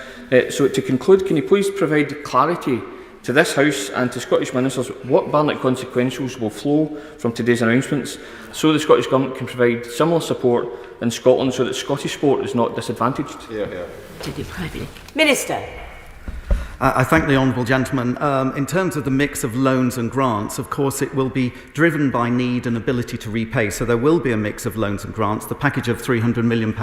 So to conclude, can you please provide clarity to this House and to Scottish Ministers what Barnett consequentials will flow from today's announcements, so the Scottish Government can provide similar support in Scotland so that Scottish sport is not disadvantaged? Minister. I thank the Honourable Gentleman. In terms of the mix of loans and grants, of course, it will be driven by need and ability to repay. So there will be a mix of loans and grants. The package of £300 million,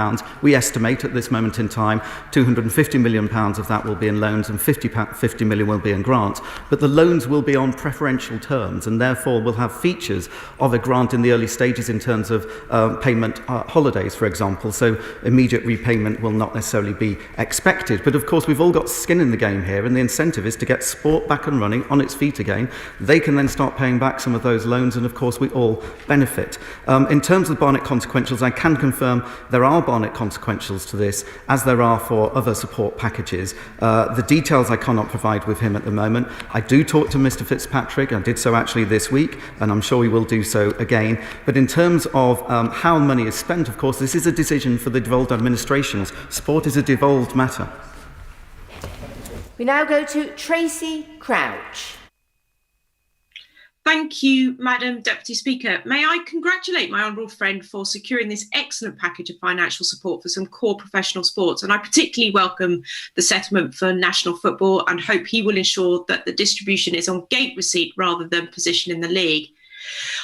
we estimate at this moment in time, £250 million of that will be in loans and £50 million will be in grants. But the loans will be on preferential terms and therefore will have features of a grant in the early stages in terms of payment holidays, for example. So immediate repayment will not necessarily be expected. But of course, we've all got skin in the game here. And the incentive is to get sport back and running on its feet again. They can then start paying back some of those loans, and of course we all benefit. In terms of Barnett consequentials, I can confirm there are Barnett consequentials to this, as there are for other support packages. The details I cannot provide with him at the moment. I do talk to Mr. Fitzpatrick. I did so actually this week, and I'm sure we will do so again. But in terms of how money is spent, of course, this is a decision for the devolved administrations. Sport is a devolved matter. We now go to Tracy Crouch. Thank you, Madam Deputy Speaker. May I congratulate my honourable friend for securing this excellent package of financial support for some core professional sports. And I particularly welcome the settlement for national football and hope he will ensure that the distribution is on gate receipt rather than position in the league.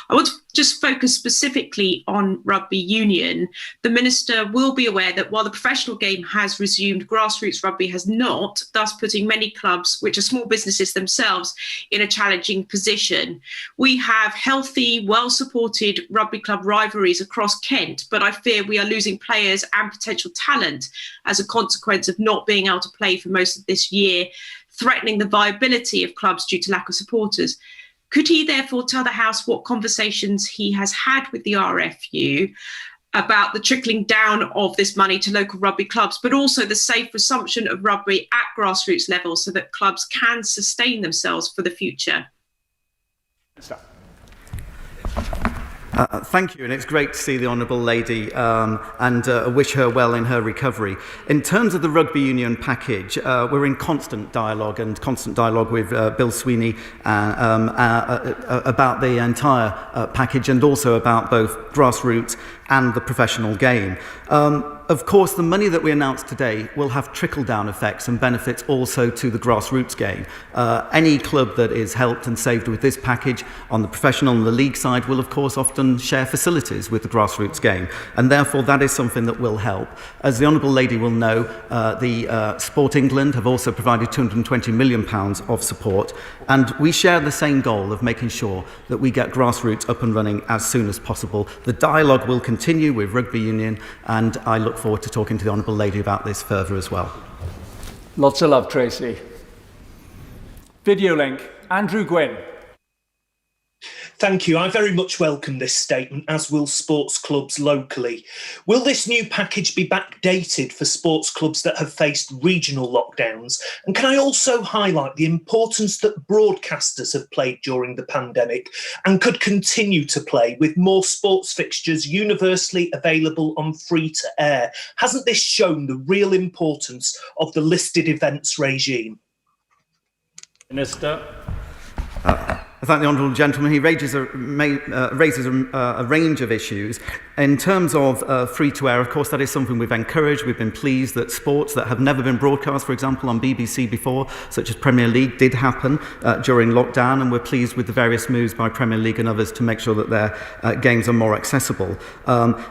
I want to just focus specifically on rugby union. The Minister will be aware that while the professional game has resumed, grassroots rugby has not, thus putting many clubs, which are small businesses themselves, in a challenging position. We have healthy, well-supported rugby club rivalries across Kent, but I fear we are losing players and potential talent as a consequence of not being able to play for most of this year, threatening the viability of clubs due to lack of supporters. Could he therefore tell the House what conversations he has had with the RFU about the trickling down of this money to local rugby clubs, but also the safe resumption of rugby at grassroots level so that clubs can sustain themselves for the future? Thank you, and it's great to see the Honourable Lady and wish her well in her recovery. In terms of the rugby union package, we're in constant dialogue with Bill Sweeney about the entire package and also about both grassroots and the professional game. Of course, the money that we announced today will have trickle-down effects and benefits also to the grassroots game. Any club that is helped and saved with this package on the professional and the league side will, of course, often share facilities with the grassroots game, and therefore that is something that will help. As the Honourable Lady will know, the Sport England have also provided £220 million of support, and we share the same goal of making sure that we get grassroots up and running as soon as possible. The dialogue will continue with rugby union, and I look forward to talking to the Honourable Lady about this further as well. Lots of love, Tracy. Video link, Andrew Gwynn. Thank you. I very much welcome this statement, as will sports clubs locally. Will this new package be backdated for sports clubs that have faced regional lockdowns? And can I also highlight the importance that broadcasters have played during the pandemic and could continue to play with more sports fixtures universally available on free-to-air? Hasn't this shown the real importance of the listed events regime? Minister. I thank the Honourable Gentleman. He raises a range of issues. In terms of free-to-air, of course, that is something we've encouraged. We've been pleased that sports that have never been broadcast, for example, on BBC before, such as Premier League, did happen during lockdown, and we're pleased with the various moves by Premier League and others to make sure that their games are more accessible.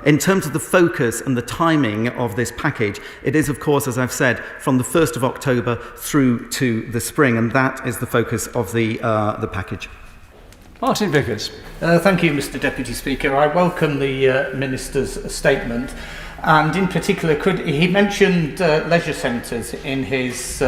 In terms of the focus and the timing of this package, it is, of course, as I've said, from the 1st of October through to the spring, and that is the focus of the package. Martin Vickers. Thank you, Mr. Deputy Speaker. I welcome the Minister's statement, and in particular, he mentioned leisure centres in his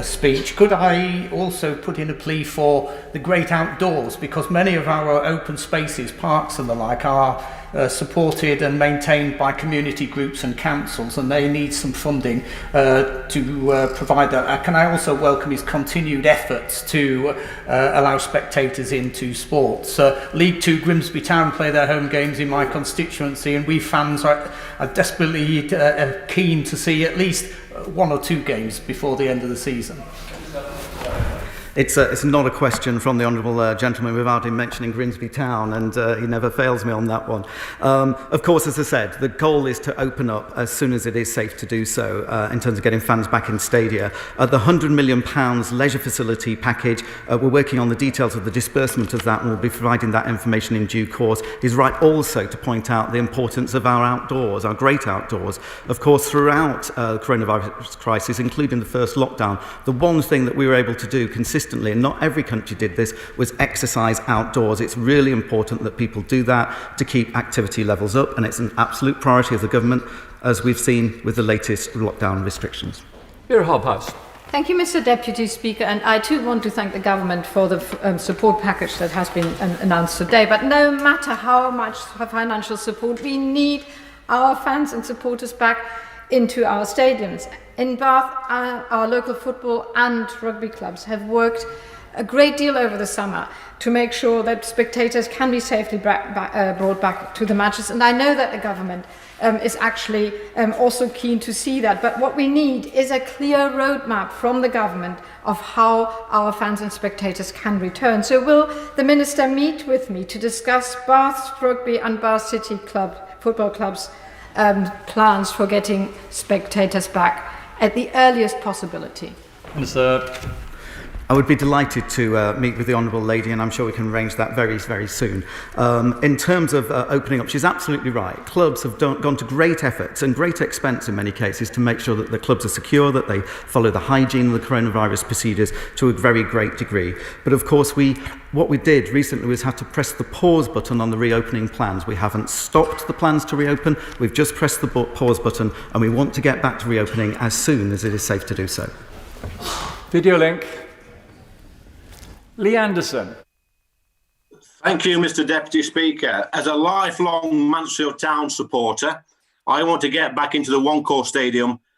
speech, could I also put in a plea for the great outdoors, because many of our open spaces, parks and the like, are supported and maintained by community groups and councils, and they need some funding to provide that. Can I also welcome his continued efforts to allow spectators into sports? League 2 Grimsby Town play their home games in my constituency, and we fans are desperately keen to see at least 1 or 2 games before the end of the season. It's not a question from the Honourable Gentleman without him mentioning Grimsby Town, and he never fails me on that one. Of course, as I said, the goal is to open up as soon as it is safe to do so in terms of getting fans back in stadia. The £100 million leisure facility package, we're working on the details of the disbursement of that, and we'll be providing that information in due course. He's right also to point out the importance of our outdoors, our great outdoors. Of course, throughout the coronavirus crisis, including the first lockdown, the one thing that we were able to do consistently, and not every country did this, was exercise outdoors. It's really important that people do that to keep activity levels up, and it's an absolute priority of the government, as we've seen with the latest lockdown restrictions. Vera Hobhouse. Thank you, Mr. Deputy Speaker, and I too want to thank the government for the support package that has been announced today. But no matter how much financial support, we need our fans and supporters back into our stadiums. In Bath, our local football and rugby clubs have worked a great deal over the summer to make sure that spectators can be safely brought back to the matches. And I know that the government is actually also keen to see that. But what we need is a clear roadmap from the government of how our fans and spectators can return. So will the Minister meet with me to discuss Bath Rugby and Bath City football clubs' plans for getting spectators back at the earliest possibility? I would be delighted to meet with the Honourable Lady, and I'm sure we can arrange that very, very soon. In terms of opening up, she's absolutely right. Clubs have gone to great efforts and great expense in many cases to make sure that the clubs are secure, that they follow the hygiene and the coronavirus procedures to a very great degree. But of course, what we did recently was have to press the pause button on the reopening plans. We haven't stopped the plans to reopen, we've just pressed the pause button, and we want to get back to reopening as soon as it is safe to do so. Video link. Lee Anderson. Thank you, Mr. Deputy Speaker. As a lifelong Mansfield Town supporter, I want to get back into the One Call Stadium